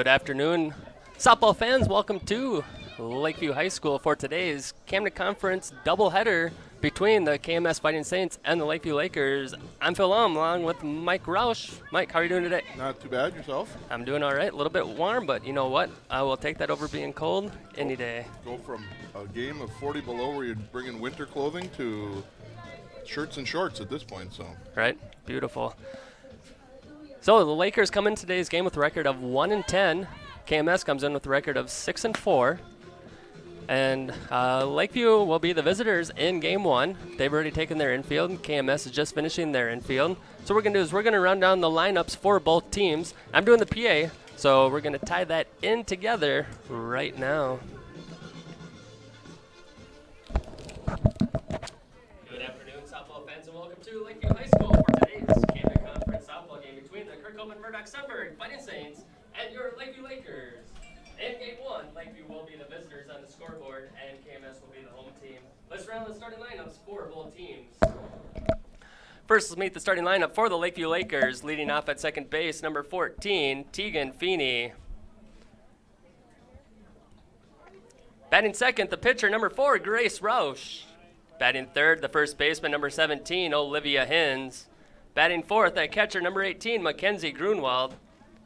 afternoon, softball fans. Welcome to Lakeview High School for today's Camden Conference doubleheader between the KMS Fighting Saints and the Lakeview Lakers. I'm Phil Lum, along with Mike Roush. Mike, how are you doing today? Not too bad. Yourself? I'm doing all right. A little bit warm, but you know what? I will take that over being cold any day. Go from a game of 40 below where you're bringing winter clothing to shirts and shorts at this point. So right, beautiful. So the Lakers come in today's game with a record of 1-10. KMS comes in with a record of 6-4. And Lakeview will be the visitors in game one. They've already taken their infield, and KMS is just finishing their infield. So what we're going to do is we're going to run down the lineups for both teams. I'm doing the PA, so we're going to tie that in together right now. Good afternoon, softball fans, and welcome to Lakeview High School for today's Camden Conference softball game between the Murdoch-Sunburg Fighting Saints and your Lakeview Lakers. In game one, Lakeview will be the visitors on the scoreboard, and KMS will be the home team. Let's round the starting lineups for both teams. First, let's meet the starting lineup for the Lakeview Lakers. Leading off at second base, number 14, Tegan Feeney. Batting second, the pitcher, number 4, Grace Roush. Batting third, the first baseman, number 17, Olivia Hins. Batting fourth, at catcher, number 18, Mackenzie Grunwald.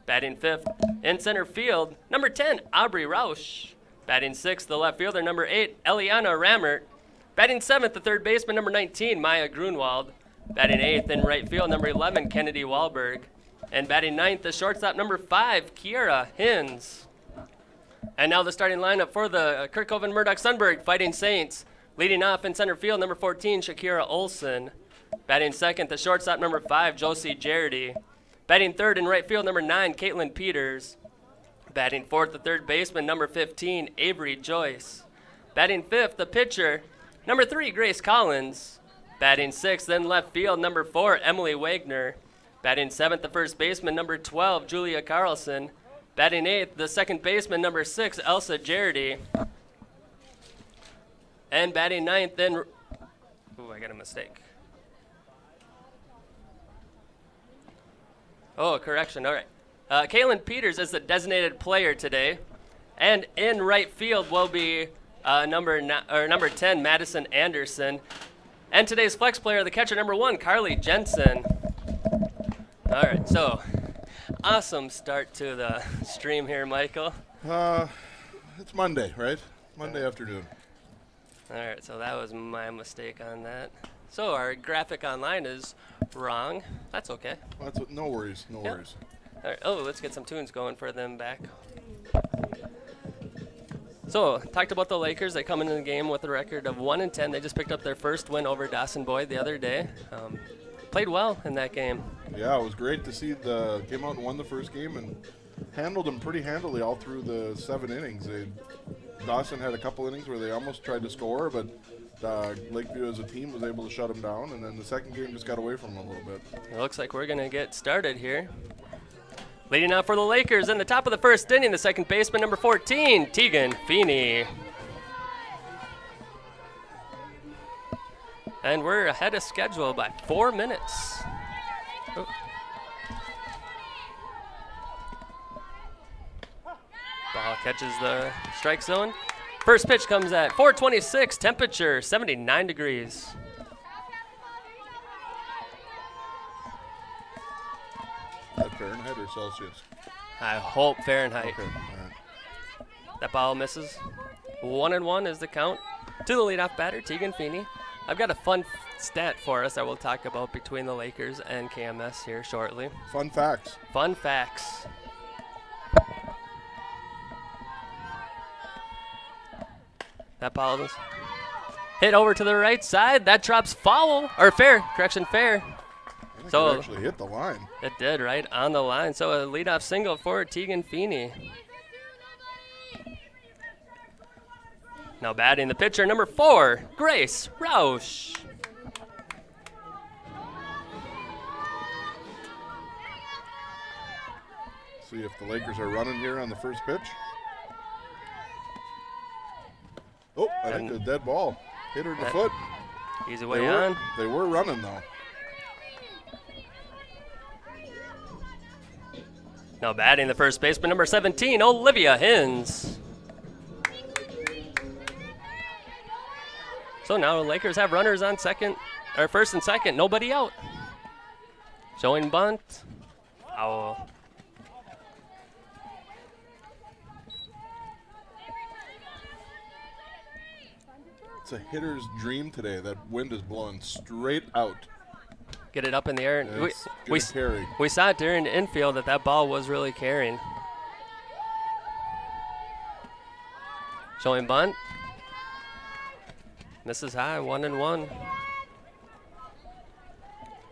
Batting fifth, in center field, number 10, Aubrey Roush. Batting sixth, the left fielder, number 8, Eliana Rammert. Batting seventh, the third baseman, number 19, Maya Grunwald. Batting eighth, in right field, number 11, Kennedy Wahlberg. And batting ninth, the shortstop, number 5, Kiera Hins. And now the starting lineup for the Kirkhoven Murdoch-Sunburg Fighting Saints. Leading off in center field, number 14, Shakira Olson. Batting second, the shortstop, number 5, Josie Jardy. Batting third in right field, number 9, Caitlin Peters. Batting fourth, the third baseman, number 15, Avery Joyce. Batting fifth, the pitcher, number 3, Grace Collins. Batting sixth, in left field, number 4, Emily Wagner. Batting seventh, the first baseman, number 12, Julia Carlson. Batting eighth, the second baseman, number 6, Elsa Jardy. And batting ninth, then, ooh, I got a mistake. Oh, correction, all right. Caitlin Peters is the designated player today. And in right field will be number 10, Madison Anderson. And today's flex player, the catcher, number 1, Carly Jensen. All right, so awesome start to the stream here, Michael. It's Monday, right? Monday afternoon. All right, so that was my mistake on that. So our graphic online is wrong. That's okay. No worries, no worries. All right. Oh, let's get some tunes going for them back. So, talked about the Lakers. They come into the game with a record of 1-10. They just picked up their first win over Dawson Boyd the other day. Played well in that game. Yeah, it was great to see came out and won the first game and handled them pretty handily all through the 7 innings. Dawson had a couple innings where they almost tried to score, but Lakeview as a team was able to shut them down, and then the second game just got away from them a little bit. It looks like we're going to get started here. Leading out for the Lakers in the top of the first inning, the second baseman, number 14, Tegan Feeney. And we're ahead of schedule by 4 minutes. Oh. Ball catches the strike zone. First pitch comes at 4:26, temperature 79 degrees. Is that Fahrenheit or Celsius? I hope Fahrenheit. Okay, all right. That ball misses. 1-1 is the count to the leadoff batter, Tegan Feeney. I've got a fun stat for us that we'll talk about between the Lakers and KMS here shortly. Fun facts. Fun facts. That ball is hit over to the right side. That drops foul, or fair, correction, fair. I think So it actually hit the line. It did, right on the line. So a leadoff single for Tegan Feeney. Now batting the pitcher, number 4, Grace Roush. See if the Lakers are running here on the first pitch. Oh, I think a dead ball. Hit her in the foot. Easy way on. They were running, though. Now batting the first baseman, number 17, Olivia Hins. So now Lakers have runners on first and second, nobody out. Showing bunt. Foul. It's a hitter's dream today. That wind is blowing straight out. Get it up in the air. It's gonna carry. We saw it during the infield that ball was really carrying. Showing bunt. Misses high, 1-1.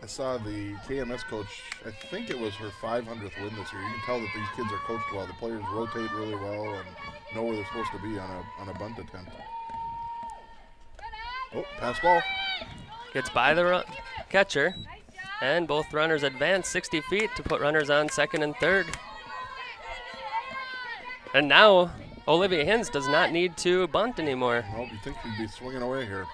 I saw the KMS coach, I think it was her 500th win this year. You can tell that these kids are coached well. The players rotate really well and know where they're supposed to be on a bunt attempt. Oh, pass ball. Gets by the catcher. And both runners advance 60 feet to put runners on second and third. And now Olivia Hins does not need to bunt anymore. Well, you think she'd be swinging away here.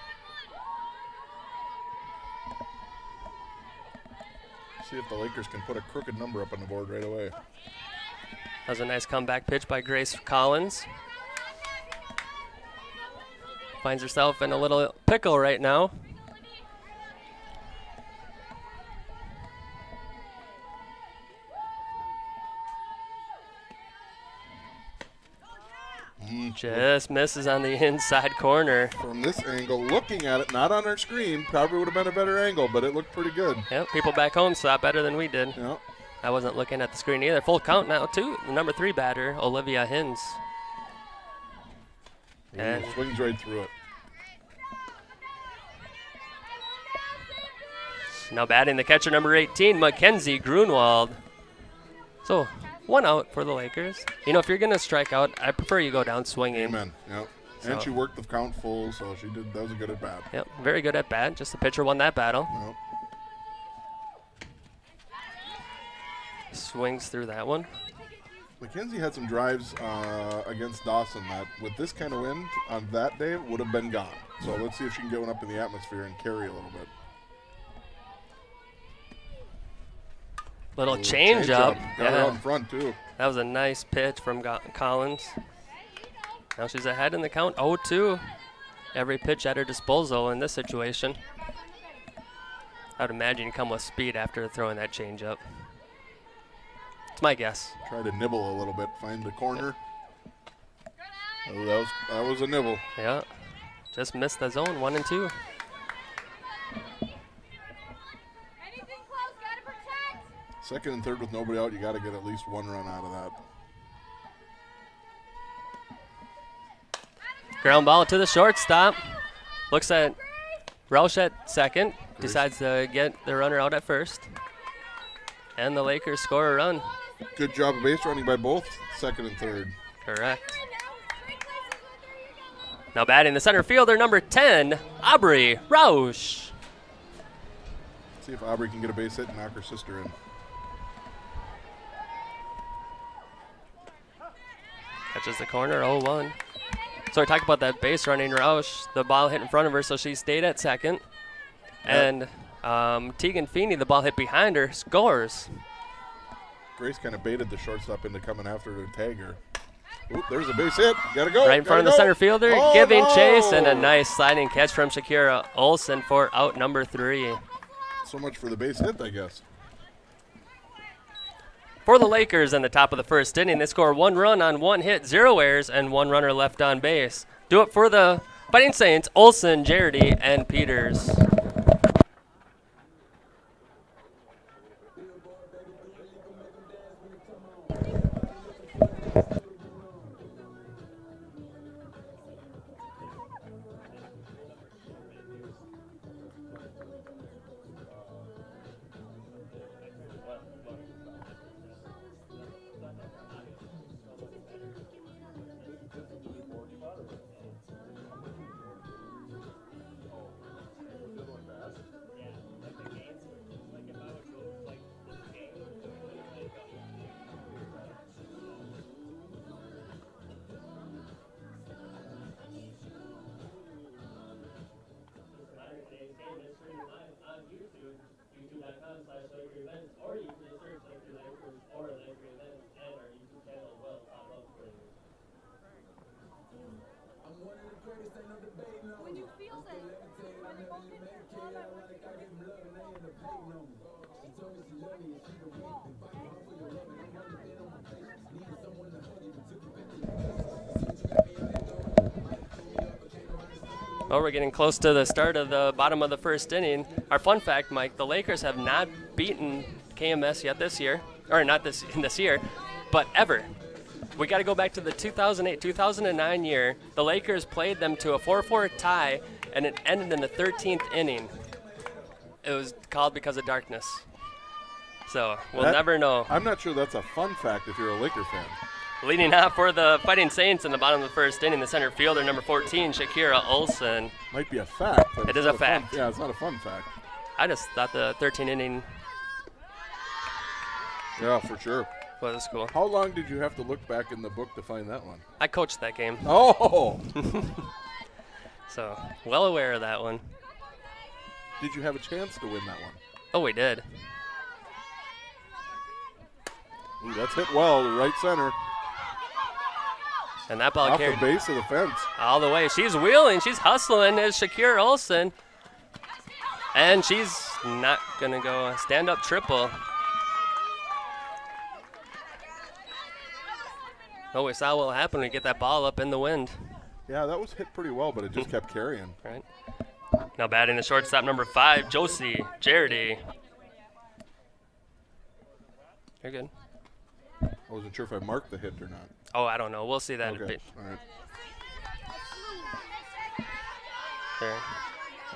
See if the Lakers can put a crooked number up on the board right away. That was a nice comeback pitch by Grace Collins. Finds herself in a little pickle right now. Just misses on the inside corner. From this angle, looking at it, not on our screen, probably would have been a better angle, but it looked pretty good. Yep, people back home saw it better than we did. Yep. I wasn't looking at the screen either. Full count now, too. The number 3 batter, Olivia Hins. And swings right through it. Now batting the catcher, number 18, Mackenzie Grunwald. So, 1 out for the Lakers. You know, if you're going to strike out, I prefer you go down swinging. Amen. Yep. So. And she worked the count full, so that was a good at bat. Yep, very good at bat. Just the pitcher won that battle. Yep. Swings through that one. Mackenzie had some drives against Dawson that, with this kind of wind on that day, would have been gone. So let's see if she can get one up in the atmosphere and carry a little bit. Little change up. Got her out in front, too. That was a nice pitch from Collins. Now she's ahead in the count, 0-2. Every pitch at her disposal in this situation. I would imagine you come with speed after throwing that change up. It's my guess. Try to nibble a little bit, find the corner. Oh, that was a nibble. Yeah, just missed the zone, 1 and 2. Second and third with nobody out, you got to get at least 1 run out of that. Ground ball to the shortstop. Looks at Roush at second. Decides to get the runner out at first. And the Lakers score a run. Good job of base running by both second and third. Correct. Now batting the center fielder, number 10, Aubrey Roush. See if Aubrey can get a base hit and knock her sister in. Catches the corner, 0-1. So we talked about that base running Roush. The ball hit in front of her, so she stayed at second. Yep. And Tegan Feeney, the ball hit behind her, scores. Grace kind of baited the shortstop into coming after her to tag her. Oop, there's a base hit. Gotta go. Right in front of the center fielder, giving chase, and a nice sliding catch from Shakira Olsen for out number 3. So much for the base hit, I guess. For the Lakers in the top of the first inning, they score 1 run on 1 hit, 0 errors, and 1 runner left on base. Do it for the Fighting Saints, Olsen, Jarity, and Peters. Well, we're getting close to the start of the bottom of the first inning. Our fun fact, Mike, the Lakers have not beaten KMS yet this year, or not this year, but ever. We got to go back to the 2008-2009 year. The Lakers played them to a 4-4 tie, and it ended in the 13th inning. It was called because of darkness. So we'll never know. I'm not sure that's a fun fact if you're a Laker fan. Leading off for the Fighting Saints in the bottom of the first inning, the center fielder, number 14, Shakira Olsen. Might be a fact. But It is a fact. Yeah, it's not a fun fact. I just thought the 13 inning Yeah, for sure. was cool. How long did you have to look back in the book to find that one? I coached that game, Oh! so well aware of that one. Did you have a chance to win that one? Oh, we did. Ooh, that's hit well, right center. And that ball Off carried the base of the fence. all the way. She's wheeling. She's hustling as Shakira Olsen. And she's not going to go stand-up triple. Oh, we saw what will happen when we get that ball up in the wind. Yeah, that was hit pretty well, but it just kept carrying. Right. Now batting the shortstop, number 5, Josie Jardy. You're good. I wasn't sure if I marked the hit or not. Oh, I don't know. We'll see that. Okay, all right. There.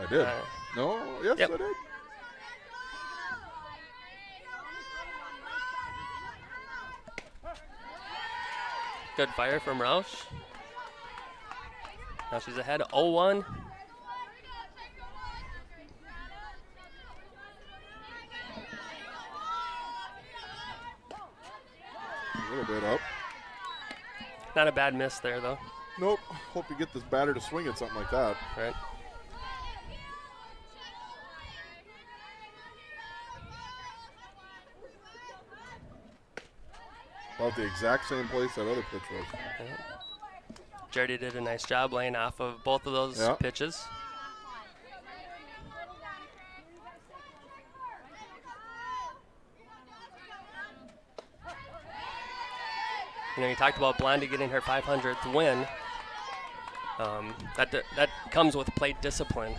I did. No? Yes, Yep. I did. Good fire from Roush. Now she's ahead 0-1. A little bit up. Not a bad miss there, though. Nope. Hope you get this batter to swing at something like that. Right. About the exact same place that other pitch was. Jardy did a nice job laying off of both of those Yeah. pitches. You know, you talked about Blondie getting her 500th win. That comes with plate discipline.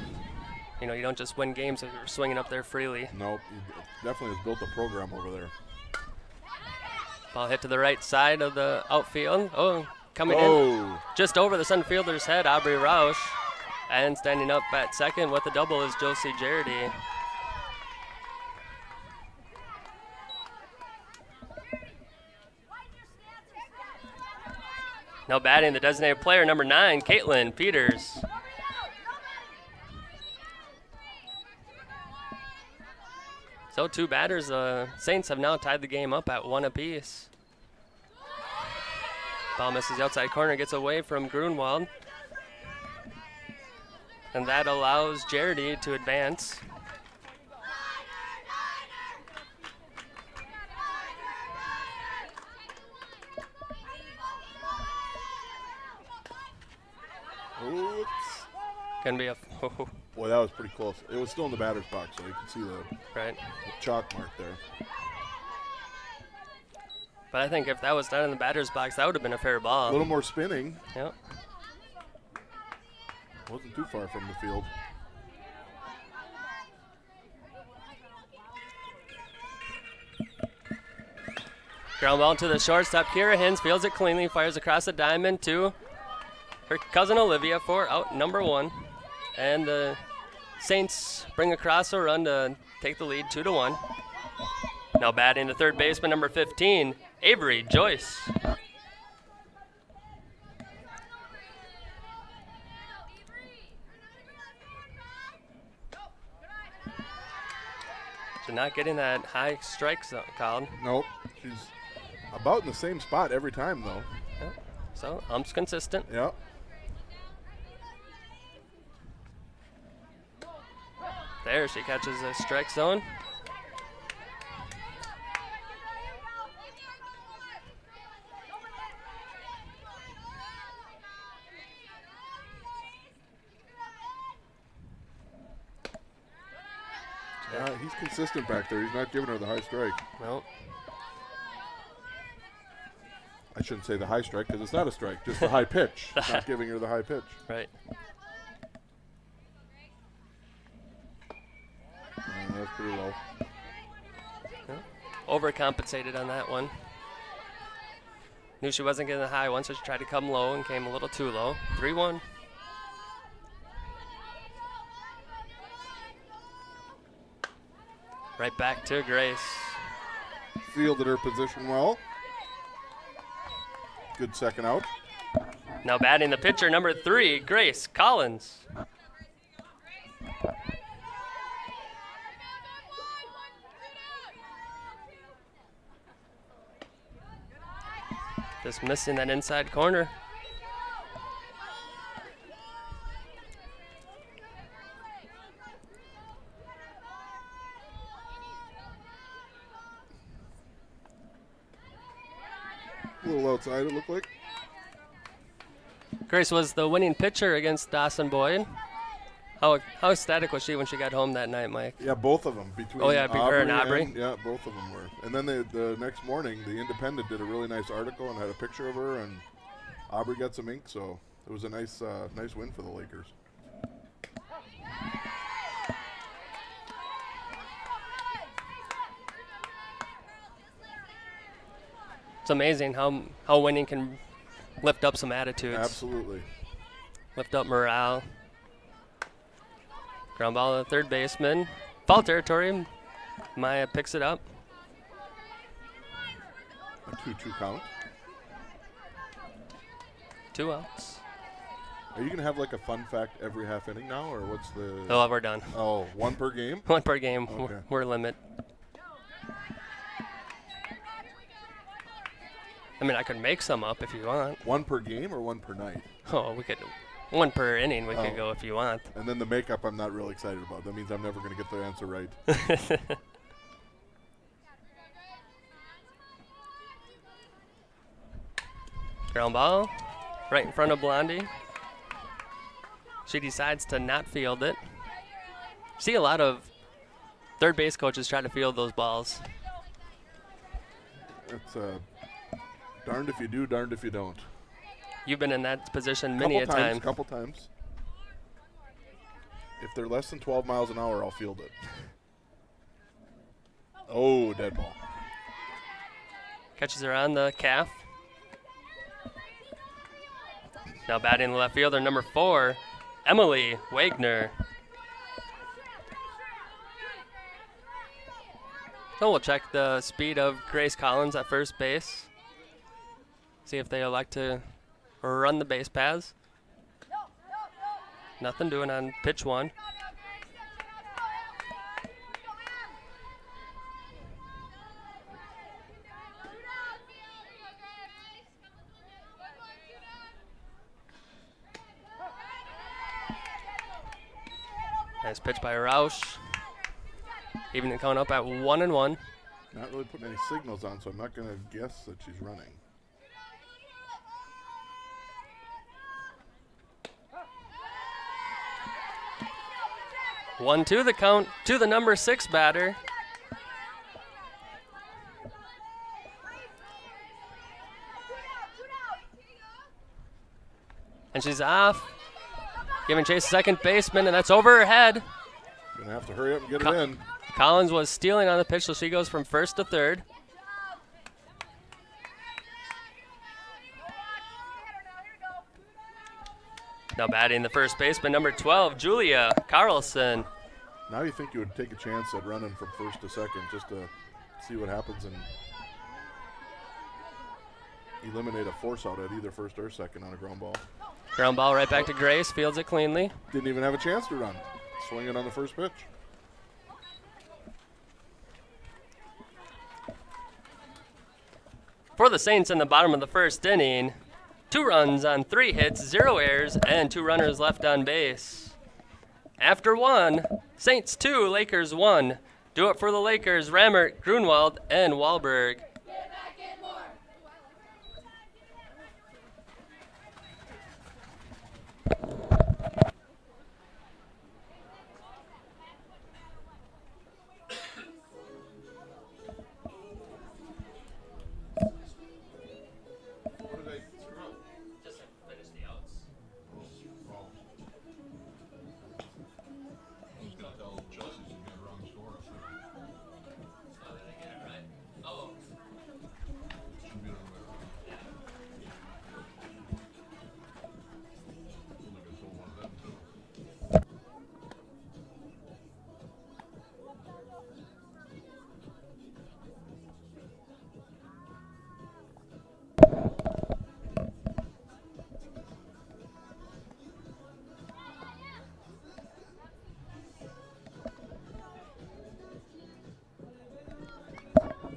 You know, you don't just win games if you're swinging up there freely. Nope. He definitely has built a program over there. Ball hit to the right side of the outfield. Oh, coming in Oh, just over the center fielder's head, Aubrey Roush. And standing up at second with the double is Josie Jardy. Now batting the designated player, number 9, Caitlin Peters. So 2 batters, Saints have now tied the game up at 1 apiece. Ball misses the outside corner, gets away from Grunwald. And that allows Jardy to advance. oops. Gonna be a Boy, that was pretty close. It was still in the batter's box, so you can see the right. chalk mark there. But I think if that was done in the batter's box, that would have been a fair A ball. little more spinning. Yep. Wasn't too far from the field. Ground ball to the shortstop. Kira Hins fields it cleanly, fires across the diamond to her cousin Olivia for out number 1. And the Saints bring across a run to take the lead 2-1. Now batting the third baseman, number 15, Avery Joyce. So not getting that high strike zone called. Nope. She's about in the same spot every time, though. Yep. So ump's consistent. Yeah. There, she catches a strike zone. he's consistent back there. He's not giving her the high strike. No. I shouldn't say the high strike because it's not a strike, just the high pitch. Not giving her the high pitch. Right. That's pretty low. Yeah. Overcompensated on that one. Knew she wasn't getting the high one, so she tried to come low and came a little too low. 3-1. Right back to Grace. Fielded her position well. Good second out. Now batting the pitcher, number 3, Grace Collins. Just missing that inside corner. A little outside, it looked like. Grace was the winning pitcher against Dawson Boyd. How ecstatic was she when she got home that night, Mike? Yeah, both of them. Between her and Aubrey? Yeah, both of them were. And then the next morning, the Independent did a really nice article and had a picture of her, and Aubrey got some ink, so it was a nice win for the Lakers. It's amazing how winning can lift up some attitudes. Absolutely. Lift up morale. Ground ball to the third baseman. Foul territory. Maya picks it up. A 2-2 count. 2 outs. Are you going to have like a fun fact every half inning now, or what's the... Oh, we're done. Oh, one per game? 1 per game. Okay. We're limit. I mean, I could make some up if you want. 1 per game or 1 per night? Oh, we could. 1 per inning we could Oh. go if you want. And then the makeup I'm not really excited about. That means I'm never going to get the answer right. Ground ball. Right in front of Blondie. She decides to not field it. See a lot of third base coaches try to field those balls. It's darned if you do, darned if you don't. You've been in that position many a time. Couple times. If they're less than 12 miles an hour, I'll field it. Oh, dead ball. Catches her on the calf. Now batting the left fielder, number 4, Emily Wagner. So we'll check the speed of Grace Collins at first base. See if they elect to run the base paths. Nothing doing on pitch 1. Nice pitch by Roush. Even it coming up at 1-1. Not really putting any signals on, so I'm not going to guess that she's running. One, two, the count to the number 6 batter. And she's off. Giving chase to second baseman, and that's over her head. Going to have to hurry up and get it in. Collins was stealing on the pitch, so she goes from first to third. Now batting the first baseman, number 12, Julia Carlson. Now you think you would take a chance at running from first to second just to see what happens and eliminate a force out at either first or second on a ground ball. Ground ball right back to Grace, fields it cleanly. Didn't even have a chance to run. Swinging on the first pitch. For the Saints in the bottom of the first inning, 2 runs on 3 hits, 0 errors, and 2 runners left on base. After 1, Saints 2, Lakers 1. Do it for the Lakers, Rammert, Grunwald, and Wahlberg.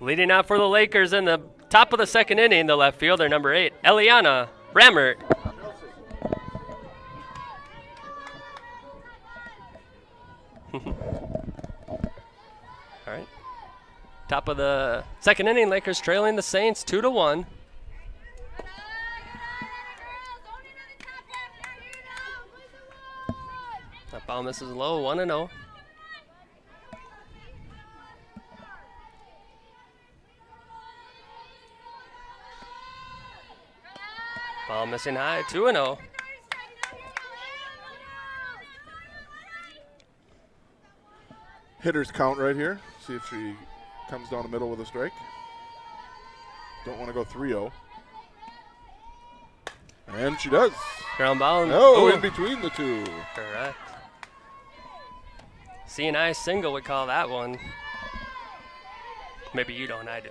Leading out for the Lakers in the top of the second inning, the left fielder, number 8, Eliana Rammert. All right. Top of the second inning, Lakers trailing the Saints 2-1. That ball misses low, 1-0. Ball missing high, 2-0. Hitters count right here. See if she comes down the middle with a strike. Don't want to go 3-0. And she does. Ground ball. Oh, in between the two. Correct. C&I single, we call that one. Maybe you don't, I do.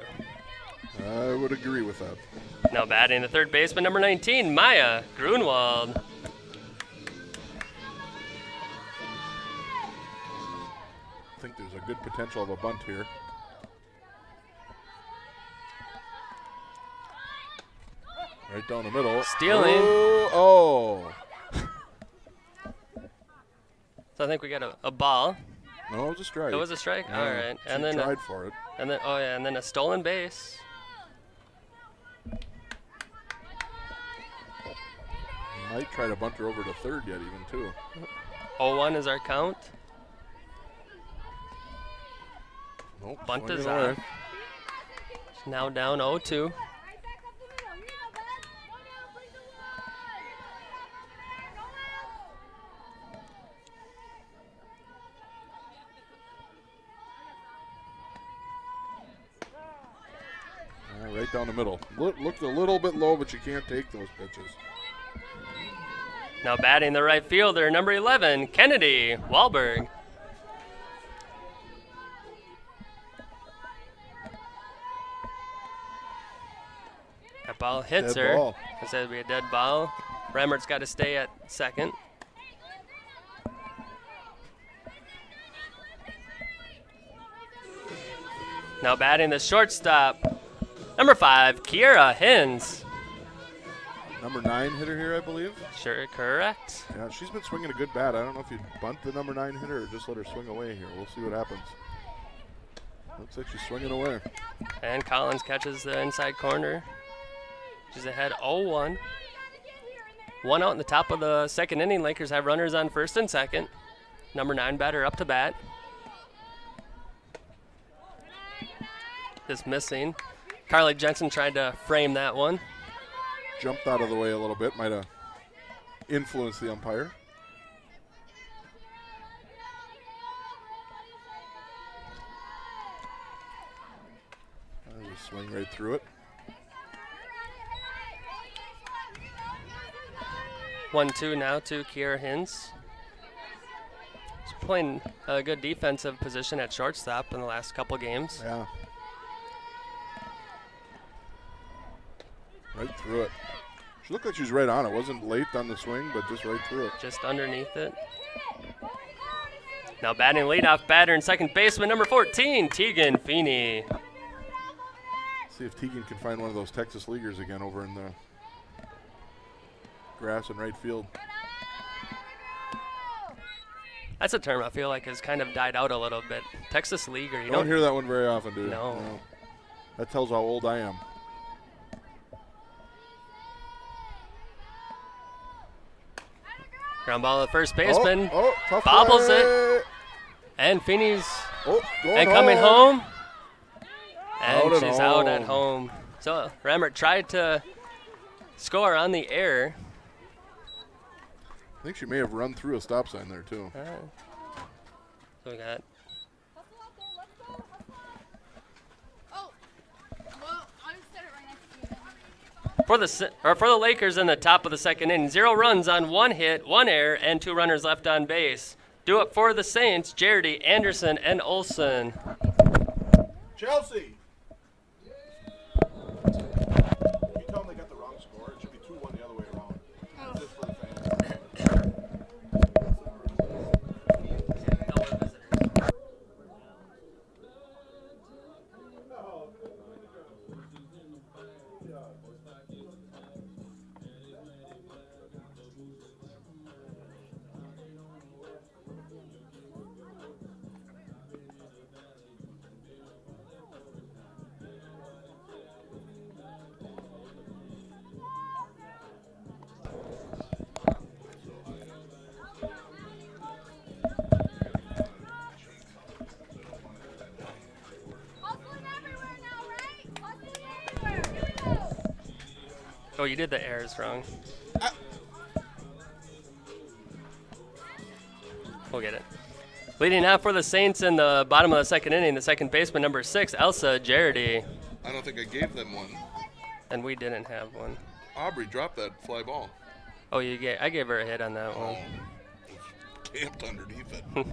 I would agree with that. Now batting the third baseman, number 19, Maya Grunwald. I think there's a good potential of a bunt here. Right down the middle. Stealing. Oh. So I think we got a ball. No, it was a strike. It was a strike? Yeah, All right. And then tried for it. And then, oh yeah, and then a stolen base. Might try to bunt her over to third yet even too. 0-1 is our count. Nope, Bunt is away. off. Now down 0-2. Right down the middle. Looked a little bit low, but you can't take those pitches. Now batting the right fielder, number 11, Kennedy Wahlberg. That ball hits Dead her. ball. It said it'd be a dead ball. Rammert's got to stay at second. Now batting the shortstop, number 5, Kiera Hins. Number 9 hitter here, I believe. Sure, correct. Yeah, she's been swinging a good bat. I don't know if you bunt the number 9 hitter or just let her swing away here. We'll see what happens. Looks like she's swinging away. And Collins catches the inside corner. She's ahead 0-1. 1 out in the top of the second inning. Lakers have runners on first and second. Number 9 batter up to bat. Just missing. Carly Jensen tried to frame that one. Jumped out of the way a little bit. Might have influenced the umpire. Just swing right through it. 1-2 now to Kiera Hins. She's playing a good defensive position at shortstop in the last couple games. Yeah. Right through it. She looked like she was right on it. Wasn't late on the swing, but just right through it. Just underneath it. Now batting leadoff batter and second baseman, number 14, Tegan Feeney. See if Tegan can find one of those Texas Leaguers again over in the grass in right field. That's a term I feel like has kind of died out a little bit. Texas Leaguer. You Don't hear that one very often, do you? No. That tells how old I am. Ground ball at first baseman. Tough bobbles play. it. And Feeney's Going coming home. And Out at she's out at home. home. So Rammert tried to score on the air. I think she may have run through a stop sign there, too. All right. So we got for the Lakers in the top of the second inning, 0 runs on 1 hit, 1 error, and 2 runners left on base. Do it for the Saints, Jaredy, Anderson, and Olson. Chelsea! You tell them they got the wrong score. It should be 2-1 the other way around. Just for the fans. Oh, you did the errors wrong. We'll get it. Leading off for the Saints in the bottom of the second inning, the second baseman, number 6, Elsa Jarity. I don't think I gave them one. And we didn't have one. Aubrey dropped that fly ball. Oh, I gave her a hit on that one. Oh, it was camped underneath it. Use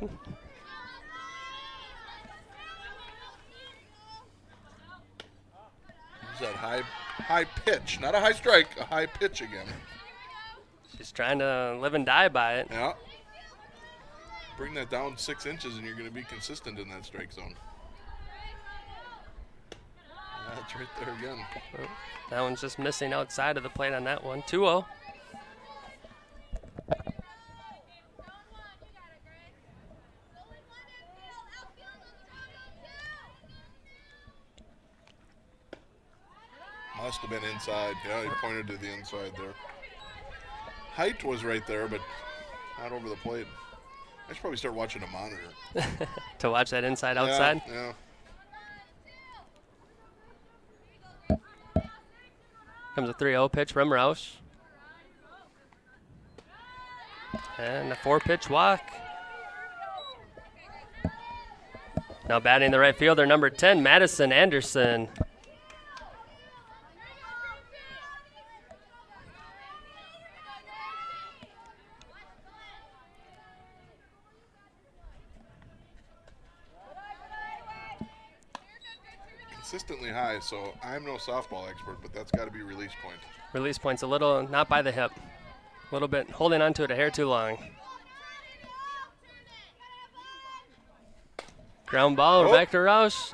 that high pitch, not a high strike, a high pitch again. She's trying to live and die by it. Yeah. Bring that down 6 inches and you're going to be consistent in that strike zone. That's right there again. That one's just missing outside of the plate on that one. 2-0. Must have been inside. Yeah, he pointed to the inside there. Height was right there, but not over the plate. I should probably start watching a monitor. To watch that inside outside? Yeah. Comes a 3-0 pitch from Roush. And a 4-pitch walk. Now batting the right fielder, number 10, Madison Anderson. Consistently high, so I'm no softball expert, but that's got to be release point. Release point's a little, not by the hip. A little bit holding onto it a hair too long. Ground ball, back to Roush.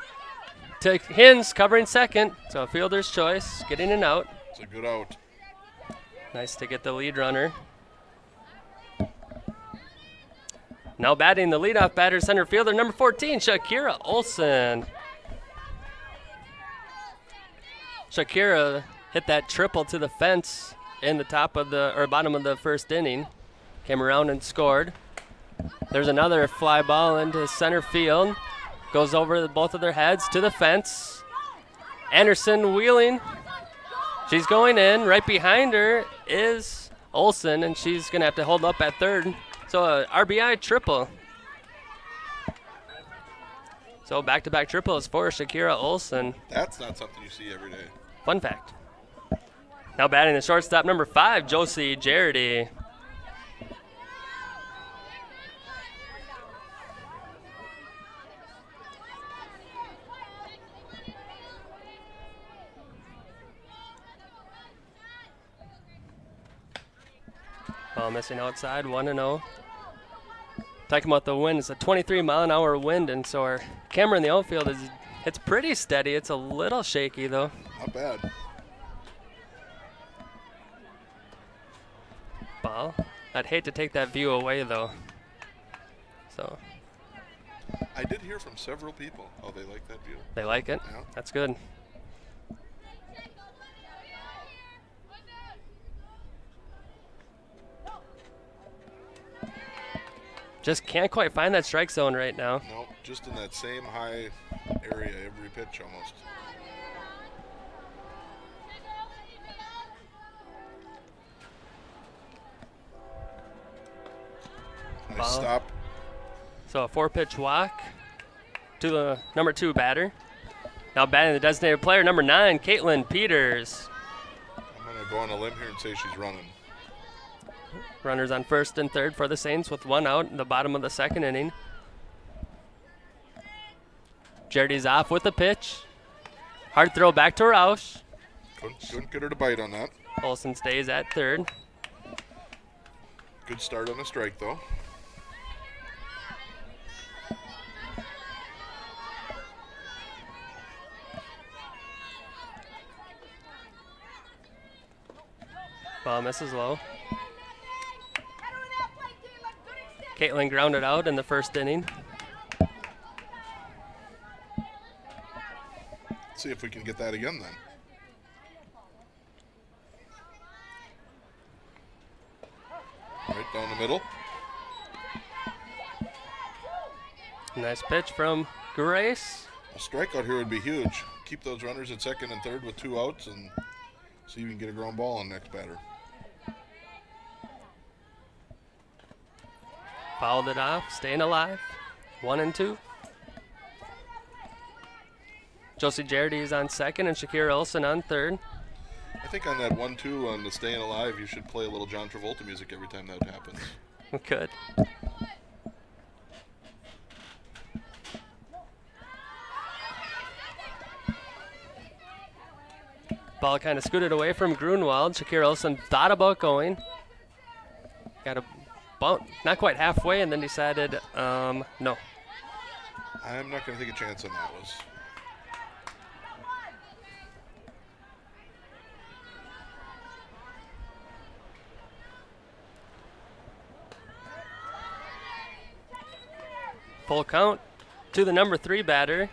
To Hins, covering second. So a fielder's choice, getting an out. It's a good out. Nice to get the lead runner. Now batting the leadoff batter, center fielder, number 14, Shakira Olson. Shakira hit that triple to the fence in the top of the, or bottom of the first inning. Came around and scored. There's another fly ball into center field. Goes over both of their heads to the fence. Anderson wheeling. She's going in. Right behind her is Olson, and she's going to have to hold up at third. So a RBI triple. So back-to-back triples for Shakira Olson. That's not something you see every day. Fun fact. Now batting the shortstop, number 5, Josie Jarity. Ball missing outside, 1-0. Talking about the wind, it's a 23-mile-an-hour wind, and so our camera in the outfield it's pretty steady. It's a little shaky, though. Not bad. Ball. I'd hate to take that view away, though. So I did hear from several people. Oh, they like that view. they like it. Yeah. That's good. Just can't quite find that strike zone right now. Nope, just in that same high area every pitch almost. Nice Ball. stop. So a 4-pitch walk to the number 2 batter. Now batting the designated player, number 9, Caitlin Peters. I'm going to go on a limb here and say she's running. Runners on first and third for the Saints with 1 out in the bottom of the second inning. Jarity's off with the pitch. Hard throw back to Roush. Couldn't get her to bite on that. Olson stays at third. Good start on a strike, though. Ball misses low. Caitlin grounded out in the first inning. Let's see if we can get that again then. Right down the middle. Nice pitch from Grace. A strikeout here would be huge. Keep those runners at second and third with 2 outs and See if you can get a ground ball on next batter. Fouled it off, staying alive. 1-2. Josie Jardy is on second and Shakira Olsen on third. I think on that 1-2 on the staying alive, you should play a little John Travolta music every time that happens. We could. Ball kind of scooted away from Grunwald. Shakira Olsen thought about going. Got a bump, not quite halfway, and then decided, no. I'm not going to take a chance on that. Full count to the number 3 batter.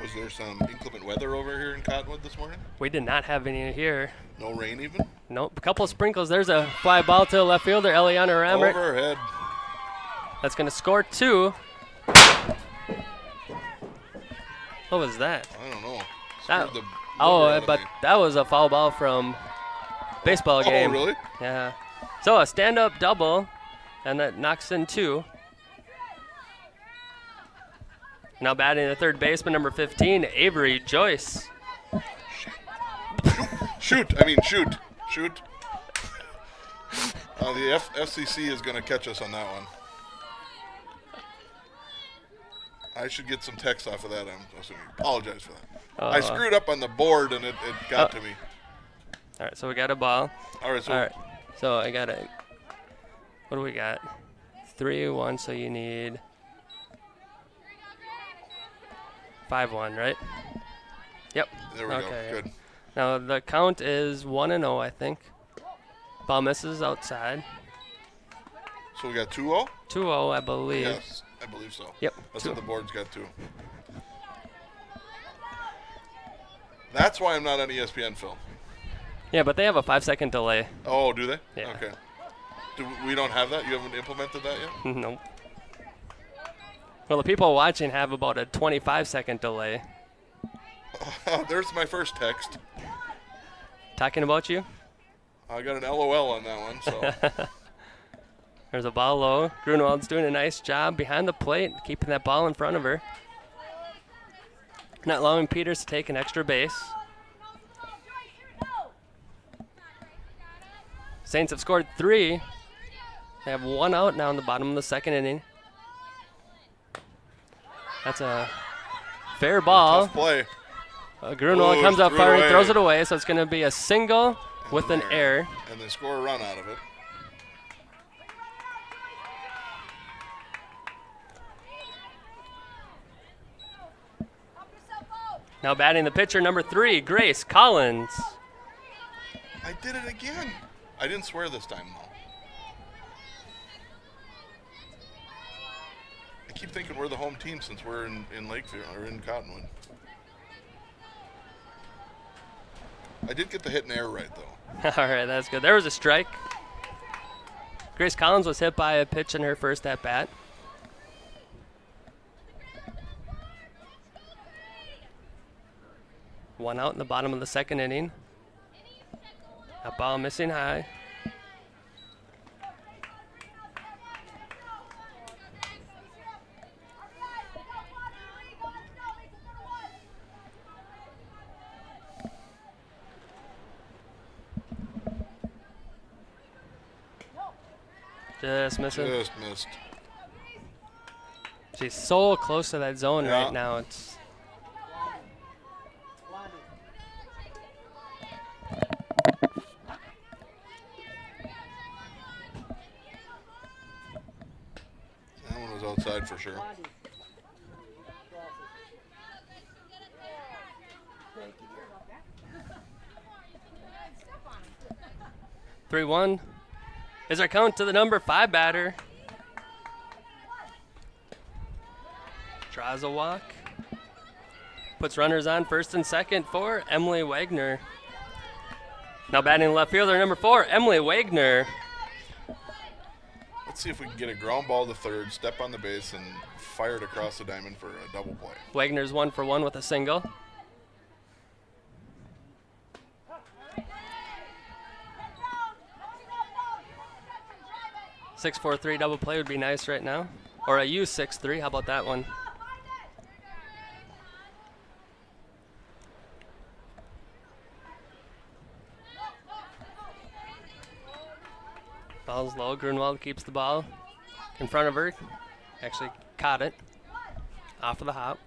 Was there some inclement weather over here in Cottonwood this morning? We did not have any here. No rain even? Nope. A couple of sprinkles. There's a fly ball to the left fielder, Eliana Ramert. Overhead. That's going to score 2. What was that? I don't know. That, Scared the oh, liver out of but me. that was a foul ball from baseball game. Oh, really? Yeah. So a stand-up double, and that knocks in 2. Now batting the third baseman, number 15, Avery Joyce. Shoot. Shoot. The FCC is going to catch us on that one. I should get some text off of that. I'm assuming. Apologize for that. I screwed up on the board, and it got to me. All right, so we got a ball. All right, so I got a, what do we got? 3-1, so you need 5-1, right? Yep. There we go. Good. Now the count is 1-0, I think. Ball misses outside. So we got 2-0? 2-0, I believe. Yes, I believe so. Yep. That's what the board's got too. That's why I'm not on ESPN, Phil. Yeah, but they have a 5-second delay. Oh, do they? Yeah. Okay. We don't have that? You haven't implemented that yet? Nope. Well, the people watching have about a 25-second delay. There's my first text. Talking about you? I got an LOL on that one, so. There's a ball low. Grunwald's doing a nice job behind the plate, keeping that ball in front of her. Not allowing Peters to take an extra base. Saints have scored 3. They have 1 out now in the bottom of the second inning. That's a fair ball. Tough play. Grunwald comes up far and throws it away, so it's going to be a single with an error. And they score a run out of it. Now batting the pitcher, number 3, Grace Collins. I did it again. I didn't swear this time, though. I keep thinking we're the home team since we're in Lakeview or in Cottonwood. I did get the hit and error right, though. All right, that's good. There was a strike. Grace Collins was hit by a pitch in her first at-bat. One out in the bottom of the second inning. That ball missing high. Just missing. Just missed. She's so close to that zone right now. It's that one was outside for sure. 3-1 is our count to the number 5 batter. Draws a walk. Puts runners on first and second for Emily Wagner. Now batting left fielder, number 4, Emily Wagner. Let's see if we can get a ground ball to third, step on the base, and fire it across the diamond for a double play. Wagner's 1 for 1 with a single. (6-4-3) double play would be nice right now. Or a U6-3, how about that one? Ball's low. Grunwald keeps the ball in front of her. Actually caught it off of the hop.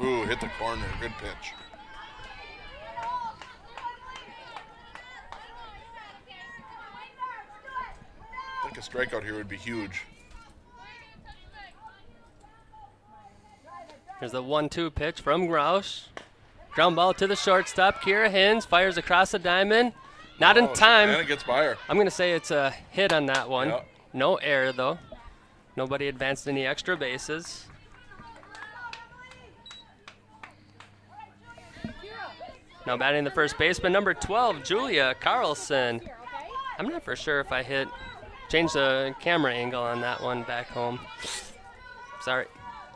Ooh, hit the corner. Good pitch. I think a strikeout here would be huge. Here's the 1-2 pitch from Grouch. Ground ball to the shortstop. Kira Hins fires across the diamond. Not in time. And it gets by her. I'm going to say it's a hit on that one. Yep. No error, though. Nobody advanced any extra bases. Now batting the first baseman, number 12, Julia Carlson. I'm not for sure if I change the camera angle on that one back home. Sorry.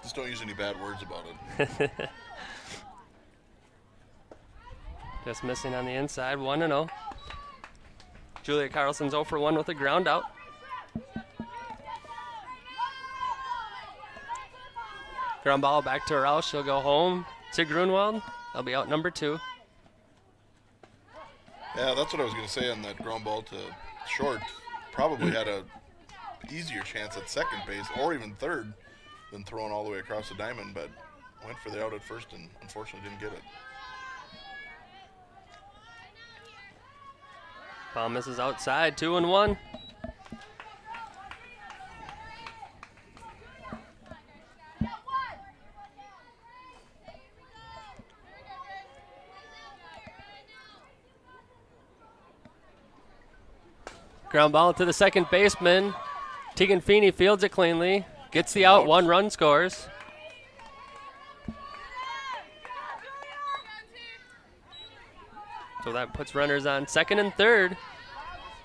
Just don't use any bad words about it. Just missing on the inside, 1-0. Julia Carlson's 0 for 1 with a ground out. Ground ball back to Roush. She'll go home to Grunwald. They'll be out number 2. Yeah, that's what I was going to say on that ground ball to short. Probably had a easier chance at second base or even third than throwing all the way across the diamond, but went for the out at first and unfortunately didn't get it. Ball misses outside, 2-1. Ground ball to the second baseman. Tegan Feeney fields it cleanly. Gets the out, 1 run scores. So that puts runners on second and third.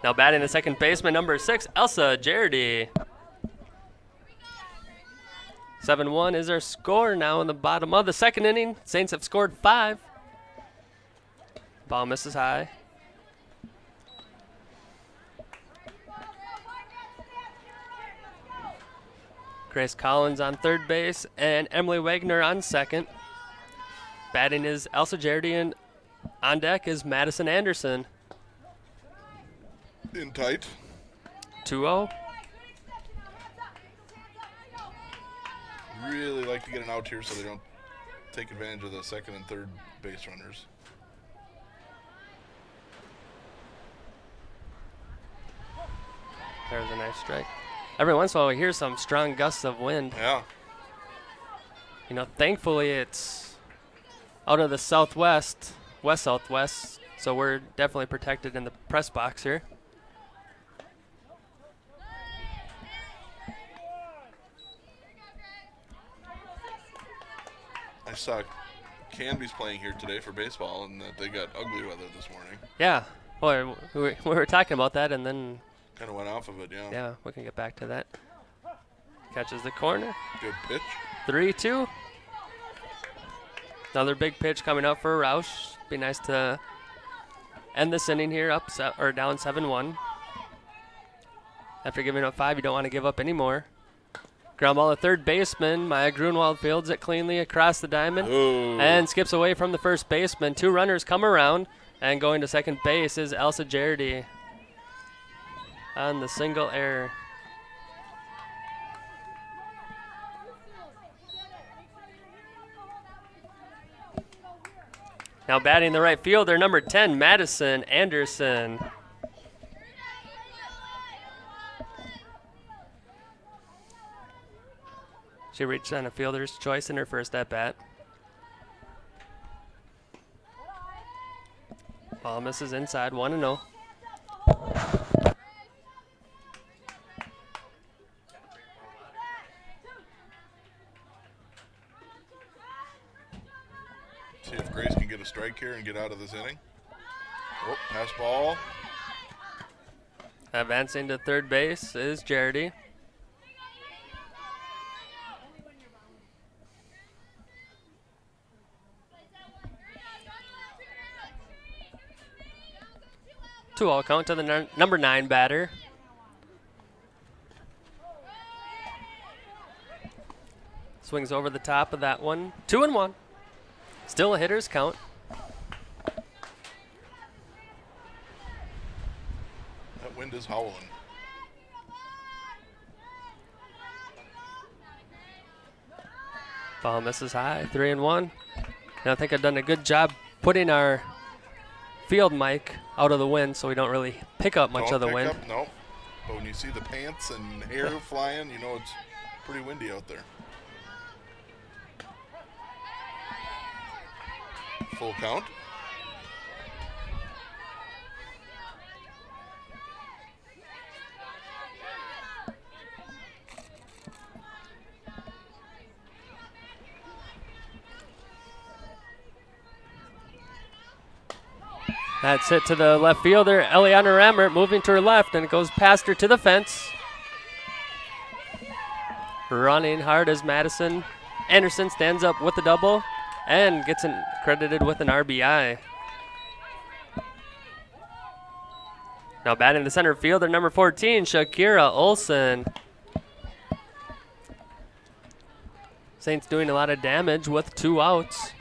Now batting the second baseman, number 6, Elsa Jardy. 7-1 is our score now in the bottom of the second inning. Saints have scored 5. Ball misses high. Grace Collins on third base and Emily Wagner on second. Batting is Elsa Jardy, and on deck is Madison Anderson. In tight. 2-0. Really like to get an out here so they don't take advantage of the second and third base runners. There's a nice strike. Every once in a while we hear some strong gusts of wind. Yeah. You know, thankfully it's out of the southwest, west-southwest, so we're definitely protected in the press box here. I saw Canby's playing here today for baseball, and they got ugly weather this morning. Yeah. Boy, we were talking about that, and then Kind of went off of it, yeah. yeah, we can get back to that. Catches the corner. Good pitch. 3-2. Another big pitch coming up for Roush. Be nice to end this inning here up or down 7-1. After giving up 5, you don't want to give up any more. Ground ball to third baseman. Maya Grunwald fields it cleanly across the diamond. Ooh. And skips away from the first baseman. 2 runners come around, and going to second base is Elsa Jardy on the single error. Now batting the right fielder, number 10, Madison Anderson. She reached on a fielder's choice in her first at-bat. Ball misses inside, 1-0. a strike here and get out of this inning. Oh, pass ball. Advancing to third base is Jardy. Two-out count to the number 9 batter. Swings over the top of that one. 2-1. Still a hitter's count. That wind is howling. Ball misses high. 3-1. And I think I've done a good job putting our field mic out of the wind so we don't really pick up much of the wind. No. But when you see the pants and hair flying, you know it's pretty windy out there. Full count. That's it to the left fielder, Eliana Rammert, moving to her left, and it goes past her to the fence. Running hard as Madison Anderson stands up with the double and gets credited with an RBI. Now batting the center fielder, number 14, Shakira Olson. Saints doing a lot of damage with 2 outs.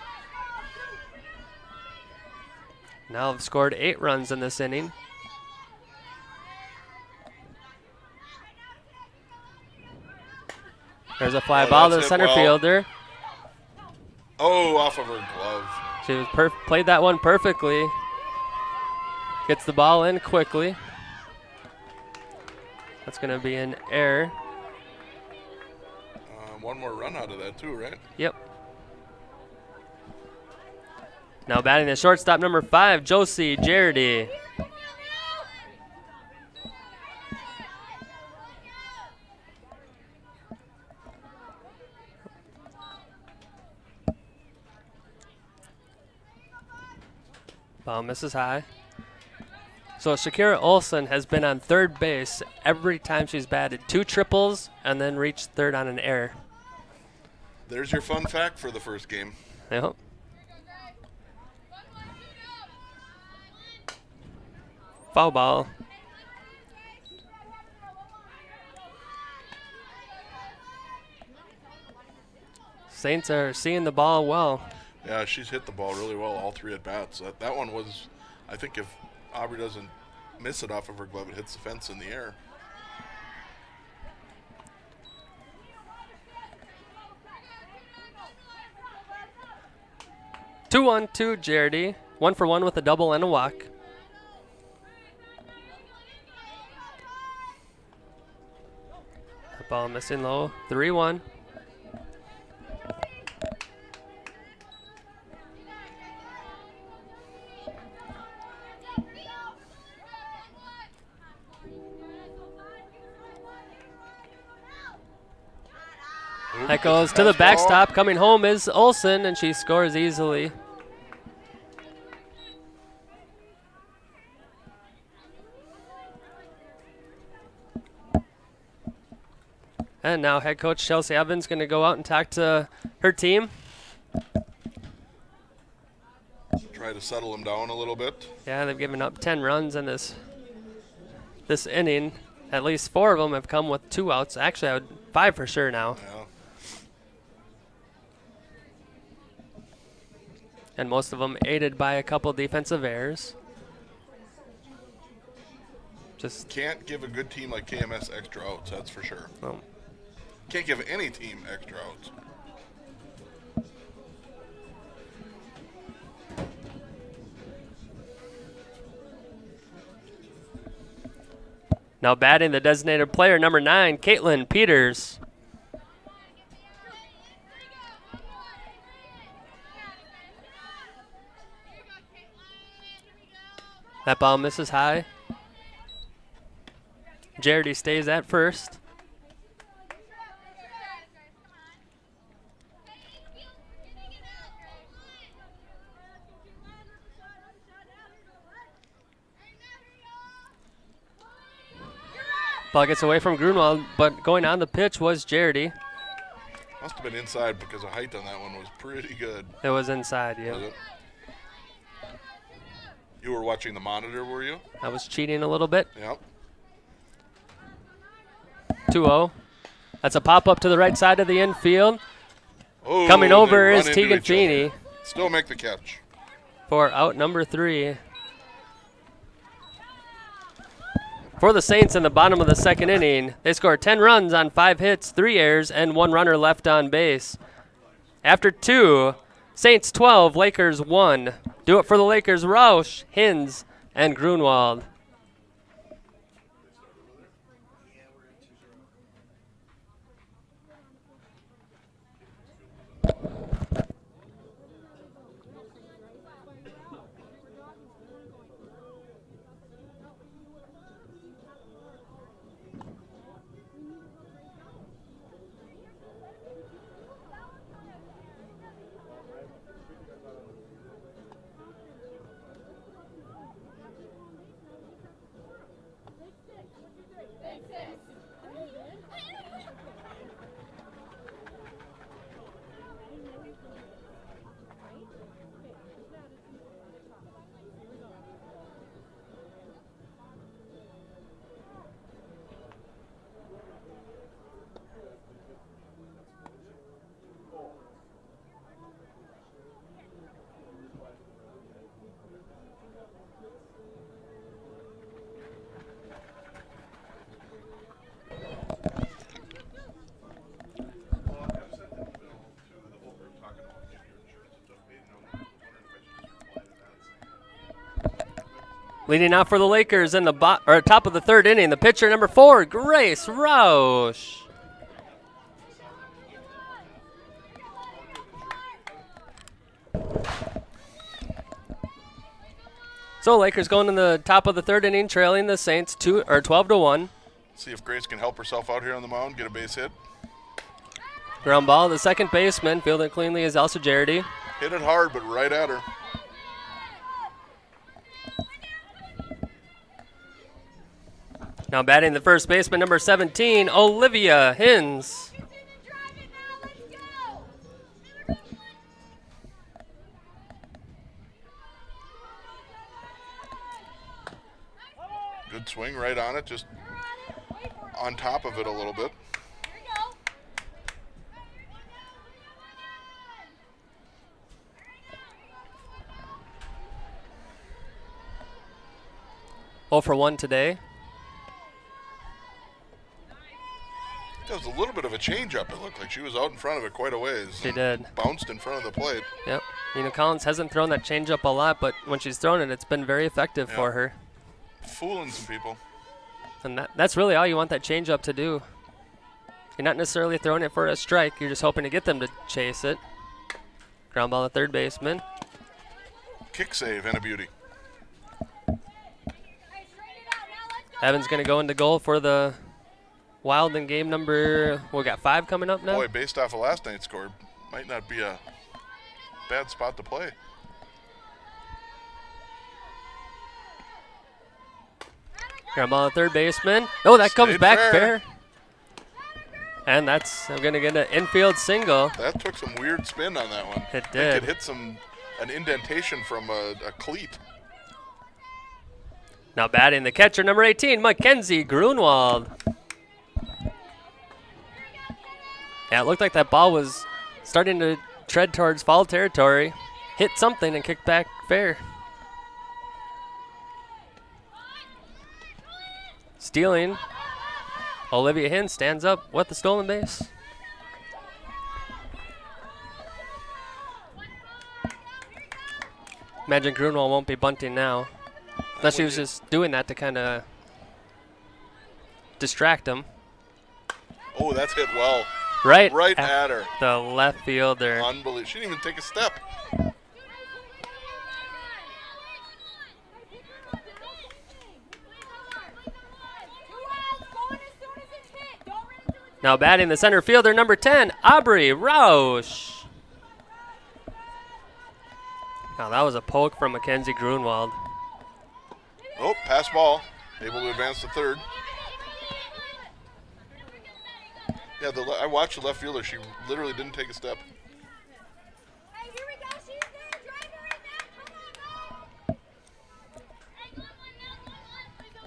Now have scored 8 runs in this inning. There's a fly ball to the center fielder. Oh, off of her glove. She was played that one perfectly. Gets the ball in quickly. That's going to be an error. One more run out of that too, right? Yep. Now batting the shortstop, number 5, Josie Jardy. Ball misses high. So Shakira Olson has been on third base every time she's batted. 2 triples and then reached third on an error. There's your fun fact for the first game. Yep. Foul ball. Saints are seeing the ball well. Yeah, she's hit the ball really well all 3 at bats. That one was, I think if Aubrey doesn't miss it off of her glove, it hits the fence in the air. Two on two, Jardy. 1 for 1 with a double and a walk. That ball missing low. 3-1. That goes to the backstop. Coming home is Olson, and she scores easily. And now head coach Chelsea Evans going to go out and talk to her team. Try to settle them down a little bit. Yeah, they've given up 10 runs in this inning. At least 4 of them have come with 2 outs. Actually, 5 for sure now. Yeah. And most of them aided by a couple defensive errors. Just can't give a good team like KMS extra outs, that's for sure. Oh. Can't give any team extra outs. Now batting the designated player, number 9, Caitlin Peters. That ball misses high. Jardy stays at first. Ball gets away from Grunwald, but going on the pitch was Jardy. Must have been inside because the height on that one was pretty good. It was inside, yeah. Was it? You were watching the monitor, were you? I was cheating a little bit. Yep. 2-0. That's a pop-up to the right side of the infield. Oh, Coming over they is run into Tegan each other. Feeney Still make the catch. for out number 3. For the Saints in the bottom of the second inning, they scored 10 runs on 5 hits, 3 errors, and 1 runner left on base. After 2, Saints 12, Lakers 1. Do it for the Lakers, Roush, Hins, and Grunwald. Leading out for the Lakers in the top of the third inning, the pitcher number 4, Grace Roush. So Lakers going in the top of the third inning, trailing the Saints 12-1. See if Grace can help herself out here on the mound, get a base hit. Ground ball, the second baseman, fielded cleanly is Elsa Jardy. Hit it hard, but right at her. Now batting the first baseman, number 17, Olivia Hins. Good swing right on it, just on top of it a little bit. Oh for 1 today. That was a little bit of a changeup. It looked like she was out in front of it quite a ways. She did. Bounced in front of the plate. Yep. Nina Collins hasn't thrown that changeup a lot, but when she's thrown it, it's been very effective for her. Fooling some people. And that's really all you want that changeup to do. You're not necessarily throwing it for a strike. You're just hoping to get them to chase it. Ground ball to third baseman. Kick save and a beauty. Evans going to go into goal for the Wild in game number, we got 5 coming up now. Boy, based off of last night's score, might not be a bad spot to play. Ground ball to third baseman. Oh, that comes Stayed back fair. And that's, I'm going to get an infield single. That took some weird spin on that one. It I did. think it hit an indentation from a cleat. Now batting the catcher, number 18, Mackenzie Grunwald. Yeah, it looked like that ball was starting to tread towards foul territory. Hit something and kicked back fair. Stealing. Olivia Hinn stands up with the stolen base. Imagine Grunwald won't be bunting now. Unless she was just doing that to kind of distract him. Oh, that's hit well. Right at her. The left fielder. Unbelievable. She didn't even take a step. Now batting the center fielder, number 10, Aubrey Roush. Now that was a poke from Mackenzie Grunwald. Oh, pass ball. Able to advance to third. Yeah, I watched the left fielder. She literally didn't take a step. Hey, here we go. She's there. Drive her right now. Come on, go. Hey, go one now. Go one. Please go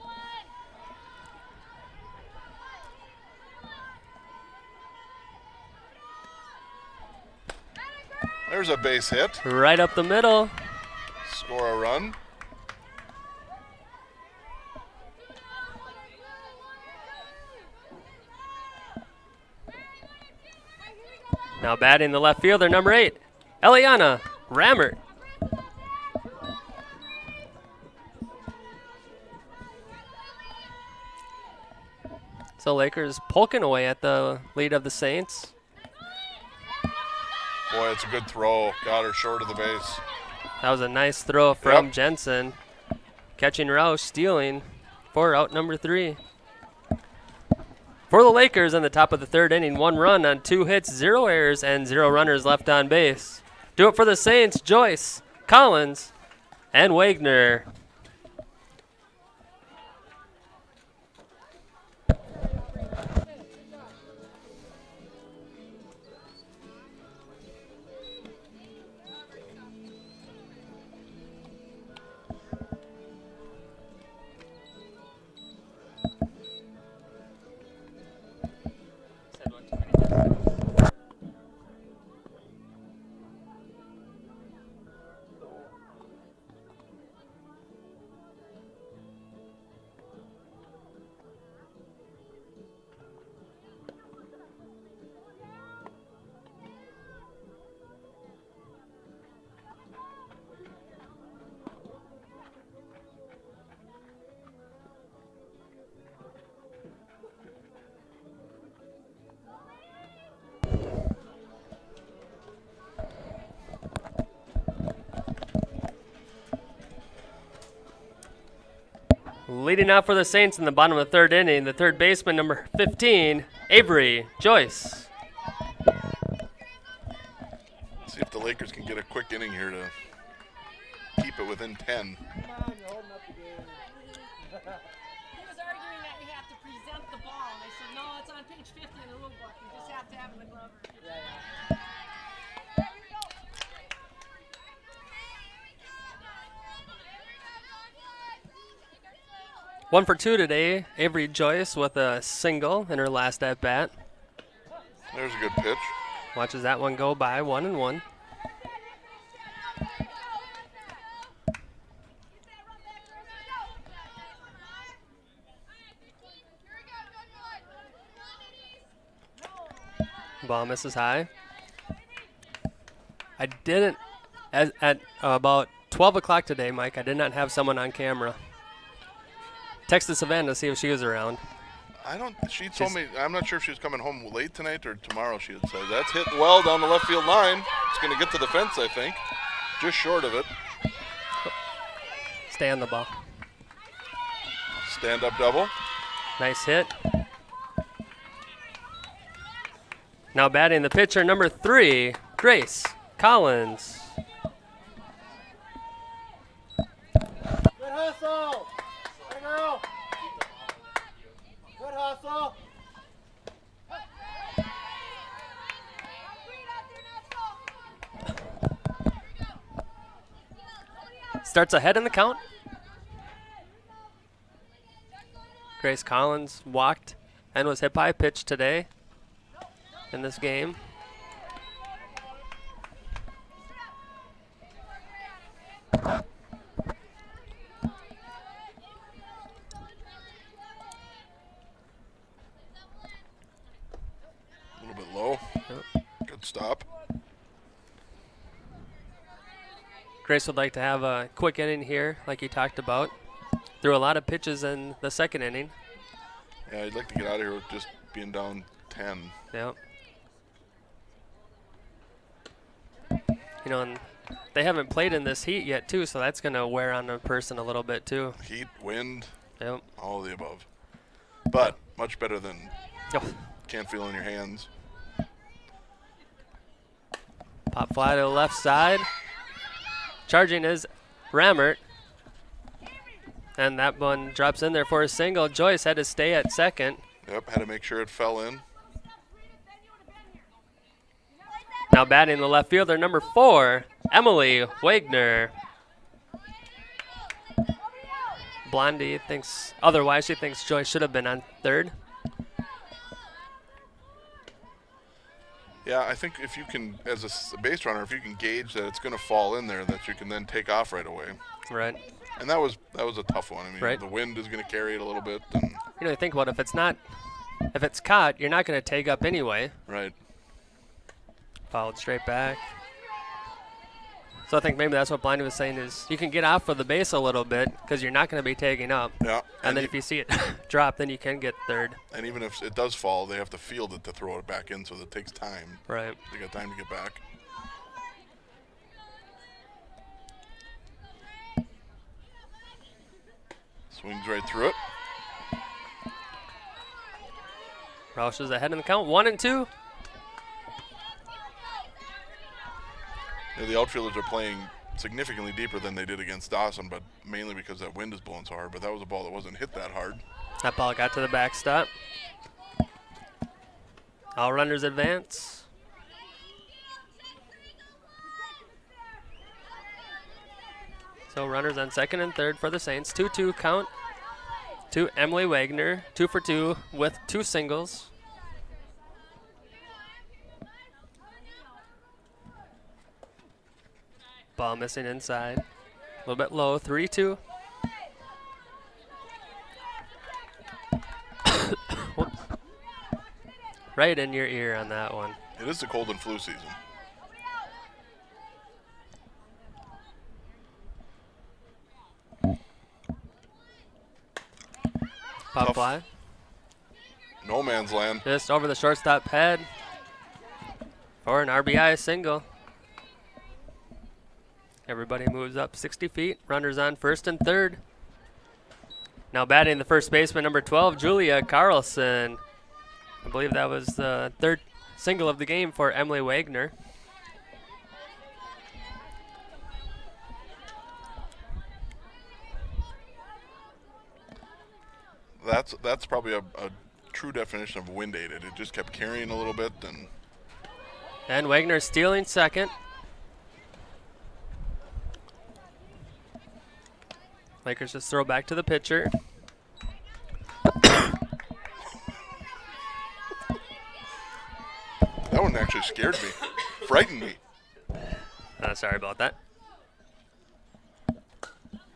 one. There's a base hit. Right up the middle. Score a run. Now batting the left fielder, number 8, Eliana Rammert. So Lakers poking away at the lead of the Saints. Boy, it's a good throw. Got her short of the base. That was a nice throw from Yep. Jensen. Catching Roush, stealing for out number 3. For the Lakers in the top of the 3rd inning, 1 run on 2 hits, 0 errors, and 0 runners left on base. Do it for the Saints, Joyce, Collins, and Wagner. Leading out for the Saints in the bottom of the 3rd inning, the 3rd baseman, number 15, Avery Joyce. See if the Lakers can get a quick inning here to keep it within 10. Come on, you're holding up the game. He was arguing that you have to present the ball, and I said, no, it's on page 50 in the rule book. You just have to have it in the glove. Yeah. 1 for 2 today, Avery Joyce with a single in her last at bat. There's a good pitch. Watches that one go by, 1-1. Ball misses high. I didn't, at about 12 o'clock today, Mike, I did not have someone on camera. Texted Savannah to see if she was around. She told me, I'm not sure if she's coming home late tonight or tomorrow, she had said. That's hit well down the left field line. It's going to get to the fence, I think. Just short of it. Stay on the ball. Stand-up double. Nice hit. Now batting the pitcher, number 3, Grace Collins. Good hustle. Hey, girl. Good hustle. Starts ahead in the count. Grace Collins walked and was hit by a pitch today in this game. A little bit low. Good stop. Grace would like to have a quick inning here, like he talked about. Threw a lot of pitches in the 2nd inning. Yeah, I'd like to get out of here with just being down 10. Yep. You know, and they haven't played in this heat yet, too, so that's going to wear on a person a little bit, too. Heat, wind, Yep. all of the above. But much better than Oh, can't feel in your hands. pop fly to the left side. Charging is Rammert. And that one drops in there for a single. Joyce had to stay at second. Yep, had to make sure it fell in. Now batting the left fielder, number 4, Emily Wagner. Blondie thinks otherwise. She thinks Joy should have been on third. Yeah, I think if you can, as a base runner, if you can gauge that it's going to fall in there, that you can then take off right away. Right. And that was a tough one. I mean, Right. the wind is going to carry it a little bit. And You know, think about it, if it's caught, you're not going to take up anyway. right. Followed straight back. So I think maybe that's what Blondie was saying is you can get off of the base a little bit because you're not going to be taking up. Yeah. And then if you see it drop, then you can get third. And even if it does fall, they have to field it to throw it back in, so that takes time. Right. They got time to get back. Swings right through it. Roush is ahead in the count, 1-2. You know, the outfielders are playing significantly deeper than they did against Dawson, but mainly because that wind is blowing so hard. But that was a ball that wasn't hit that hard. That ball got to the backstop. All runners advance. So runners on second and third for the Saints. 2-2 count to Emily Wagner. 2 for 2 with 2 singles. Ball missing inside. A little bit low. 3-2. Whoops. Right in your ear on that one. It is the cold and flu season. Pop Tough. fly. No man's land. Just over the shortstop head for an RBI single. Everybody moves up 60 feet. Runners on first and third. Now batting the first baseman, number 12, Julia Carlson. I believe that was the third single of the game for Emily Wagner. That's probably a true definition of wind aided. It just kept carrying a little bit, And Wagner stealing second. Lakers just throw back to the pitcher. that one actually scared me, frightened me. Sorry about that.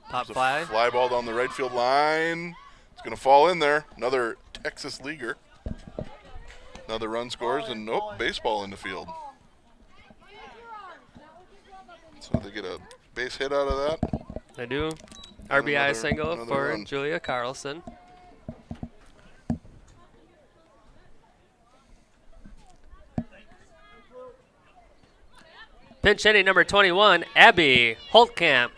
Pop It's a fly. fly ball down the right field line. It's going to fall in there. Another Texas leaguer. Another run scores, and nope, baseball in the field. So they get a base hit out of that. They do. RBI another- single another for run. Julia Carlson. Pinch hitting number 21, Abby Holtkamp.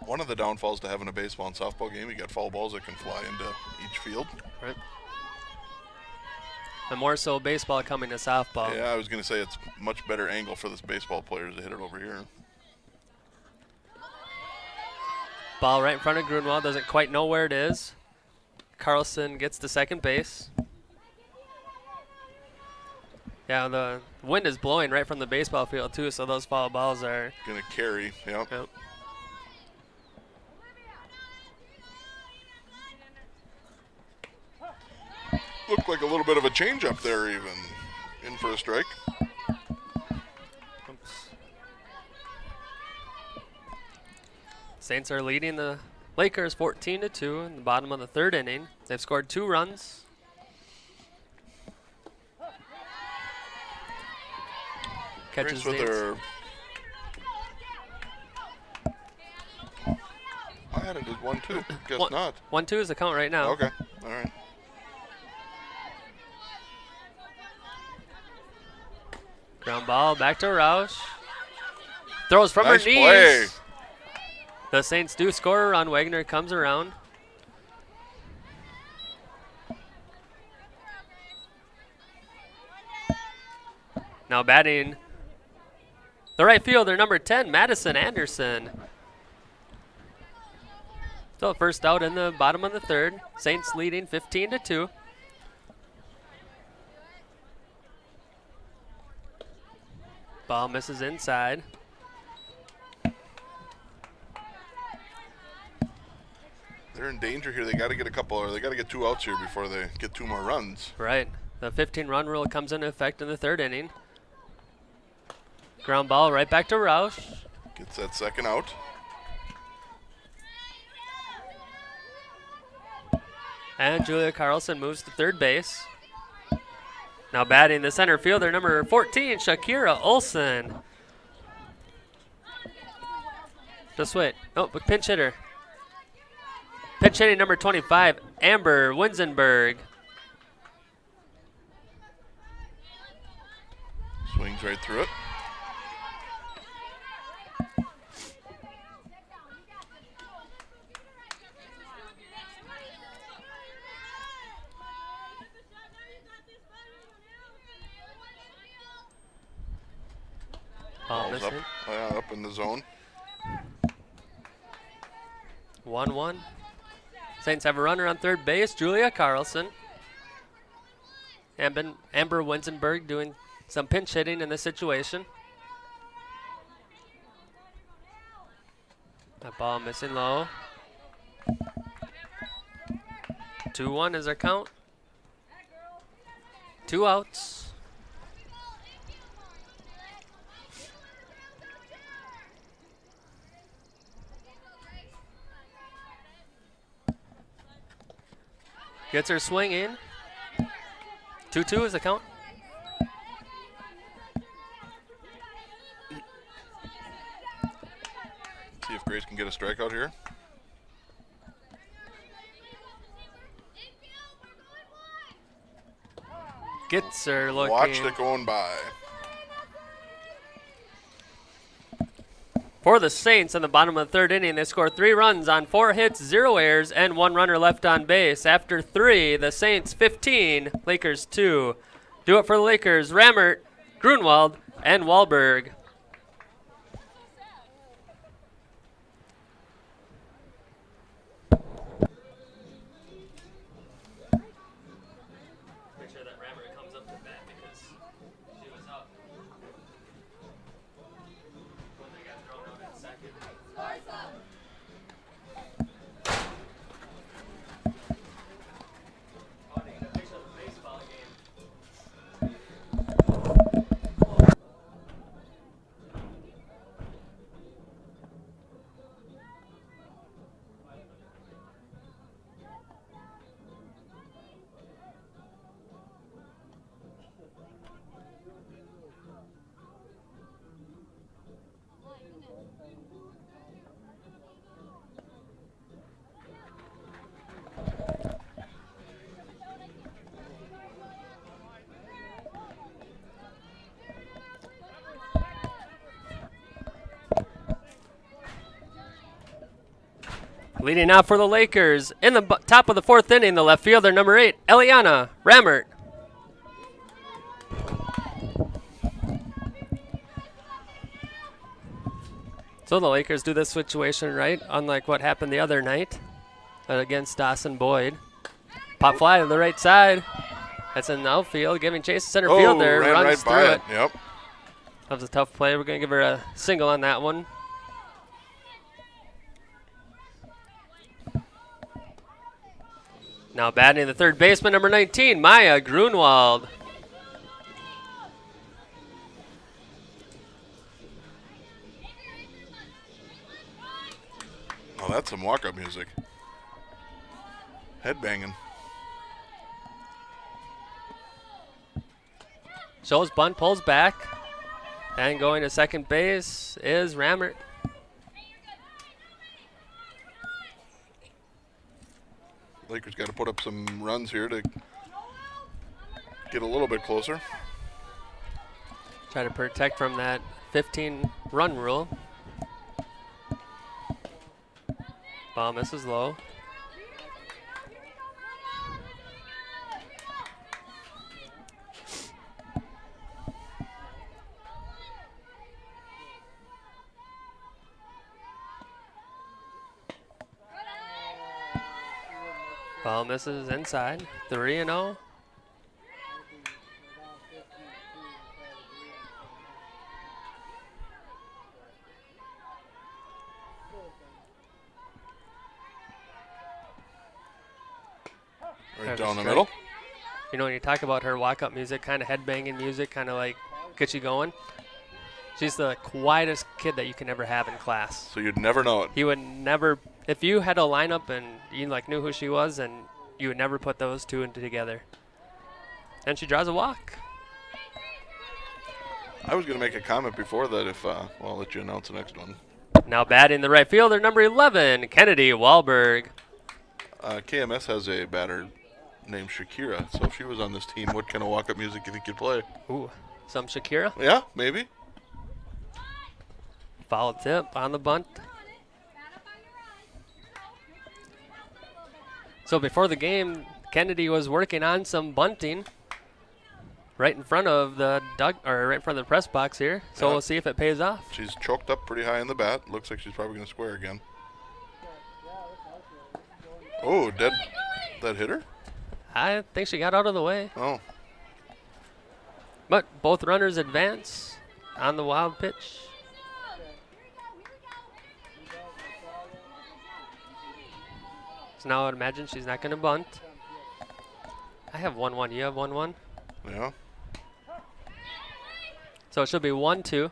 One of the downfalls to having a baseball and softball game, you got foul balls that can fly into each field. Right. And more so baseball coming to softball. Yeah, I was going to say it's much better angle for this baseball players to hit it over here. Ball right in front of Grunwald, doesn't quite know where it is. Carlson gets to second base. Yeah, the wind is blowing right from the baseball field too, so those foul balls are. Going to carry, yep. Yep. Looked like a little bit of a change-up there even. In for a strike. Oops. Saints are leading the Lakers 14-2 in the bottom of the third inning. They've scored 2 runs. Catches Drinks with the her. I had it as 1-2. Guess One- not. 1-2 is the count right now. Okay, all right. Ground ball back to Roush. Throws from Nice her knees. play. The Saints do score a run. Wagner comes around. Now batting the right fielder, number 10, Madison Anderson. So first out in the bottom of the third. Saints leading 15-2. Ball misses inside. They're in danger here. They got to get they got to get 2 outs here before they get 2 more runs. Right. The 15-run rule comes into effect in the 3rd inning. Ground ball right back to Roush. Gets that 2nd out. And Julia Carlson moves to 3rd base. Now batting the center fielder, number 14, Shakira Olson. Just wait. Oh, but pinch hitter. Pinch hitting number 25, Amber Winzenberg. Swings right through it. Ball's up, up in the zone. 1-1. Saints have a runner on 3rd base, Julia Carlson. Amber Winzenberg doing some pinch hitting in this situation. That ball missing low. 2-1 is our count. 2 outs. Gets her swing in. 2-2 is the count. See if Grace can get a strikeout here. Gets her looking. Watched it going by. For the Saints in the bottom of the 3rd inning, they score 3 runs on 4 hits, 0 errors, and 1 runner left on base. After 3, the Saints 15, Lakers 2. Do it for the Lakers, Rammert, Grunwald, and Wahlberg. Make sure that Rammert comes up to bat because she was up. When they got thrown out in 2nd. Oh, they get a picture of the baseball game. Leading off for the Lakers in the top of the 4th inning, the left fielder, number 8, Eliana Rammert. So the Lakers do this situation right, unlike what happened the other night against Dawson Boyd. Pop fly to the right side. That's in the outfield, giving chase to center fielder. Ran runs right through by it. Yep. That was a tough play. We're going to give her a single on that one. Now batting the 3rd baseman, number 19, Maya Grunwald. Oh, that's some walk-up music. Headbanging. Shows bunt, pulls back. And going to 2nd base is Rammert. Lakers got to put up some runs here to get a little bit closer. Try to protect from that 15-run rule. Ball misses low. Ball misses inside. 3-0. Right There's a down the strike. middle. You know, when you talk about her walk-up music, kind of head-banging music, kind of like gets you going. She's the quietest kid that you can ever have in class. So you'd never know it. You would never, if you had a lineup and you like knew who she was, and you would never put those two into together. And she draws a walk. I was going to make a comment before that if, well, I'll let you announce the next one. Now batting the right fielder, number 11, Kennedy Wahlberg. KMS has a batter named Shakira. So if she was on this team, what kind of walk-up music do you think you'd play? Ooh, some Shakira. Yeah, maybe. Foul tip on the bunt. So before the game, Kennedy was working on some bunting right in front of the right in front of the press box here. So Yeah. we'll see if it pays off. She's choked up pretty high in the bat. Looks like she's probably going to square again. Oh, dead hitter? I think she got out of the way. Oh, But both runners advance on the wild pitch. So now I would imagine she's not going to bunt. I have 1-1. You have 1-1. yeah. So it should be 1-2.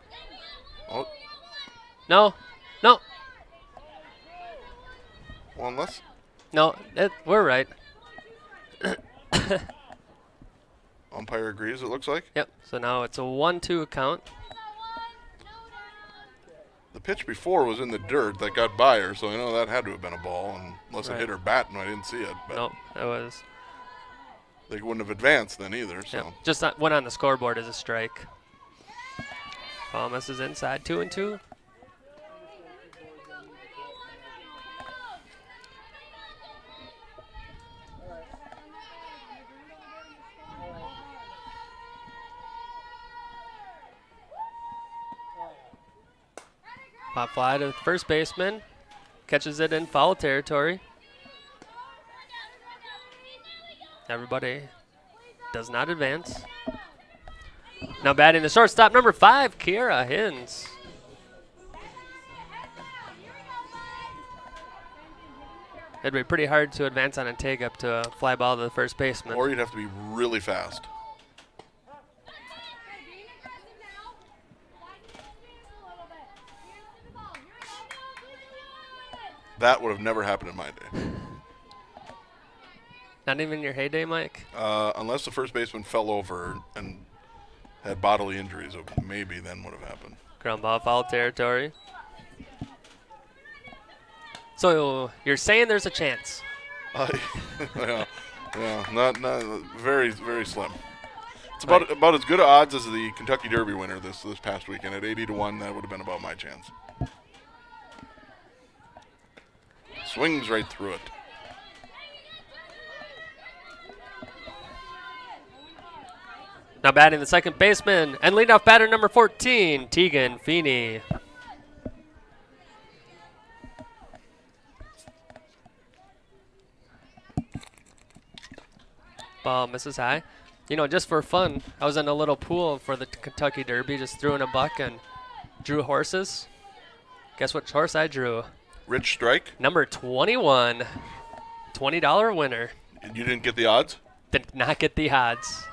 Oh, No. No. well, unless No. We're right. umpire agrees, it looks like. Yep. So now it's a 1-2 count. The pitch before was in the dirt that got by her, so I know that had to have been a ball, unless it Right. hit her bat and I didn't see it. But No, that was. they wouldn't have advanced then either. So Yep. Just went on the scoreboard as a strike. Ball misses inside. 2-2. Pop fly to the first baseman. Catches it in foul territory. Everybody does not advance. Now batting the shortstop, number 5, Kiera Hins. It'd be pretty hard to advance on a take up to a fly ball to the first baseman. or you'd have to be really fast. That would have never happened in my day. Not even your heyday, Mike? Unless the first baseman fell over and had bodily injuries, maybe then would have happened. Ground ball, foul territory. So you're saying there's a chance? Yeah, not very, very slim. It's about as good odds as the Kentucky Derby winner this past weekend at 80-1. That would have been about my chance. Swings right through it. Now batting the second baseman and leadoff batter number 14, Tegan Feeney. Ball misses high. You know, just for fun, I was in a little pool for the Kentucky Derby, just threw in a buck and drew horses. Guess which horse I drew? Rich strike. Number 21. $20 winner. You didn't get the odds? Did not get the odds.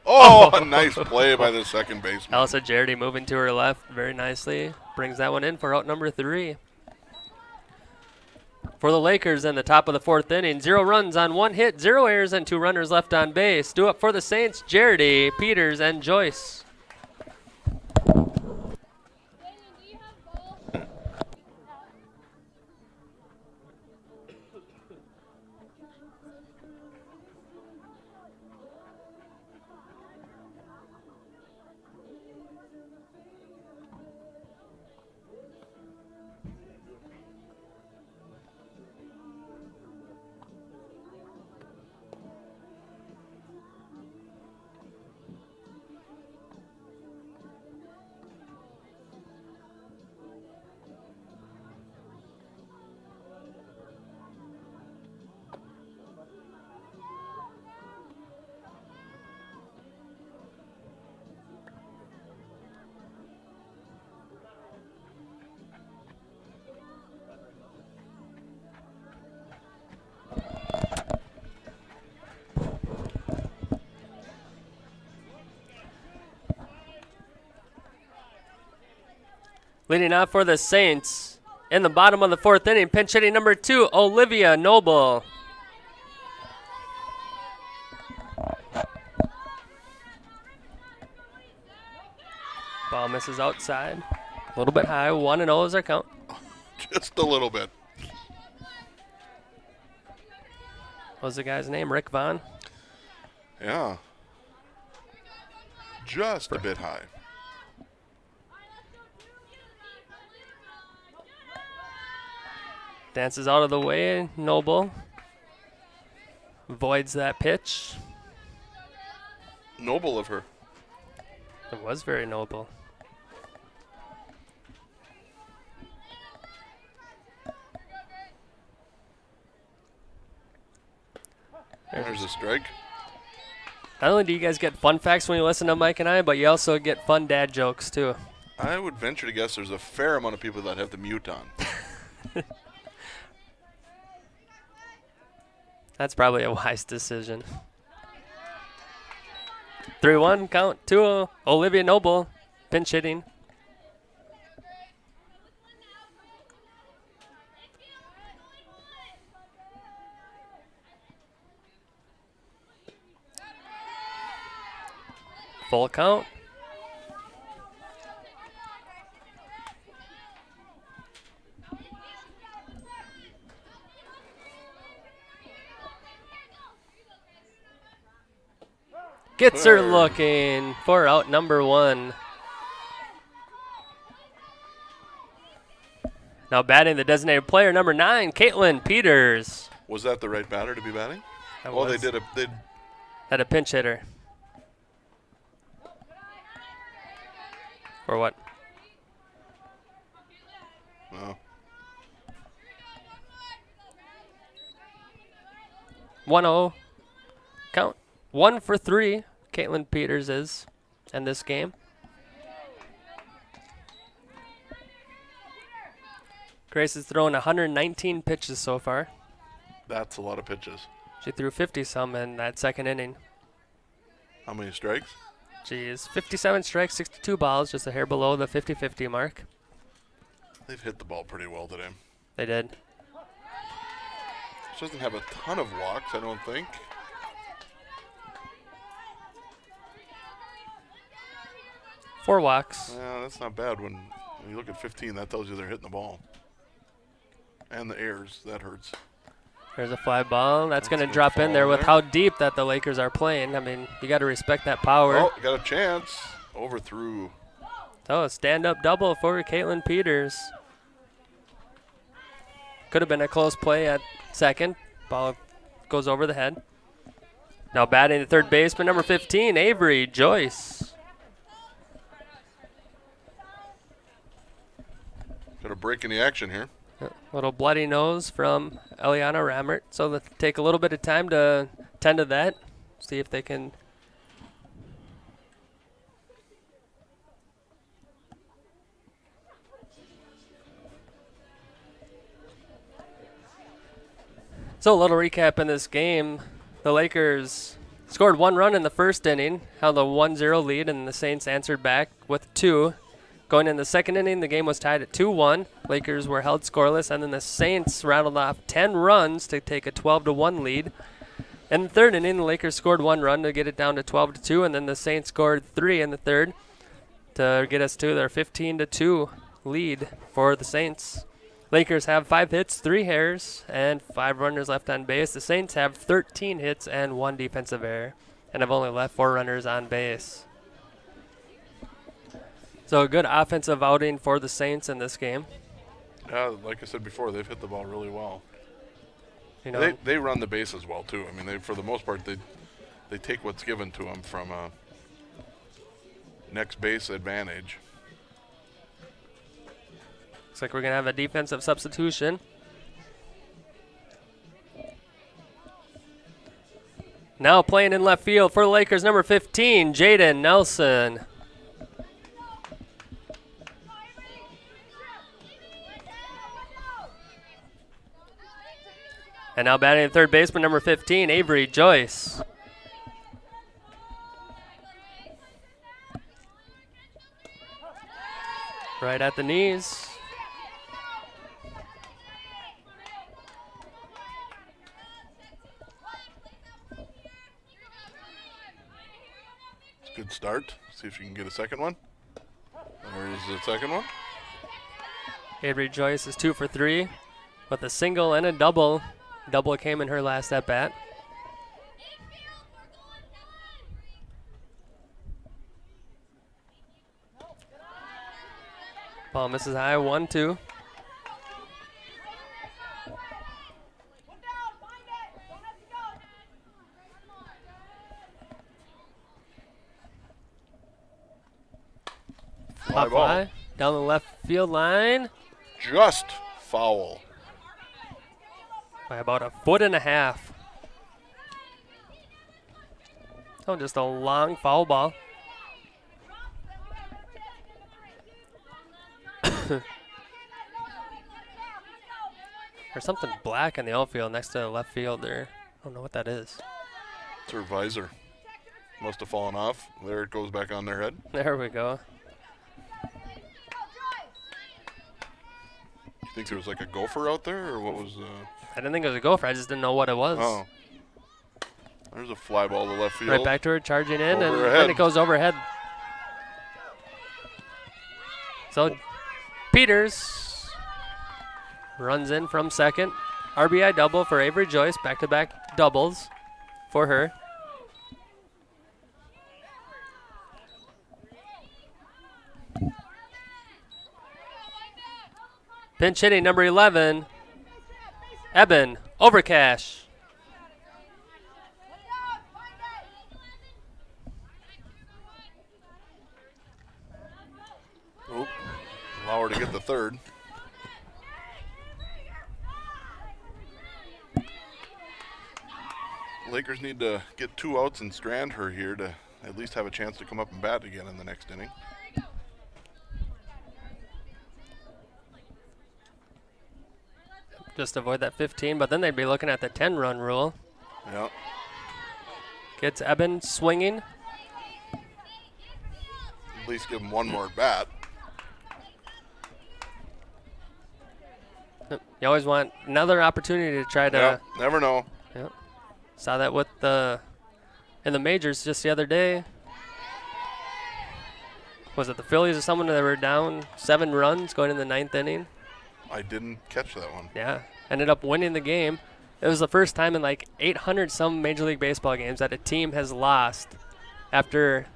Oh, a nice play by the second baseman. Elsa Jardy moving to her left very nicely. Brings that one in for out number 3. For the Lakers in the top of the 4th inning, 0 runs on 1 hit, 0 errors, and 2 runners left on base. Due up for the Saints, Jardy, Peters, and Joyce. Leading off for the Saints in the bottom of the 4th inning, pinch hitting number 2, Olivia Noble. Ball misses outside. A little bit high. 1-0 is our count. Just a little bit. What was the guy's name? Rick Vaughn? Yeah. Just a bit high. Dances out of the way. Noble avoids that pitch. Noble of her. It was very noble. There's a strike. Not only do you guys get fun facts when you listen to Mike and I, but you also get fun dad jokes too. I would venture to guess there's a fair amount of people that have the mute on. That's probably a wise decision. 3-1 count to Olivia Noble, pinch hitting. Full count. Gets her looking for out number 1. Now batting the designated player, number 9, Caitlin Peters. Was that the right batter to be batting? That Oh, they was. did Had a pinch hitter. Or what? No. 1-0 count. 1 for 3. Caitlin Peters is in this game. Grace has thrown 119 pitches so far. That's a lot of pitches. She threw 50-some in that 2nd inning. How many strikes? Jeez, 57 strikes, 62 balls, just a hair below the 50-50 mark. They've hit the ball pretty well today. They did. She doesn't have a ton of walks, I don't think. Four walks. Yeah, that's not bad. When you look at 15, that tells you they're hitting the ball. And the airs, that hurts. There's a fly ball. That's going to good drop in fall there with there. how deep that the Lakers are playing. I mean, you got to respect that power. Oh, got a chance. Overthrew. Oh, a stand-up double for Caitlin Peters. Could have been a close play at second. Ball goes over the head. Now batting the third baseman, number 15, Avery Joyce. Got a break in the action here. Little bloody nose from Eliana Rammert. So they'll take a little bit of time to tend to that. See if they can. So a little recap in this game. The Lakers scored 1 run in the first inning, held a 1-0 lead, and the Saints answered back with 2. Going in the second inning, the game was tied at 2-1. Lakers were held scoreless, and then the Saints rattled off 10 runs to take a 12-1 lead. In the third inning, the Lakers scored 1 run to get it down to 12-2, and then the Saints scored 3 in the third to get us to their 15-2 lead for the Saints. Lakers have 5 hits, 3 errors, and 5 runners left on base. The Saints have 13 hits and 1 defensive error, and have only left 4 runners on base. So a good offensive outing for the Saints in this game. Yeah, like I said before, they've hit the ball really well. You know, They run the bases well too. I mean, they for the most part they take what's given to them from a next base advantage. looks like we're gonna have a defensive substitution. Now playing in left field for the Lakers, number 15, Jaden Nelson. And now batting at third baseman, number 15, Avery Joyce. Right at the knees. It's a good start. See if she can get a second one. There's the second one. Avery Joyce is 2 for 3 with a single and a double. Double came in her last at bat. Ball misses high, 1-2. Fly Pop ball. fly down the left field line Just foul. by about 1.5 feet. Oh, just a long foul ball. There's something black in the outfield next to the left field there. I don't know what that is. It's her visor. Must have fallen off. There it goes back on their head. There we go. You think there was like a gopher out there, or what was? I didn't think it was a gopher. I just didn't know what it was. Oh, there's a fly ball to left field. Right back to her, charging in, and Overhead. then it goes overhead. So Peters runs in from second. RBI double for Avery Joyce. Back-to-back doubles for her. Pinch hitting number 11, Eben Overcash. Oop. Allow her to get the third. Lakers need to get 2 outs and strand her here to at least have a chance to come up and bat again in the next inning. Just avoid that 15, but then they'd be looking at the 10-run rule. Yeah. Gets Eben swinging. At least give him one more bat. You always want another opportunity to try to. Yeah, never know. Yep. Saw that with in the majors just the other day. Was it the Phillies or someone that were down 7 runs going in the 9th inning? I didn't catch that one. Yeah. Ended up winning the game. It was the first time in like 800 some Major League Baseball games that a team has lost after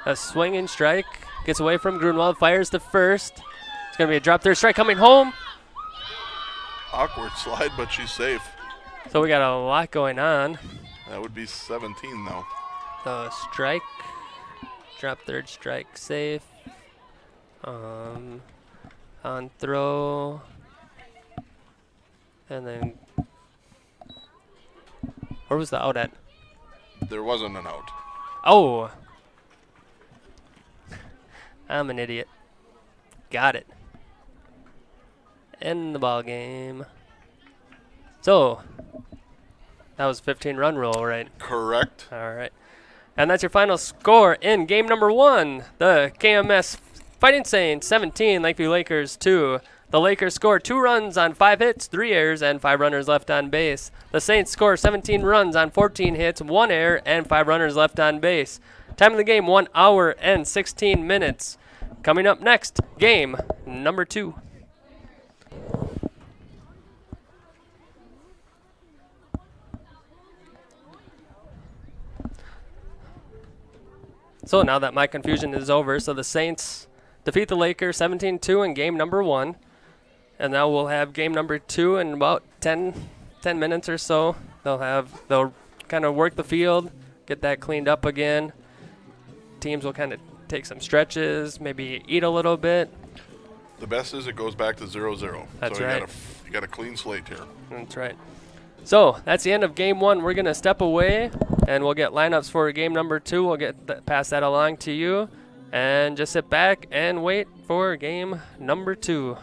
a swinging strike. Gets away from Grunwald, fires to first. It's going to be a drop third strike coming home. Awkward slide, but she's safe. So we got a lot going on. That would be 17 though. So strike, drop third strike safe. On throw. And then, where was the out at? There wasn't an out. Oh! I'm an idiot. Got it. End the ball game. So, that was 15-run rule, right? Correct. All right. And that's your final score in game number 1. The KMS Fighting Saints 17, Lakeview Lakers 2. The Lakers scored 2 runs on 5 hits, 3 errors, and 5 runners left on base. The Saints score 17 runs on 14 hits, 1 error, and 5 runners left on base. Time of the game, 1 hour and 16 minutes. Coming up next, game number 2. So now that my confusion is over, so the Saints defeat the Lakers 17-2 in game number 1. And now we'll have game number 2 in about 10 minutes or so. They'll kind of work the field, get that cleaned up again. Teams will kind of take some stretches, maybe eat a little bit. The best is it goes back to 0-0. That's so right. You got a clean slate here. That's right. So that's the end of game 1. We're going to step away, and we'll get lineups for game number 2. We'll pass that along to you, and just sit back and wait for game number 2.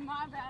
My bad.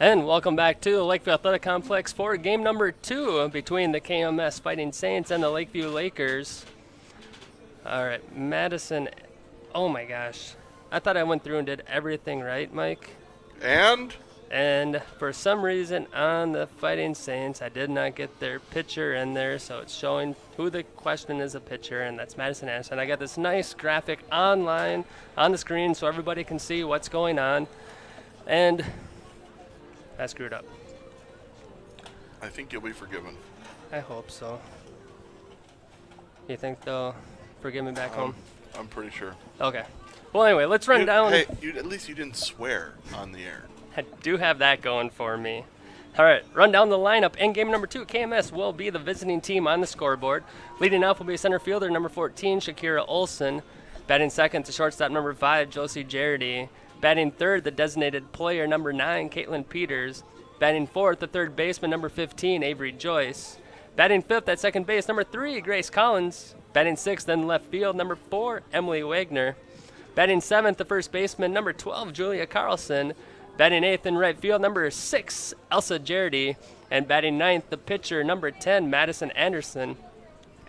And welcome back to the Lakeview Athletic Complex for game number 2 between the KMS Fighting Saints and the Lakeview Lakers. All right, Madison. Oh my gosh. I thought I went through and did everything right, Mike. And And for some reason on the Fighting Saints, I did not get their pitcher in there, so it's showing who the question is a pitcher, and that's Madison Anderson. I got this nice graphic online on the screen so everybody can see what's going on. And I screwed up. I think you'll be forgiven. I hope so. You think they'll forgive me back home? I'm pretty sure. Okay. Well, anyway, let's run down. Hey, at least you didn't swear on the air. I do have that going for me. All right, run down the lineup. In game number 2, KMS will be the visiting team on the scoreboard. Leading off will be center fielder number 14, Shakira Olson. Batting second to shortstop number 5, Josie Jarity. Batting third, the designated player number 9, Caitlin Peters. Batting fourth, the third baseman number 15, Avery Joyce. Batting fifth at second base, number 3, Grace Collins. Batting sixth in left field, number 4, Emily Wagner. Batting seventh, the first baseman, number 12, Julia Carlson. Batting eighth in right field, number 6, Elsa Jarity. And batting ninth, the pitcher, number 10, Madison Anderson.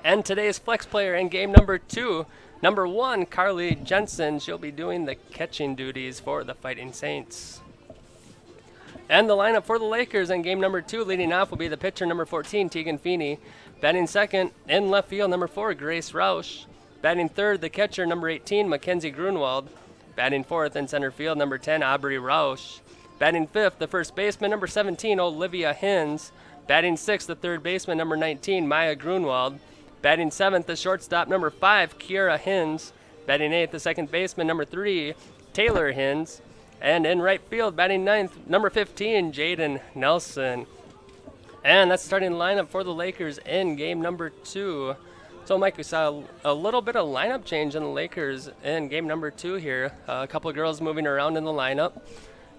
And today's flex player in game number 2, number 1, Carly Jensen. She'll be doing the catching duties for the Fighting Saints. And the lineup for the Lakers in game number 2, leading off will be the pitcher, number 14, Tegan Feeney. Batting second in left field, number 4, Grace Rausch. Batting third, the catcher, number 18, Mackenzie Grunwald. Batting fourth in center field, number 10, Aubrey Rausch. Batting fifth, the first baseman, number 17, Olivia Hins. Batting sixth, the third baseman, number 19, Maya Grunwald. Batting seventh, the shortstop, number 5, Kiera Hins. Batting eighth, the second baseman, number 3, Taylor Hins. And in right field, batting ninth, number 15, Jaden Nelson. And that's the starting lineup for the Lakers in game number 2. So, Mike, we saw a little bit of lineup change in the Lakers in game number 2 here. A couple of girls moving around in the lineup.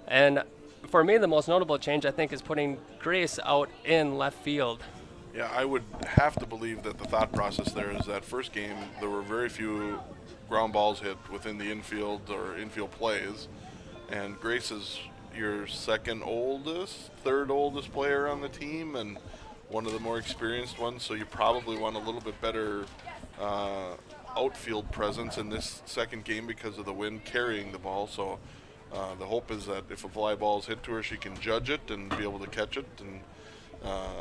And for me, the most notable change, I think, is putting Grace out in left field. Yeah, I would have to believe that the thought process there is that first game, there were very few ground balls hit within the infield or infield plays. And Grace is your second oldest, third oldest player on the team, and one of the more experienced ones, so you probably want a little bit better outfield presence in this second game because of the wind carrying the ball. So the hope is that if a fly ball is hit to her, she can judge it and be able to catch it. And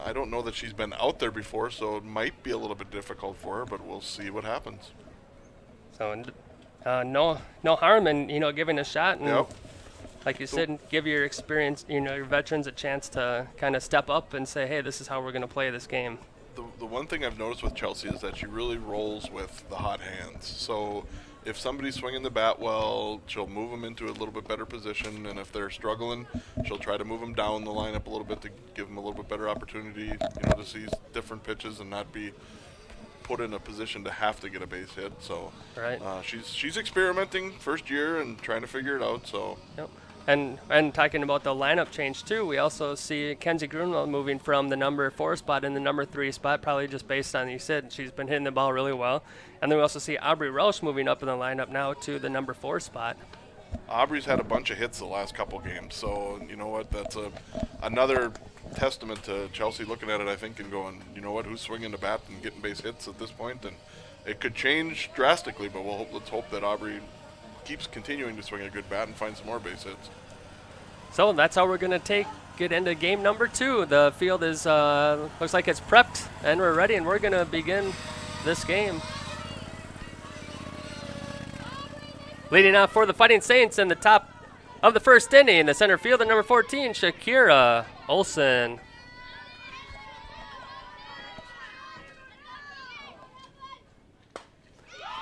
I don't know that she's been out there before, so it might be a little bit difficult for her, but we'll see what happens. So no harm in giving a shot, and Yep. like you said, give your experience, your veterans a chance to kind of step up and say, hey, this is how we're going to play this game. The one thing I've noticed with Chelsea is that she really rolls with the hot hands. So if somebody's swinging the bat well, she'll move them into a little bit better position, and if they're struggling, she'll try to move them down the lineup a little bit to give them a little bit better opportunity, to see different pitches and not be put in a position to have to get a base hit. So Right. She's experimenting first year and trying to figure it out. So. Yep. And talking about the lineup change too, we also see Kenzie Grunwald moving from the number 4 spot in the number 3 spot, probably just based on, you said, she's been hitting the ball really well. And then we also see Aubrey Rausch moving up in the lineup now to the number 4 spot. Aubrey's had a bunch of hits the last couple games, so you know what? That's another testament to Chelsea looking at it, I think, and going, you know what? Who's swinging the bat and getting base hits at this point? And it could change drastically, but let's hope that Aubrey keeps continuing to swing a good bat and find some more base hits. So that's how we're going to get into game number 2. The field is looks like it's prepped, and we're ready, and we're going to begin this game. Leading off for the Fighting Saints in the top of the first inning, the center fielder, number 14, Shakira Olson.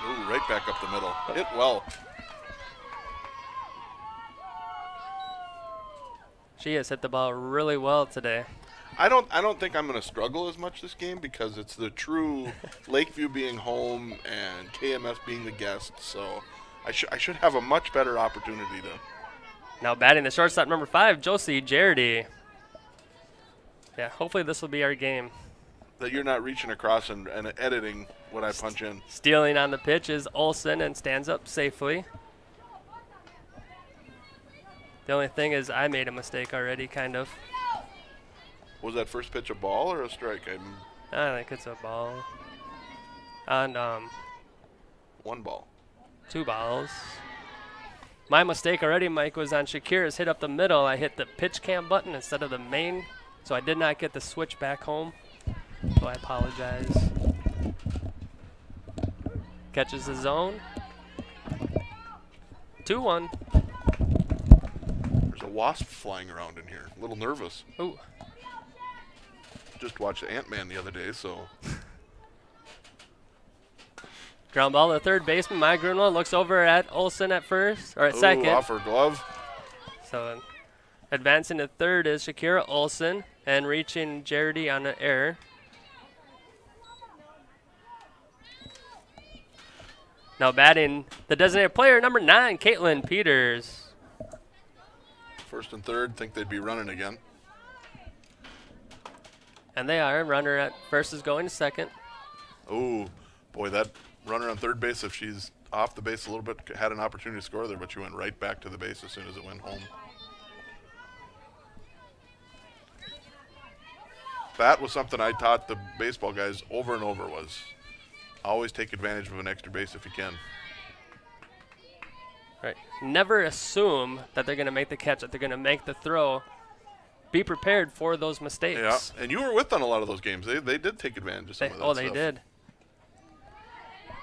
Ooh, right back up the middle. Hit well. She has hit the ball really well today. I don't think I'm going to struggle as much this game because it's the true Lakeview being home and KMS being the guest. So I should have a much better opportunity to. Now batting the shortstop, number 5, Josie Jarity. Yeah, hopefully this will be our game. That you're not reaching across and editing what I punch in. Stealing on the pitch is Olson and stands up safely. The only thing is I made a mistake already, kind of. Was that first pitch a ball or a strike? I think it's a ball. And 1 ball. 2 balls. My mistake already, Mike, was on Shakira's hit up the middle. I hit the pitch cam button instead of the main, so I did not get the switch back home. So I apologize. Catches the zone. 2-1. There's a wasp flying around in here. A little nervous. Ooh. Just watched Ant-Man the other day, so. Ground ball to third baseman. My Grunwald looks over at Olsen at first, or at Ooh, second. off her glove. So advancing to third is Shakira Olsen and reaching Jardy on an error. Now batting the designated player, number 9, Caitlin Peters. First and third, think they'd be running again. And they are. Runner at first is going to second. Oh, boy, that runner on third base, if she's off the base a little bit, had an opportunity to score there, but she went right back to the base as soon as it went home. That was something I taught the baseball guys over and over was always take advantage of an extra base if you can. Right. Never assume that they're going to make the catch, that they're going to make the throw. Be prepared for those mistakes. Yeah, and you were with on a lot of those games. They did take advantage of some of that stuff. They did.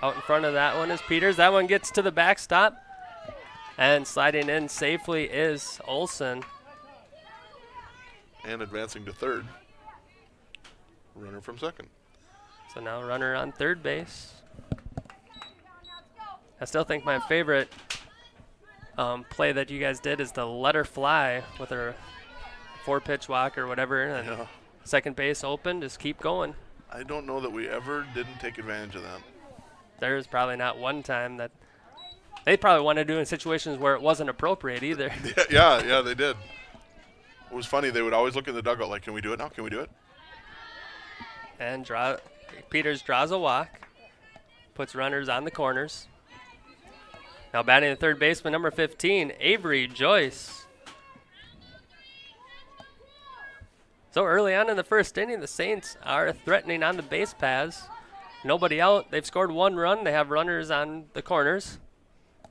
Out in front of that one is Peters. That one gets to the backstop. And sliding in safely is Olsen. And advancing to third. Runner from second. So now runner on third base. I still think my favorite play that you guys did is the let her fly with her 4-pitch walk or whatever. And Yeah. second base open, just keep going. I don't know that we ever didn't take advantage of that. There's probably not one time that they probably want to do in situations where it wasn't appropriate either. Yeah, they did. It was funny. They would always look in the dugout like, can we do it now? Can we do it? And Peters draws a walk, puts runners on the corners. Now batting the third baseman, number 15, Avery Joyce. So early on in the first inning, the Saints are threatening on the base paths. Nobody out. They've scored 1 run. They have runners on the corners.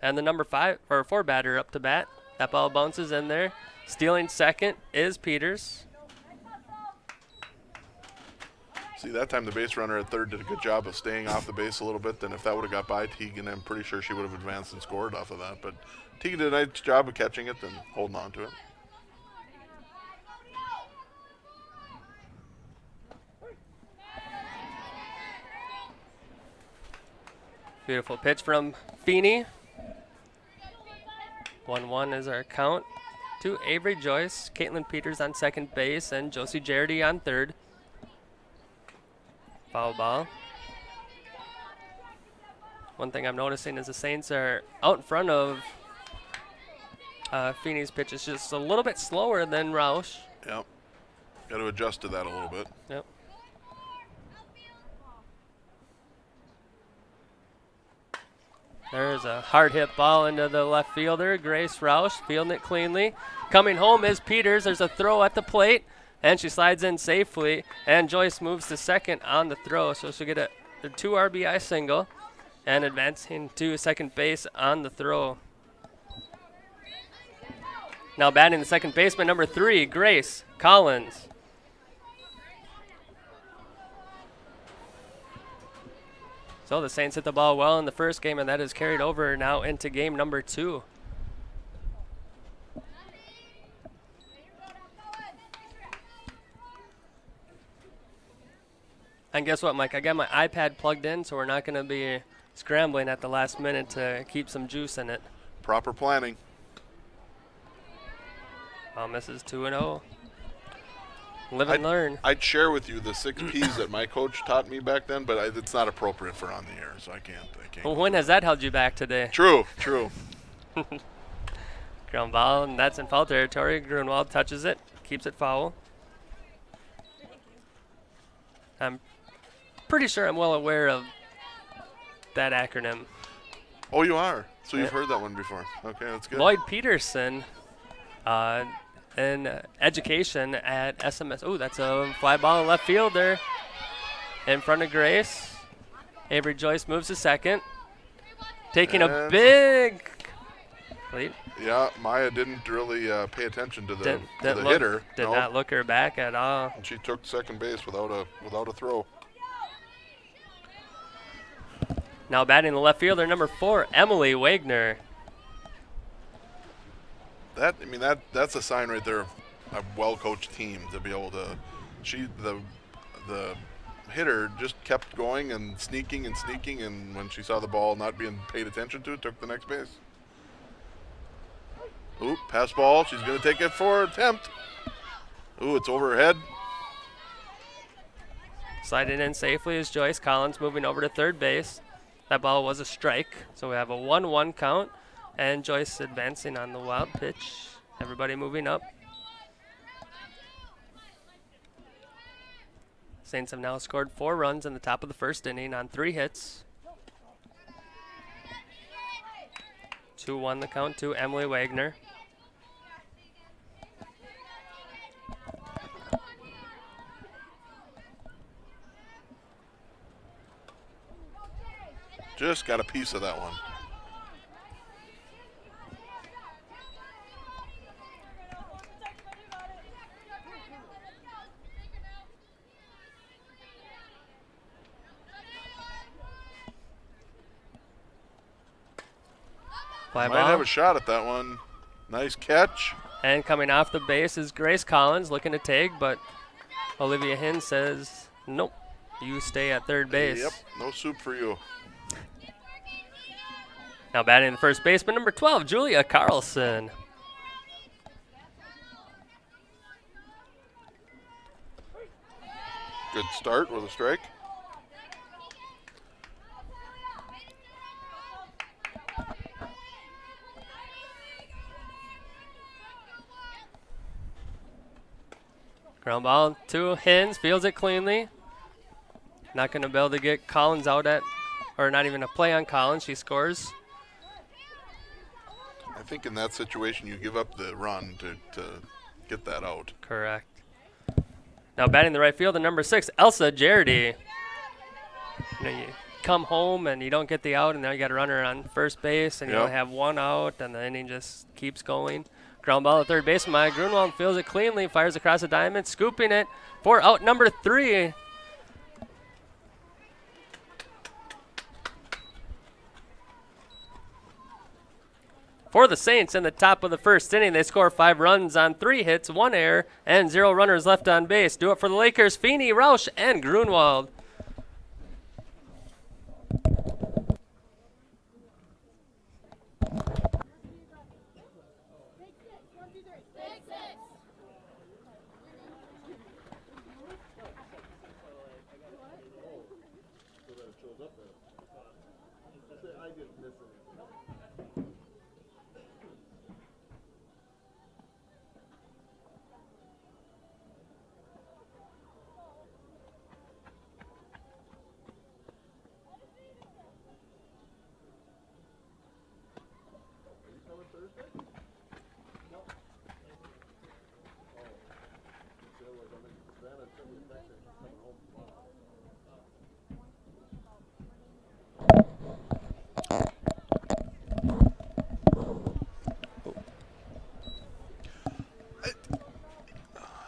And the number 4 batter up to bat. That ball bounces in there. Stealing second is Peters. See, that time the base runner at third did a good job of staying off the base a little bit. Then if that would have got by Teagan, I'm pretty sure she would have advanced and scored off of that. But Teagan did a nice job of catching it and holding on to it. Beautiful pitch from Feeney. 1-1 is our count to Avery Joyce, Caitlin Peters on second base, and Josie Jardy on third. Foul ball. One thing I'm noticing is the Saints are out in front of Feeney's pitch. It's just a little bit slower than Roush. Yep. Got to adjust to that a little bit. Yep. There's a hard hit ball into the left fielder, Grace Roush, fielding it cleanly. Coming home is Peters. There's a throw at the plate, and she slides in safely. And Joyce moves to second on the throw, so she'll get a 2 RBI single, and advancing to second base on the throw. Now batting the second baseman, number 3, Grace Collins. So the Saints hit the ball well in the first game, and that is carried over now into game number 2. And guess what, Mike? I got my iPad plugged in, so we're not going to be scrambling at the last minute to keep some juice in it. Proper planning. Misses 2-0. Live and learn. I'd share with you the 6 Ps that my coach taught me back then, but it's not appropriate for on the air, so I can't. Well, when has that held you back today? True. Ground ball, and that's in foul territory. Grunwald touches it, keeps it foul. I'm pretty sure I'm well aware of that acronym. Oh, you are? So you've Yeah. heard that one before. Okay, that's good. Lloyd Peterson in education at SMS. Oh, that's a fly ball in left field there in front of Grace. Avery Joyce moves to second. Taking a And big Lead. Yeah, Maya didn't really pay attention to the, Didn't look- hitter. Did No. not look her back at all. And she took second base without a throw. Now batting the left fielder, number 4, Emily Wagner. That's a sign right there of a well-coached team to be able to. The hitter just kept going and sneaking, and when she saw the ball not being paid attention to, took the next base. Ooh, pass ball. She's going to take it for attempt. Ooh, it's over her head. Sliding in safely is Joyce Collins, moving over to third base. That ball was a strike, so we have a 1-1 count. And Joyce advancing on the wild pitch. Everybody moving up. Saints have now scored 4 runs in the top of the first inning on 3 hits. 2-1 the count to Emily Wagner. Just got a piece of that one. Fly Might ball. have a shot at that one. Nice catch. And coming off the base is Grace Collins looking to take, but Olivia Hinn says, nope, you stay at third base. Yep, no soup for you. Now batting the first baseman, number 12, Julia Carlson. Good start with a strike. Ground ball to Hins, fields it cleanly. Not going to be able to get Collins out or not even a play on Collins. She scores. I think in that situation you give up the run to get that out. Correct. Now batting the right field, the number 6, Elsa Jardy. You come home and you don't get the out, and now you got a runner on first base, and you Yep. only have 1 out, and the inning just keeps going. Ground ball at third base. Maya Grunwald fields it cleanly, fires across the diamond, scooping it for out number 3. For the Saints in the top of the first inning, they score 5 runs on 3 hits, 1 error, and 0 runners left on base. Do it for the Lakers, Feeney, Rausch, and Grunwald.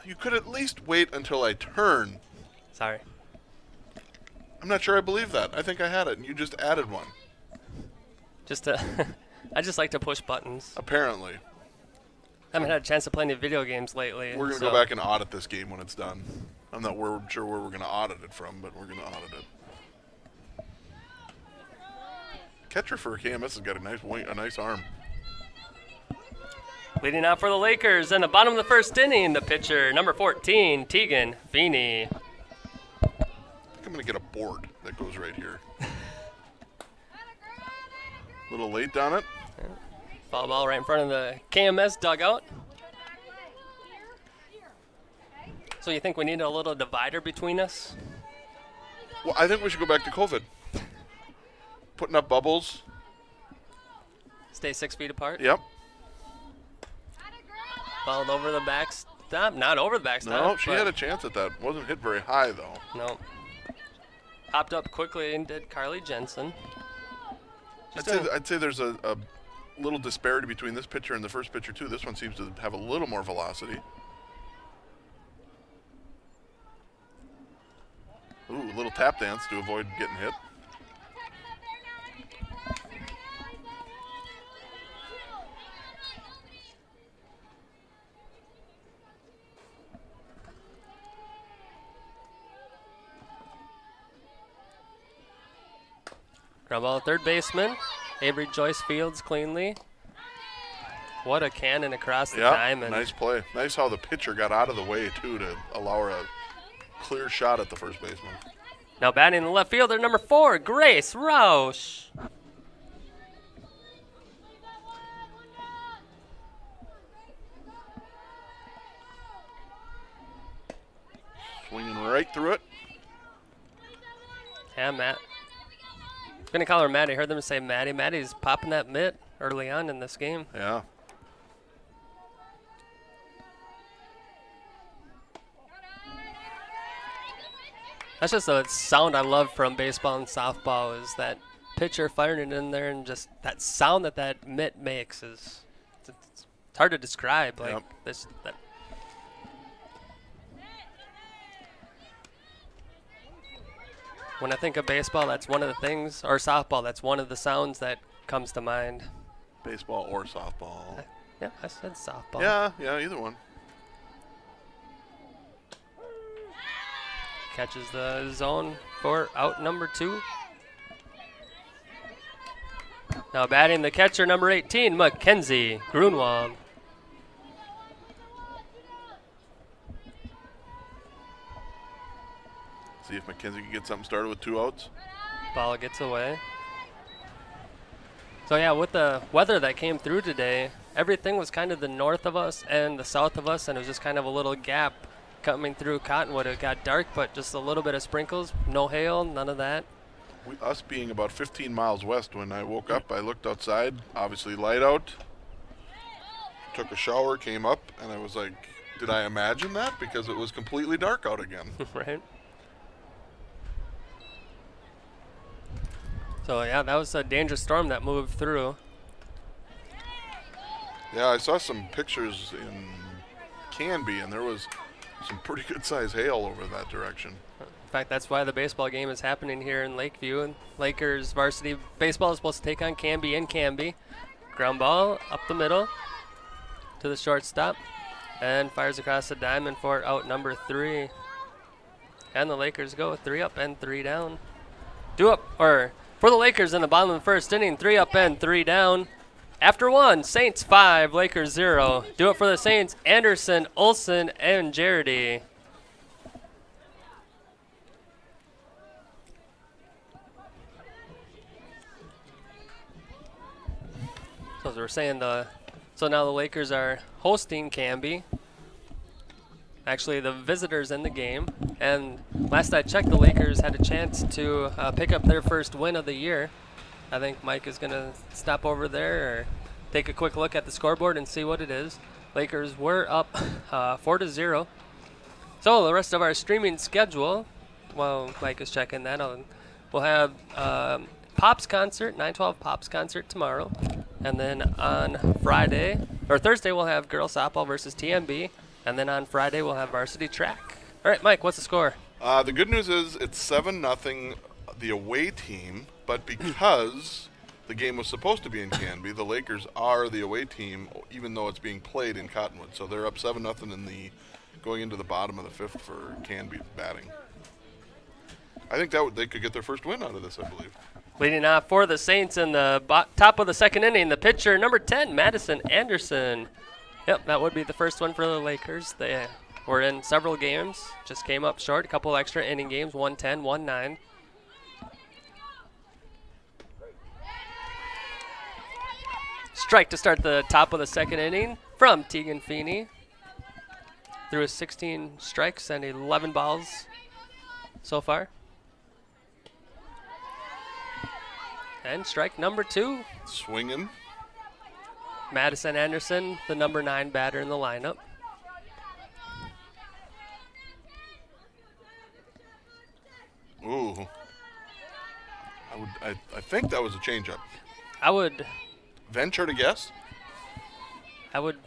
You could at least wait until I turn. Sorry. I'm not sure I believe that. I think I had it, and you just added one. I just like to push buttons. Apparently. Haven't had a chance to play any video games lately. We're going to go back and audit this game when it's done. I'm not sure where we're going to audit it from, but we're going to audit it. Catcher for KMS has got a nice arm. Leading out for the Lakers in the bottom of the first inning, the pitcher, number 14, Tegan Feeney. I think I'm going to get a board that goes right here. A little late on it. Foul ball right in front of the KMS dugout. So you think we need a little divider between us? Well, I think we should go back to COVID. Putting up bubbles. Stay 6 feet apart? Yep. Fouled over the backstop. Not over the backstop. No, she but had a chance at that. Wasn't hit very high, though. No. Popped up quickly and did Carly Jensen. I'd say there's a little disparity between this pitcher and the first pitcher too. This one seems to have a little more velocity. Ooh, a little tap dance to avoid getting hit. Ground ball, third baseman. Avery Joyce fields cleanly. What a cannon across the diamond. Nice play. Nice how the pitcher got out of the way, too, to allow her a clear shot at the first baseman. Now batting the left fielder, number 4, Grace Roush. Swinging right through it. Yeah, Matt. I'm going to call her Maddie. I heard them say Maddie. Maddie's popping that mitt early on in this game. Yeah. That's just a sound I love from baseball and softball is that pitcher firing it in there and just that sound that mitt makes is it's hard to describe. Like this, that. When I think of baseball, that's one of the things, or softball, that's one of the sounds that comes to mind. Baseball or softball. Yeah, I said softball. Yeah, either one. Catches the zone for out number 2. Now batting the catcher, number 18, Mackenzie Grunwald. See if Mackenzie can get something started with 2 outs. Ball gets away. So yeah, with the weather that came through today, everything was kind of the north of us and the south of us, and it was just kind of a little gap coming through Cottonwood. It got dark, but just a little bit of sprinkles. No hail, none of that. Us being about 15 miles west, when I woke up, I looked outside, obviously light out, took a shower, came up, and I was like, did I imagine that? Because it was completely dark out again. Right. So yeah, that was a dangerous storm that moved through. Yeah, I saw some pictures in Canby, and there was some pretty good size hail over that direction. In fact, that's why the baseball game is happening here in Lakeview. And Lakers varsity baseball is supposed to take on Canby in Canby. Ground ball up the middle to the shortstop, and fires across the diamond for out number 3. And the Lakers go 3 up and 3 down. For the Lakers in the bottom of the first inning, 3 up and 3 down. After 1, Saints 5, Lakers 0. Do it for the Saints, Anderson, Olson, and Jarity. So as we're saying, so now the Lakers are hosting Canby. Actually, the visitors in the game. And last I checked, the Lakers had a chance to pick up their first win of the year. I think Mike is going to stop over there or take a quick look at the scoreboard and see what it is. Lakers were up 4-0. So the rest of our streaming schedule, while Mike is checking that, we'll have Pops concert, 9/12 Pops concert tomorrow. And then on Thursday, we'll have girls softball versus TMB. And then on Friday, we'll have varsity track. All right, Mike, what's the score? The good news is it's 7-0 the away team, but because the game was supposed to be in Canby, the Lakers are the away team, even though it's being played in Cottonwood. So they're up 7-0 going into the bottom of the 5th for Canby batting. I think they could get their first win out of this, I believe. Leading off for the Saints in the top of the second inning, the pitcher, number 10, Madison Anderson. Yep, that would be the first one for the Lakers. They were in several games, just came up short, a couple extra inning games, 1-10, 1-9. Strike to start the top of the second inning from Tegan Feeney. Threw 16 strikes and 11 balls so far. And strike number 2. Swinging. Madison Anderson, the number 9 batter in the lineup. Ooh. I think that was a changeup. I would venture to guess? I would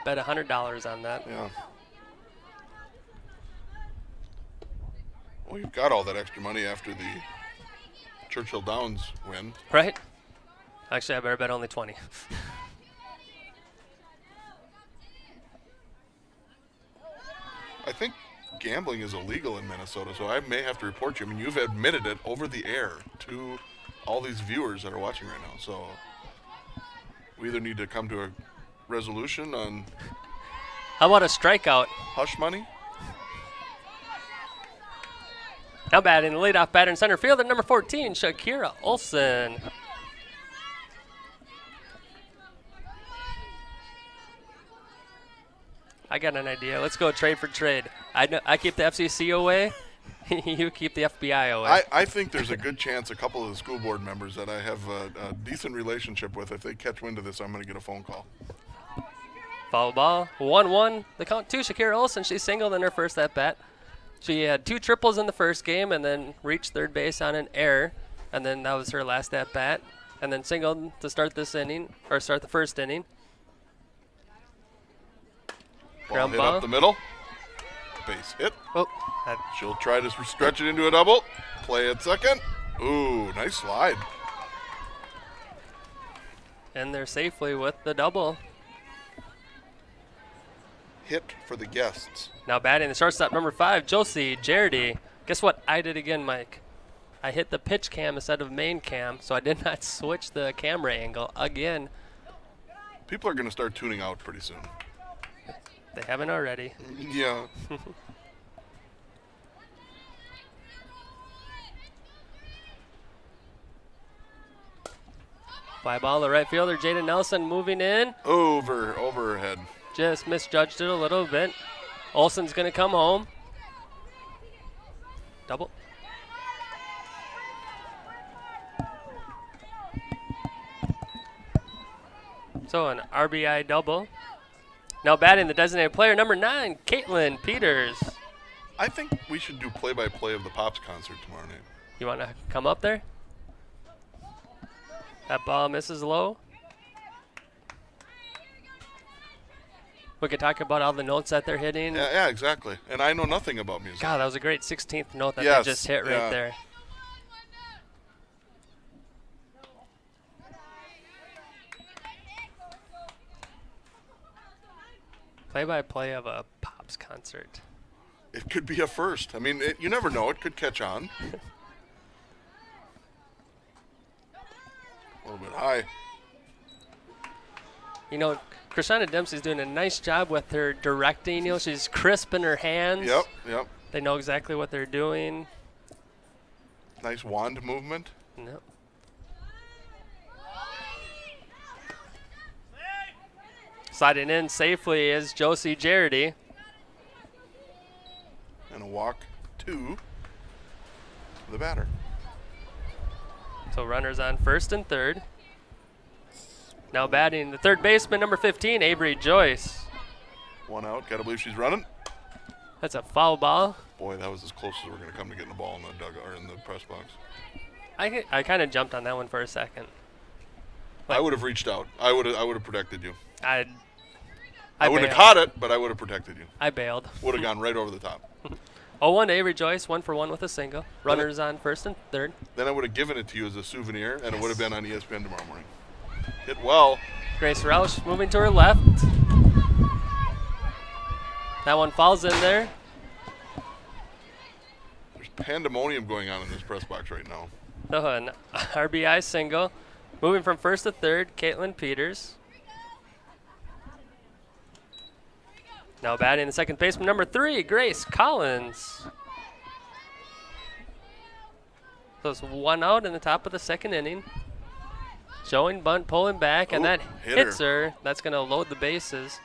bet $100 on that. Yeah. Well, you've got all that extra money after the Churchill Downs win. Right? Actually, I better bet only 20. I think gambling is illegal in Minnesota, so I may have to report you. I mean, you've admitted it over the air to all these viewers that are watching right now. So we either need to come to a resolution on How about a strikeout? hush money. Now batting the leadoff batter in center field at number 14, Shakira Olson. I got an idea. Let's go trade for trade. I keep the FCC away. You keep the FBI away. I think there's a good chance a couple of the school board members that I have a decent relationship with, if they catch wind of this, I'm going to get a phone call. Foul ball. 1-1. The count to Shakira Olson. She singled in her first at bat. She had 2 triples in the first game and then reached third base on an error. And then that was her last at bat. And then singled to start this inning, or start the first inning. Ball Ground hit ball. up the middle. Base hit. Oh, that She'll try to stretch it into a double. Play at second. Ooh, nice slide. in there safely with the double. Hit for the guests. Now batting the shortstop, number 5, Josie Jardy. Guess what I did again, Mike? I hit the pitch cam instead of main cam, so I did not switch the camera angle again. People are going to start tuning out pretty soon. They haven't already. Yeah. Fly ball to right fielder, Jaden Nelson moving in. Overhead. Just misjudged it a little bit. Olsen's going to come home. Double. So an RBI double. Now batting the designated player, number 9, Caitlin Peters. I think we should do play-by-play of the Pops concert tomorrow night. You want to come up there? That ball misses low. We could talk about all the notes that they're hitting. Yeah, exactly. And I know nothing about music. God, that was a great 16th note that Yes, they just hit right yeah. there. Play-by-play of a Pops concert. It could be a first. I mean, you never know. It could catch on. A little bit high. You know, Krishana Dempsey's doing a nice job with her directing. You know, she's crisp in her hands. Yep. They know exactly what they're doing. Nice wand movement. Yep. Sliding in safely is Josie Jardy. And a walk to the batter. So runners on first and third. Now batting the third baseman, number 15, Avery Joyce. One out. Gotta believe she's running. That's a foul ball. Boy, that was as close as we're gonna come to getting the ball in the dugout or in the press box. I kind of jumped on that one for a second. I would have reached out. I would have protected you. I wouldn't have bailed. caught it, but I would have protected you. I bailed. Would have gone right over the top. 0-1 to Avery Joyce, 1 for 1 with a single. Runners on first and third. Then I would have given it to you as a souvenir, and it would have been on ESPN tomorrow morning. Hit well. Grace Roush moving to her left. That one falls in there. There's pandemonium going on in this press box right now. So an RBI single. Moving from first to third, Caitlin Peters. Now batting the second baseman, number 3, Grace Collins. So it's 1 out in the top of the second inning. Showing bunt, pulling back, and Ooh, that hit hits her. That's going to load the bases.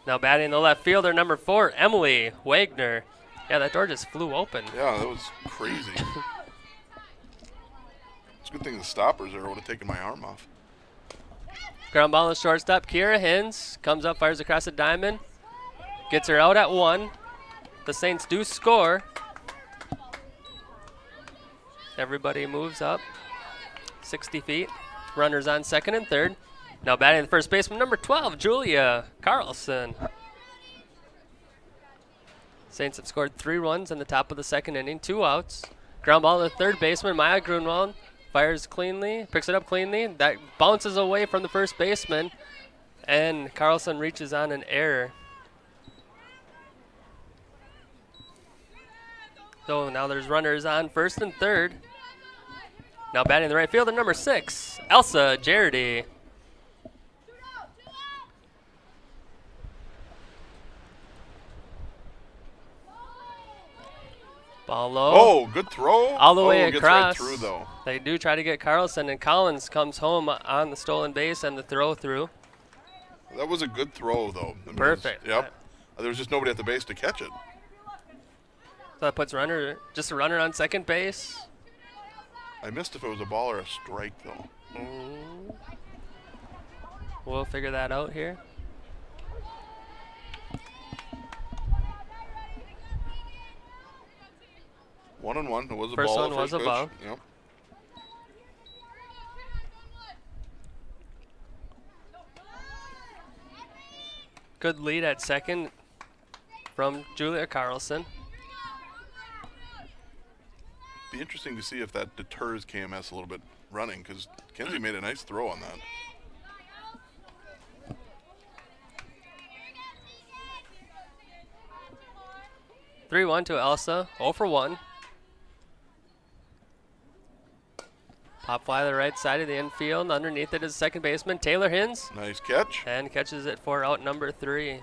Now batting the left fielder, number 4, Emily Wagner. Yeah, that door just flew open. Yeah, that was crazy. It's a good thing the stoppers there would have taken my arm off. Ground ball to shortstop, Kira Hins comes up, fires across the diamond. Gets her out at 1. The Saints do score. Everybody moves up 60 feet. Runners on second and third. Now batting the first baseman, number 12, Julia Carlson. Saints have scored 3 runs in the top of the second inning, 2 outs. Ground ball to the third baseman, Maya Grunwald. Fires cleanly, picks it up cleanly. That bounces away from the first baseman, and Carlson reaches on an error. So now there's runners on first and third. Now batting the right fielder, number 6, Elsa Jardy. Ball low. Oh, good throw. All the way gets right across. through, though. They do try to get Carlson, and Collins comes home on the stolen base and the throw through. That was a good throw, though. I mean, Perfect. Yep. There was just nobody at the base to catch it. So that puts just a runner on second base. I missed if it was a ball or a strike, though. We'll figure that out here. One and one. It was a First ball. one was a pitch. ball. Yep. Good lead at second from Julia Carlson. Be interesting to see if that deters KMS a little bit running, because Kenzie made a nice throw on that. Three 1 to Elsa, 0 for 1. Pop fly to the right side of the infield. Underneath it is second baseman Taylor Hins, Nice catch. and catches it for out number 3.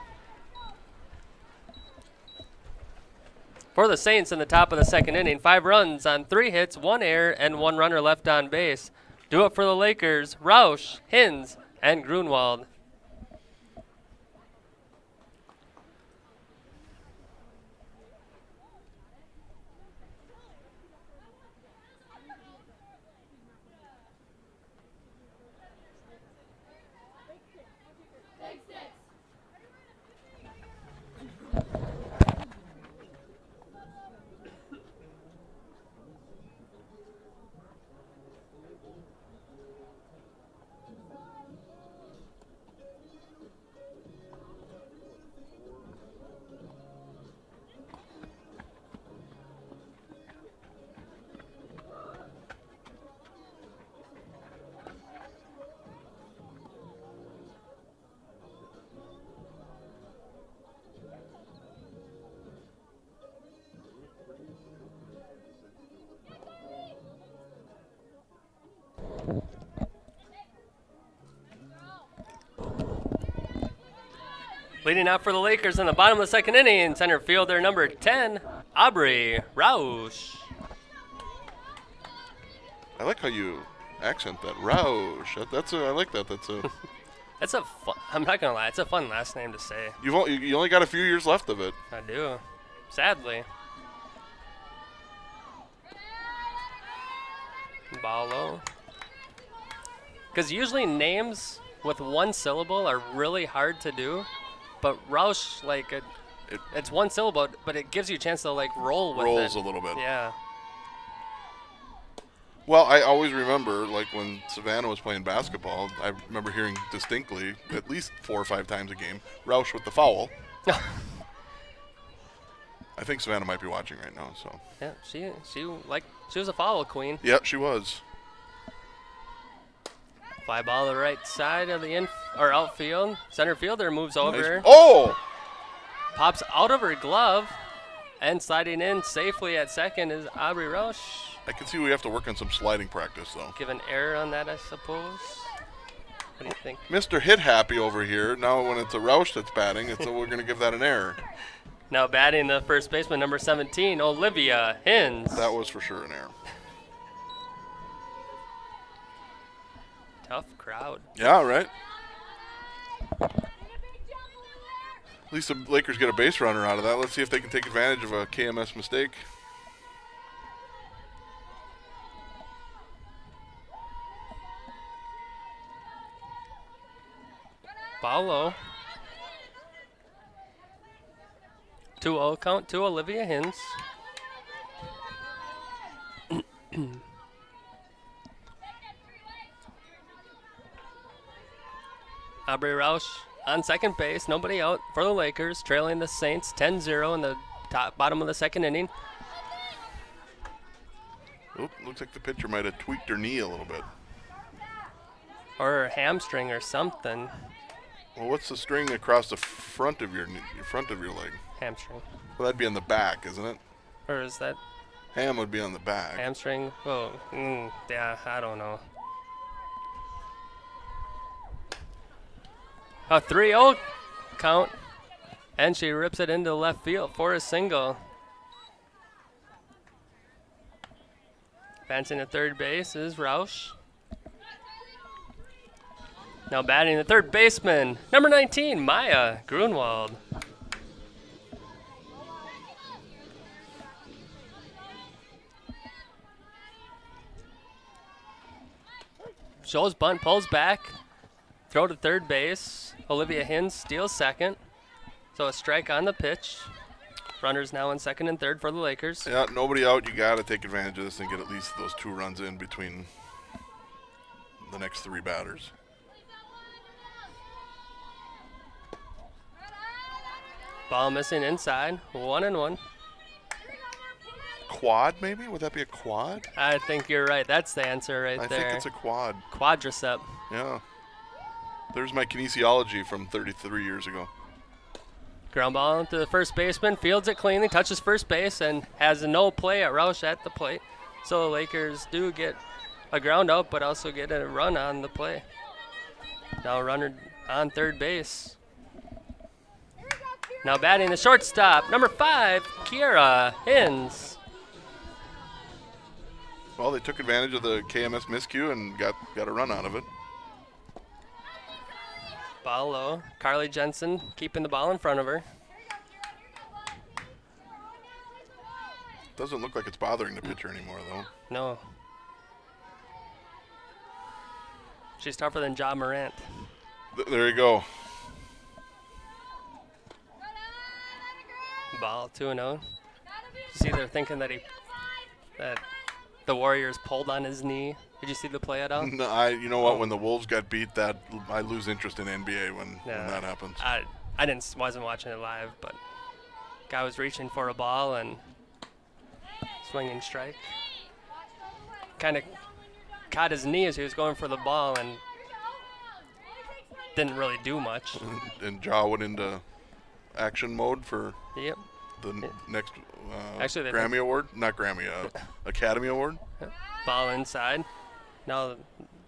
For the Saints in the top of the second inning, 5 runs on 3 hits, 1 error, and 1 runner left on base. Do it for the Lakers, Rausch, Hins, and Grunwald. Leading out for the Lakers in the bottom of the second inning, center fielder number 10, Aubrey Rausch. I like how you accent that. Rausch. I like that. That's a. That's a fun, I'm not gonna lie, it's a fun last name to say. you only got a few years left of it. I do, sadly. Ball low. Because usually names with one syllable are really hard to do, but Rausch, it's one syllable, but it gives you a chance to roll with it. Rolls a little bit. Yeah. Well, I always remember, when Savannah was playing basketball, I remember hearing distinctly, at least 4 or 5 times a game, Rausch with the foul. I think Savannah might be watching right now, so. Yeah, she was a foul queen. Yep, she was. Fly ball to the right side of the outfield. Center fielder moves over. Nice. Oh! Pops out of her glove, and sliding in safely at second is Aubrey Rausch. I can see we have to work on some sliding practice, though. Give an error on that, I suppose. What do you think? Mr. Hit Happy over here. Now when it's a Rausch that's batting, we're going to give that an error. Now batting the first baseman, number 17, Olivia Hins. That was for sure an error. Tough crowd. Yeah, right. At least the Lakers get a base runner out of that. Let's see if they can take advantage of a KMS mistake. Ball low. 2-0 count to Olivia Hins. Aubrey Roush on second base. Nobody out for the Lakers, trailing the Saints 10-0 in the bottom of the second inning. Oop, looks like the pitcher might have tweaked her knee a little bit. Or her hamstring or something. Well, what's the string across the front of your leg? Hamstring. Well, that'd be on the back, isn't it? Or is that Ham would be on the back. hamstring? Oh, yeah, I don't know. A 3-0 count. And she rips it into left field for a single. Advancing to third base is Roush. Now batting the third baseman, number 19, Maya Grunwald. Shows bunt, pulls back. Throw to third base. Olivia Hins steals second. So a strike on the pitch. Runners now in second and third for the Lakers. Yeah, nobody out. You got to take advantage of this and get at least those 2 runs in between the next 3 batters. Ball missing inside. 1-1. Quad, maybe? Would that be a quad? I think you're right. That's the answer right I there. think it's a quad. Quadricep. Yeah. There's my kinesiology from 33 years ago. Ground ball to the first baseman. Fields it cleanly. Touches first base and has a no play at Roush at the plate. So the Lakers do get a ground out, but also get a run on the play. Now a runner on third base. Now batting the shortstop, number 5, Kiera Hins. Well, they took advantage of the KMS miscue and got a run out of it. Ball low. Carly Jensen keeping the ball in front of her. Doesn't look like it's bothering the pitcher anymore, though. No. She's tougher than Ja Morant. There you go. Ball 2-0. See, they're thinking that the Warriors pulled on his knee. Did you see the play at all? No, you know what? When the Wolves got beat, I lose interest in NBA when that happens. I wasn't watching it live, but guy was reaching for a ball and swinging strike. Kind of caught his knee as he was going for the ball and didn't really do much. And Ja went into action mode for Yep. the next Actually, they Grammy Award? Not Grammy, Academy Award? Ball inside. Now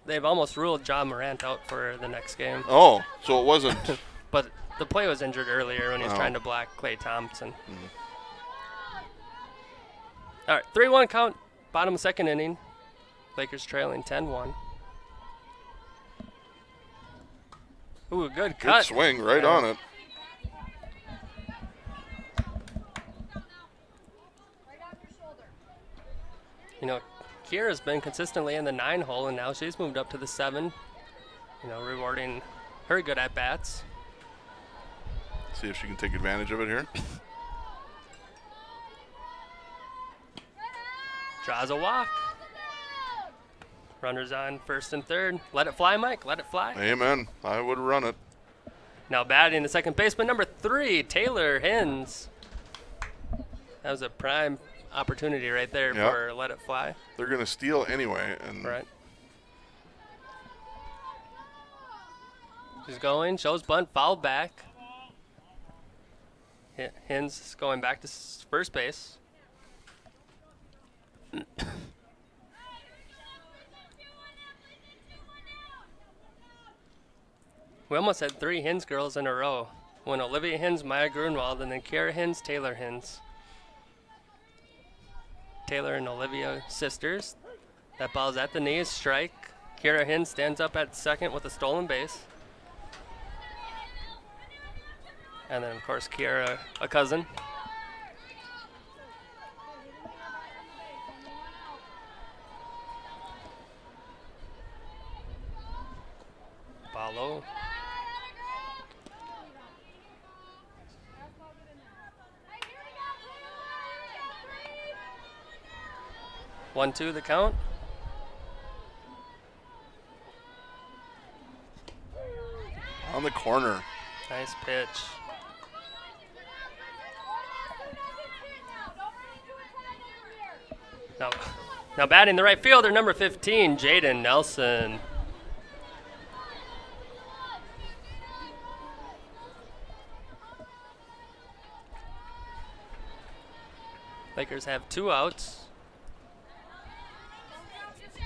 they've almost ruled Ja Morant out for the next game. Oh, so it wasn't. But the play was injured earlier when he was Oh. trying to block Klay Thompson. All right, 3-1 count, bottom of second inning. Lakers trailing 10-1. Ooh, good Good cut. swing, right Yeah. on it. You know, Kira's been consistently in the 9 hole, and now she's moved up to the 7. You know, rewarding her good at-bats. See if she can take advantage of it here. Draws a walk. Runners on first and third. Let it fly, Mike. Let it fly. Amen. I would run it. Now batting the second baseman, number 3, Taylor Hins. That was a prime opportunity right there Yep. for Let It Fly. They're going to steal anyway. And Right. She's going, shows bunt, foul back. Hins going back to first base. We almost had 3 Hins girls in a row. When Olivia Hins, Maya Grunwald, and then Kiera Hins, Taylor Hins. Taylor and Olivia sisters. That ball's at the knees, strike. Kiera Hins stands up at second with a stolen base. And then, of course, Kiera, a cousin. Ball low. 1-2 the count. On the corner. Nice pitch. Now batting the right fielder, number 15, Jaden Nelson. Lakers have 2 outs.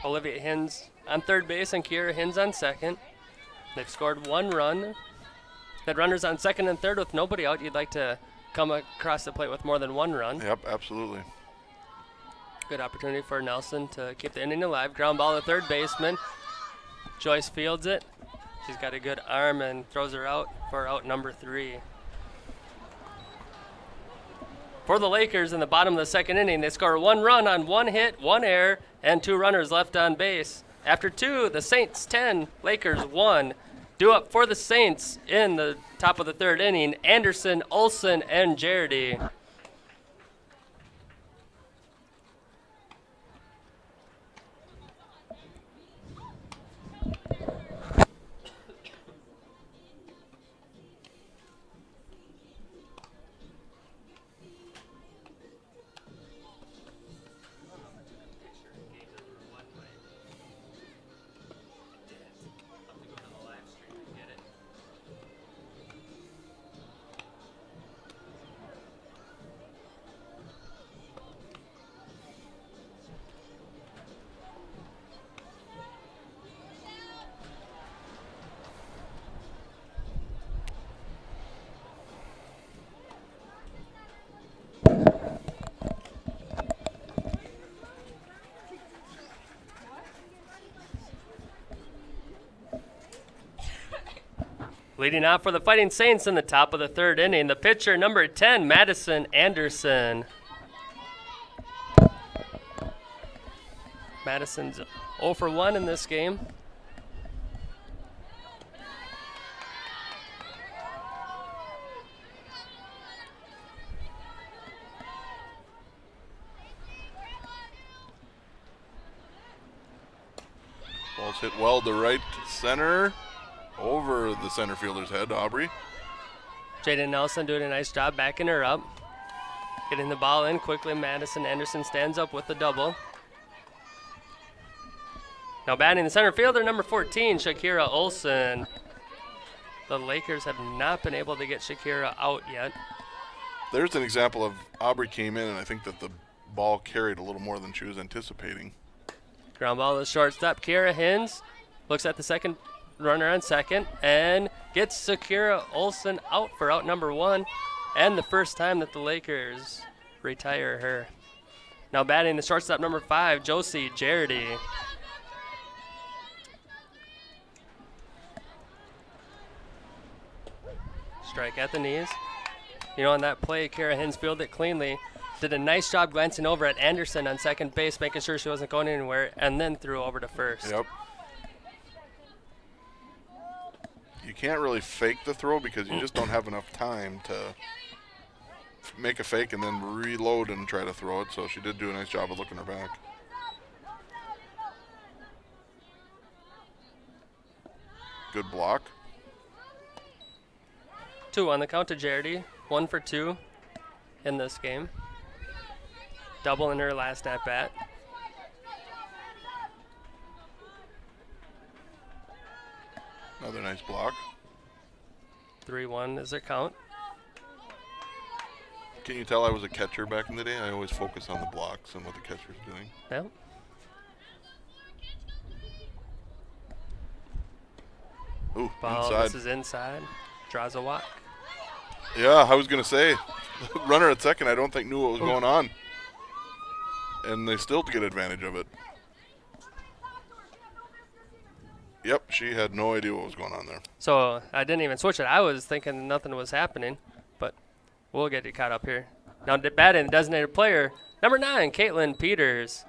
Olivia Hins on third base and Kiera Hins on second. They've scored 1 run. Had runners on second and third with nobody out. You'd like to come across the plate with more than 1 run. Yep, absolutely. Good opportunity for Nelson to keep the inning alive. Ground ball to third baseman. Joyce fields it. She's got a good arm and throws her out for out number 3. For the Lakers in the bottom of the second inning, they score 1 run on 1 hit, 1 error, and 2 runners left on base. After 2, the Saints 10, Lakers 1. Due up for the Saints in the top of the third inning, Anderson, Olson, and Jardy. Leading off for the Fighting Saints in the top of the third inning, the pitcher, number 10, Madison Anderson. Madison's 0 for 1 in this game. Ball's hit well to right center. Over the center fielder's head, Aubrey. Jaden Nelson doing a nice job backing her up. Getting the ball in quickly. Madison Anderson stands up with the double. Now batting the center fielder, number 14, Shakira Olson. The Lakers have not been able to get Shakira out yet. There's an example of Aubrey came in, and I think that the ball carried a little more than she was anticipating. Ground ball to the shortstop. Kiera Hins looks at the second runner on second and gets Shakira Olson out for out number 1, and the first time that the Lakers retire her. Now batting the shortstop, number 5, Josie Jardy. Strike at the knees. You know, on that play, Kiera Hins fielded it cleanly. Did a nice job glancing over at Anderson on second base, making sure she wasn't going anywhere, and then threw over to first. Yep. You can't really fake the throw because you just don't have enough time to make a fake and then reload and try to throw it. So she did do a nice job of looking her back. Good block. 2 on the count to Jardy. 1 for 2 in this game. Double in her last at bat. Another nice block. 3-1 is their count. Can you tell I was a catcher back in the day? I always focus on the blocks and what the catcher's doing. Well, Ooh, ball inside. misses inside. Draws a walk. Yeah, I was going to say, runner at second I don't think knew what was going on. And they still get advantage of it. Yep, she had no idea what was going on there. So I didn't even switch it. I was thinking nothing was happening, but we'll get you caught up here. Now batting the designated player, number 9, Caitlin Peters.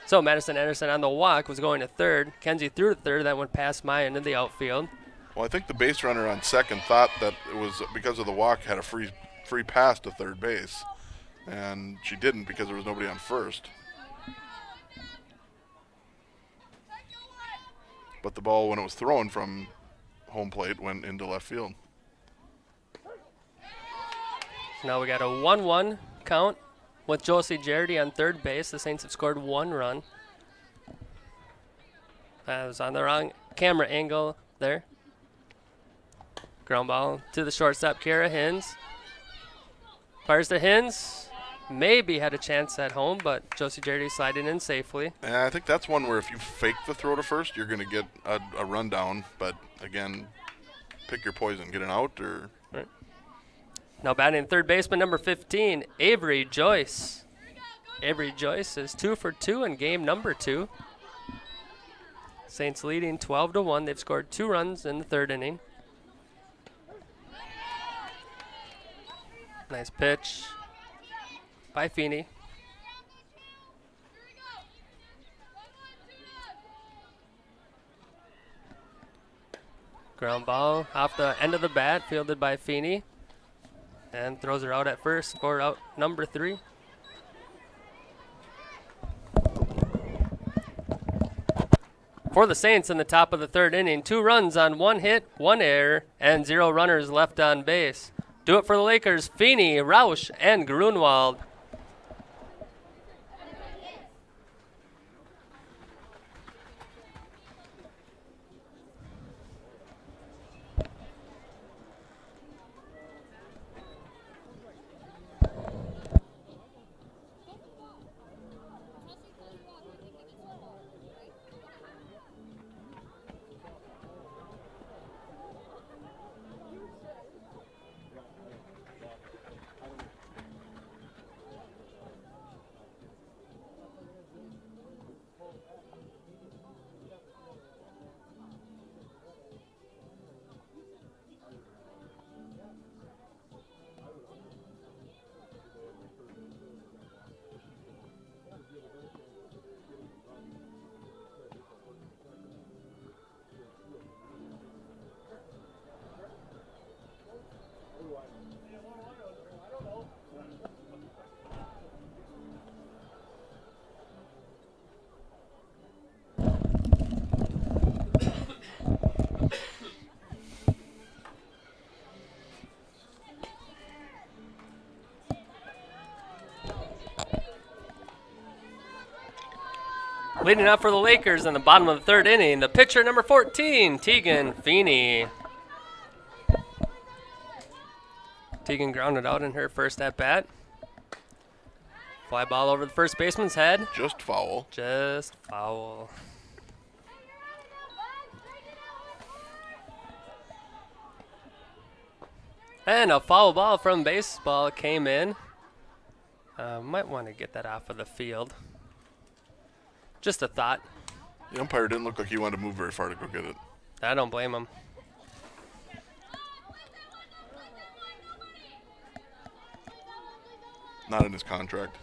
So Madison Anderson on the walk was going to third. Kenzie threw to third. That went past Maya into the outfield. Well, I think the base runner on second thought that it was because of the walk had a free pass to third base. And she didn't because there was nobody on first. but the ball, when it was thrown from home plate, went into left field. Now we got a 1-1 count with Josie Jardy on third base. The Saints have scored 1 run. That was on the wrong camera angle there. Ground ball to the shortstop, Kara Hins. Fires to Hins. Maybe had a chance at home, but Josie Jardy sliding in safely. And I think that's one where if you fake the throw to first, you're going to get a rundown. But again, pick your poison. Get an out or... Right. Now batting third baseman number 15, Avery Joyce. Avery Joyce is 2 for 2 in game number 2. Saints leading 12-1. They've scored 2 runs in the third inning. Nice pitch by Feeney. Ground ball off the end of the bat, fielded by Feeney. And throws her out at first, score out number 3. For the Saints in the top of the third inning, 2 runs on 1 hit, 1 error, and 0 runners left on base. Do it for the Lakers, Feeney, Rausch, and Grunwald. Leading up for the Lakers in the bottom of the third inning, the pitcher number 14, Tegan Feeney. Tegan grounded out in her first at-bat. Fly ball over the first baseman's head. Just foul. Just foul. And a foul ball from baseball came in. Might want to get that off of the field. Just a thought. The umpire didn't look like he wanted to move very far to go get it. I don't blame him. Not in his contract.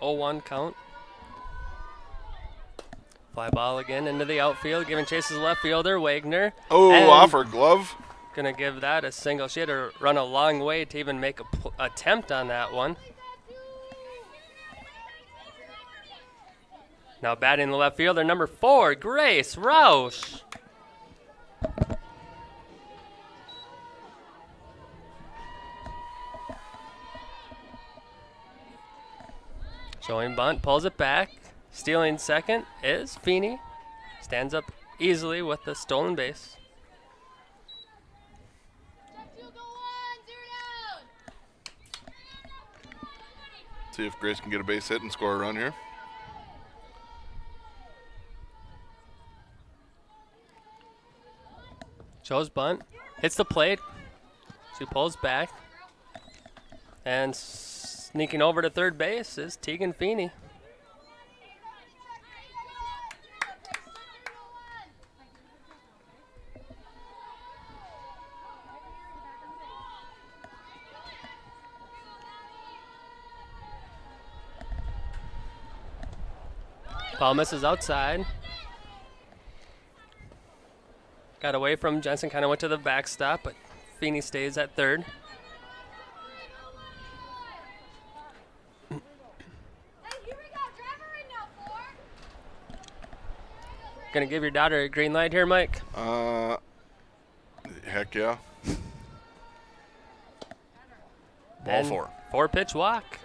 0-1 count. Fly ball again into the outfield, giving chase to the left fielder, Wagner. Oh, And off her glove. gonna give that a single. She had to run a long way to even make a attempt on that one. Now batting the left fielder, number 4, Grace Rausch. Showing bunt, pulls it back. Stealing second is Feeney. Stands up easily with the stolen base. See if Grace can get a base hit and score a run here. Shows bunt, hits the plate. She pulls back. And sneaking over to third base is Tegan Feeney. Ball misses outside. Got away from Jensen, kind of went to the backstop, but Feeney stays at third. Hey, here we go. Driver in now, 4. Gonna give your daughter a green light here, Mike? Heck yeah. Ball And 4. 4-pitch walk.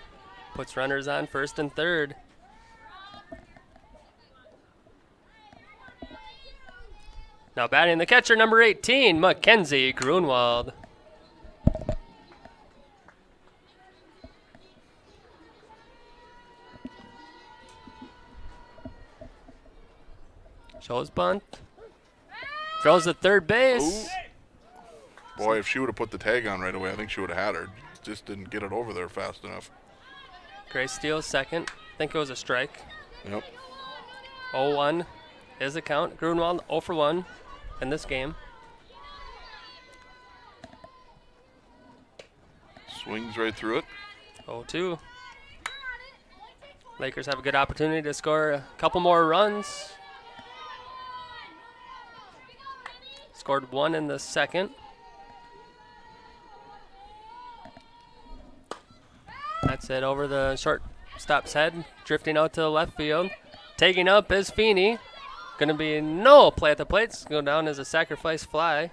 Puts runners on first and third. Now batting the catcher, number 18, Mackenzie Grunwald. Shows bunt. Throws to third base. Boy, if she would have put the tag on right away, I think she would have had her. Just didn't get it over there fast enough. Grace steals second. Think it was a strike. Yep. 0-1 is the count. Grunwald 0 for 1 in this game. Swings right through it. 0-2. Lakers have a good opportunity to score a couple more runs. Scored 1 in the second. That's it over the shortstop's head, drifting out to the left field. Taking up is Feeney. Going to be no play at the plate. It's going to go down as a sacrifice fly.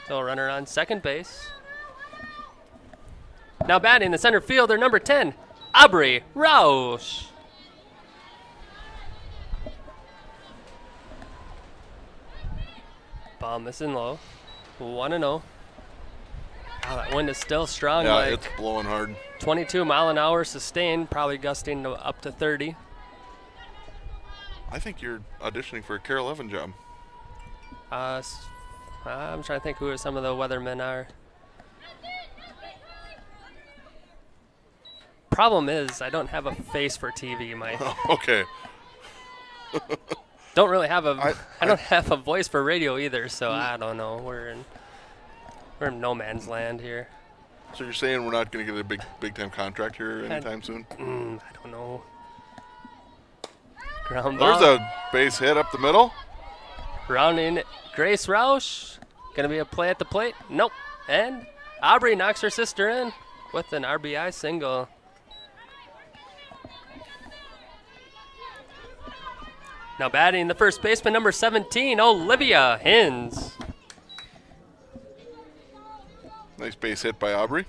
So a runner on second base. Now batting the center fielder, number 10, Aubrey Roush. Ball missing low. 1-0. Wow, that wind is still strong. Yeah, like it's blowing hard. 22 mile an hour sustained, probably gusting to up to 30. I think you're auditioning for a Carol Evan job. I'm trying to think who some of the weathermen are. Problem is, I don't have a face for TV, Mike. Okay. Don't really have I I don't have a voice for radio either, so I don't know. We're in no man's land here. So you're saying we're not going to get a big time contract here anytime soon? I don't know. Ground ball. There's a base hit up the middle. Rounding Grace Roush. Gonna be a play at the plate. Nope. And Aubrey knocks her sister in with an RBI single. Now batting the first baseman, number 17, Olivia Hins. Nice base hit by Aubrey.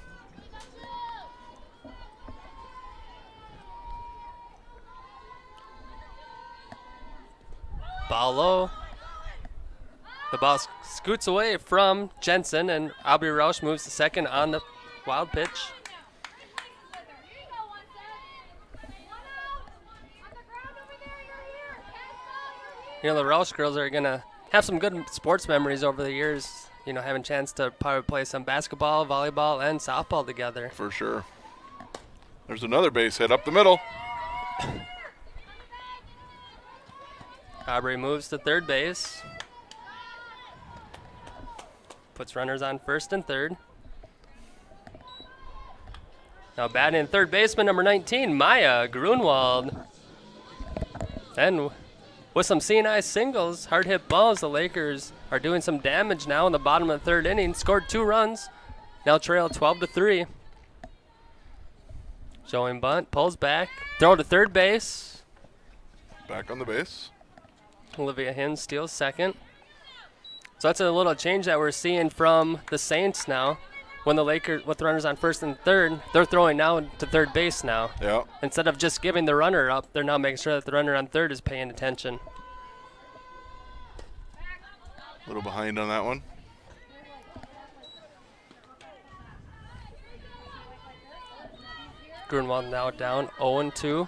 Ball low. The ball scoots away from Jensen, and Aubrey Roush moves to second on the wild pitch. You know, the Roush girls are going to have some good sports memories over the years, you know, having a chance to probably play some basketball, volleyball, and softball together. For sure. There's another base hit up the middle. Aubrey moves to third base. Puts runners on first and third. Now batting third baseman, number 19, Maya Grunwald. And with some CNI singles, hard hit balls, the Lakers are doing some damage now in the bottom of the third inning. Scored 2 runs. Now trail 12-3. Showing bunt, pulls back, throw to third base. Back on the base. Olivia Hins steals second. So that's a little change that we're seeing from the Saints now. When the Lakers, with the runners on first and third, they're throwing now to third base now. Yeah. Instead of just giving the runner up, they're now making sure that the runner on third is paying attention. A little behind on that one. Grunwald now down 0-2.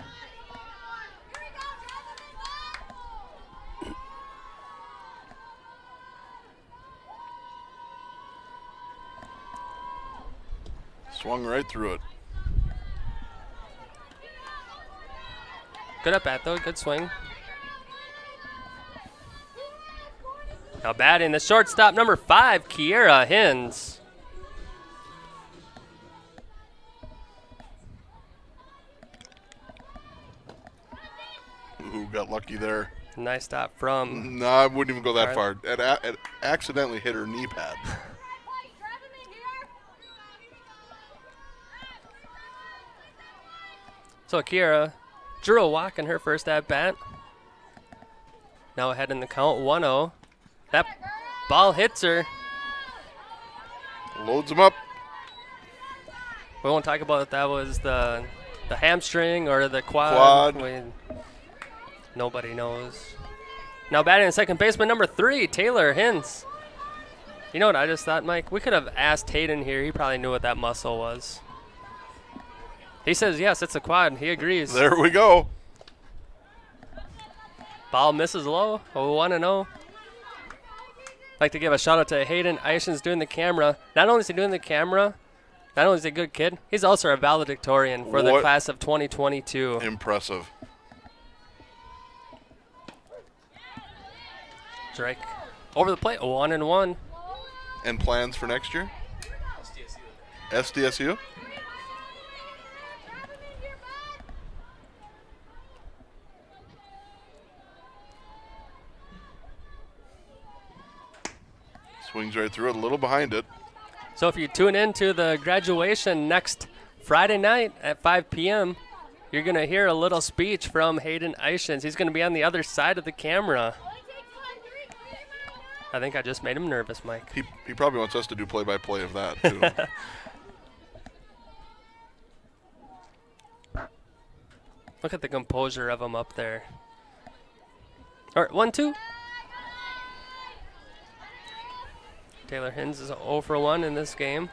Swung right through it. Good at bat though, good swing. Now batting the shortstop, number 5, Kiera Hins. Ooh, got lucky there. Nice stop from No, I wouldn't even go that All far. It accidentally hit her knee pad. So Akira drew a walk in her first at bat. Now ahead in the count, 1-0. That ball hits her. Loads him up. We won't talk about if that was the hamstring or the quad. Nobody knows. Now batting in second baseman number 3, Taylor Hins. You know what I just thought, Mike? We could have asked Hayden here. He probably knew what that muscle was. He says, yes, it's a quad. He agrees. There we go. Ball misses low. 1-0. Like to give a shout out to Hayden Eishens doing the camera. Not only is he doing the camera, not only is he a good kid, he's also a valedictorian for the class of 2022. Impressive. Strike over the plate. 1-1. And plans for next year? SDSU? Swings right through it, a little behind it. So if you tune in to the graduation next Friday night at 5 p.m., you're going to hear a little speech from Hayden Eishens. He's going to be on the other side of the camera. I think I just made him nervous, Mike. He probably wants us to do play-by-play of that, too. Look at the composure of him up there. All right, 1-2. Taylor Hins is 0 for 1 in this game.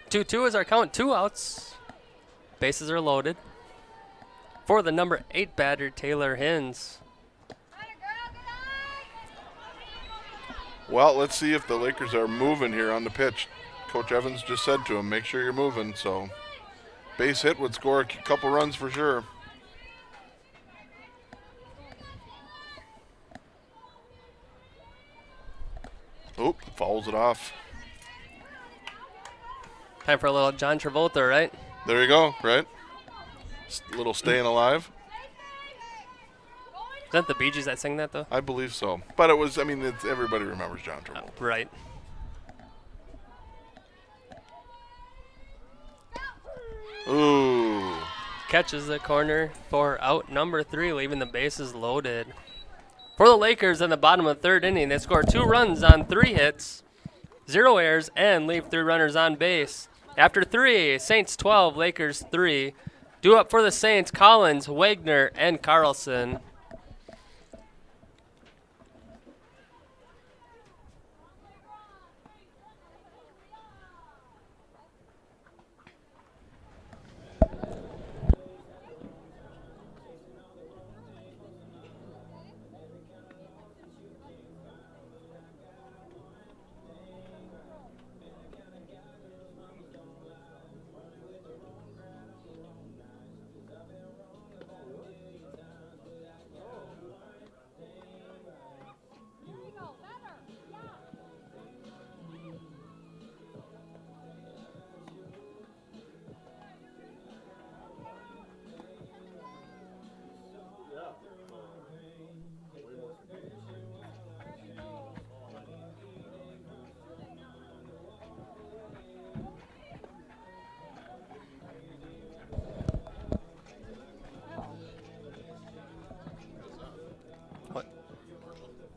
2-2 is our count. 2 outs. Bases are loaded. For the number 8 batter, Taylor Hins. Well, let's see if the Lakers are moving here on the pitch. Coach Evans just said to him, make sure you're moving. So base hit would score a couple runs for sure. Oop, fouls it off. Time for a little John Travolta, right? There you go, right? Little staying alive. Is that the Bee Gees that sing that, though? I believe so. But it was, I mean, everybody remembers John Travolta. Right. Ooh. Catches the corner for out number 3, leaving the bases loaded. For the Lakers in the bottom of the 3rd inning, they score 2 runs on 3 hits, 0 errors, and leave 3 runners on base. After 3, Saints 12, Lakers 3. Due up for the Saints, Collins, Wagner, and Carlson.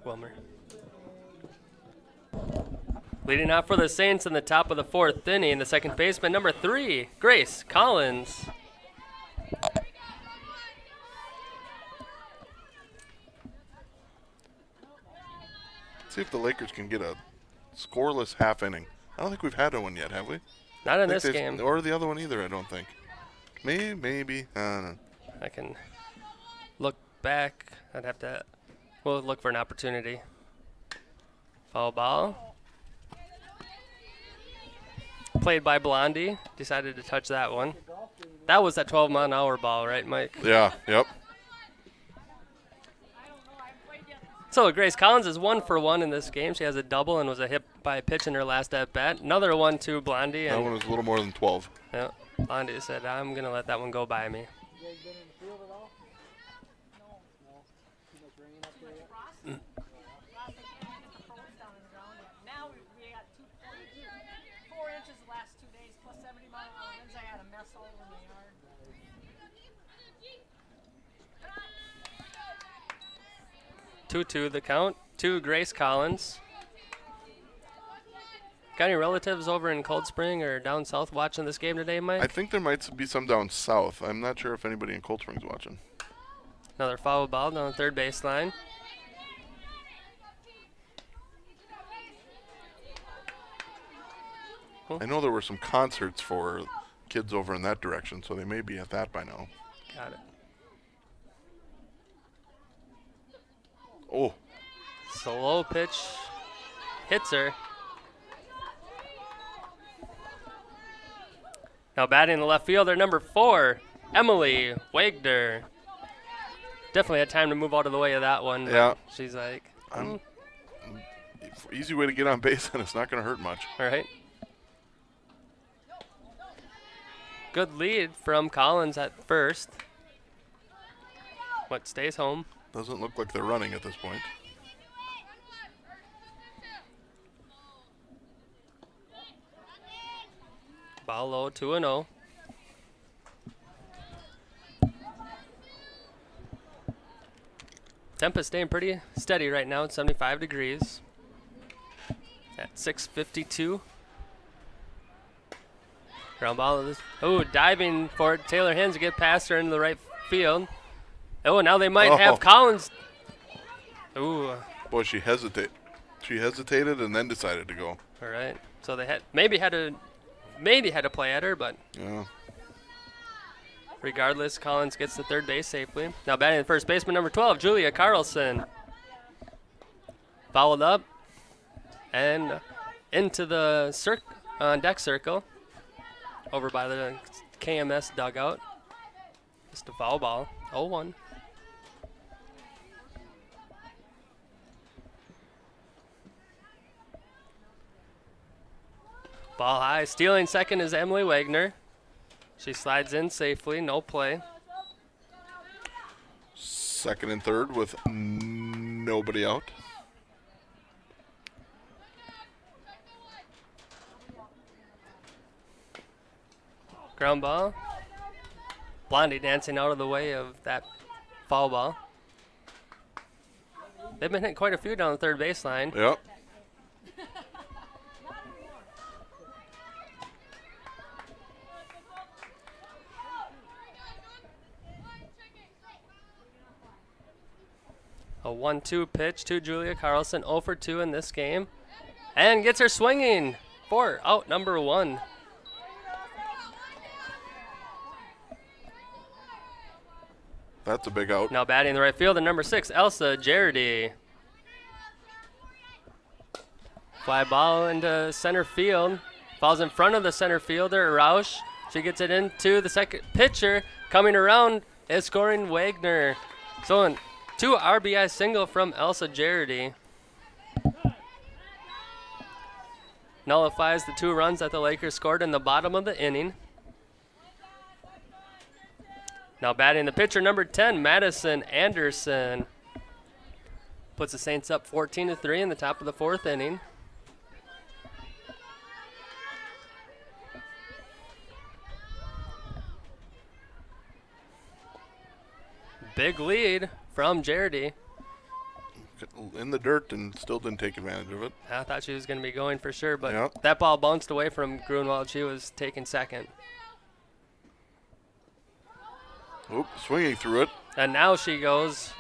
Wilmer. Leading off for the Saints in the top of the 4th inning, the second baseman, number 3, Grace Collins. See if the Lakers can get a scoreless half inning. I don't think we've had one yet, have we? Not in this game. Or the other one either, I don't think. Maybe. I don't know. I can look back. I'd have to. We'll look for an opportunity. Foul ball. Played by Blondie. Decided to touch that one. That was that 12-mile-an-hour ball, right, Mike? Yeah, yep. So Grace Collins is 1 for 1 in this game. She has a double and was a hit by a pitch in her last at-bat. Another one to Blondie. That one was a little more than 12. Yeah, Blondie said, I'm going to let that one go by me. You guys been in the field at all? No. Too much rain up there yet? Now we got 4 inches last 2 days, plus 70-mile-an-hour winds. I had a mess all over my yard. 2-2 the count to Grace Collins. Got any relatives over in Cold Spring or down south watching this game today, Mike? I think there might be some down south. I'm not sure if anybody in Cold Spring's watching. Another foul ball down the third baseline. I know there were some concerts for kids over in that direction, so they may be at that by now. Got it. Oh, Slow pitch hits her. Now batting the left fielder, number 4, Emily Wagner. Definitely had time to move out of the way of that one. but Yeah. She's like, easy way to get on base, and it's not going to hurt much. all right. Good lead from Collins at first. But stays home. Doesn't look like they're running at this point. Ball low, 2-0. Temp is staying pretty steady right now at 75 degrees. At 6:52. Ground ball. Oh, diving for it. Taylor Hens to get past her into the right field. Oh, now they might have Collins. Ooh, Boy, she hesitated. She hesitated and then decided to go. all right. So they had maybe had to play at her, but Yeah. regardless, Collins gets to third base safely. Now batting the first baseman, number 12, Julia Carlson. Fouled up and into the deck circle over by the KMS dugout. Just a foul ball, 0-1. Ball high, stealing second is Emily Wagner. She slides in safely, no play. Second and third with nobody out. Ground ball. Blondie dancing out of the way of that foul ball. They've been hitting quite a few down the third baseline. Yep. A 1-2 pitch to Julia Carlson, 0 for 2 in this game. And gets her swinging for out number 1. That's a big out. Now batting in the right field, and number 6, Elsa Jardy. Fly ball into center field. Falls in front of the center fielder, Roush. She gets it into the second pitcher. Coming around is scoring Wagner. So an 2 RBI single from Elsa Jardy. Nullifies the 2 runs that the Lakers scored in the bottom of the inning. Now batting the pitcher, number 10, Madison Anderson. Puts the Saints up 14-3 in the top of the 4th inning. Big lead from Jardy. In the dirt and still didn't take advantage of it. I thought she was going to be going for sure, but Yep. that ball bounced away from Grunwald. She was taking second. Oop, swinging through it. And now she goes.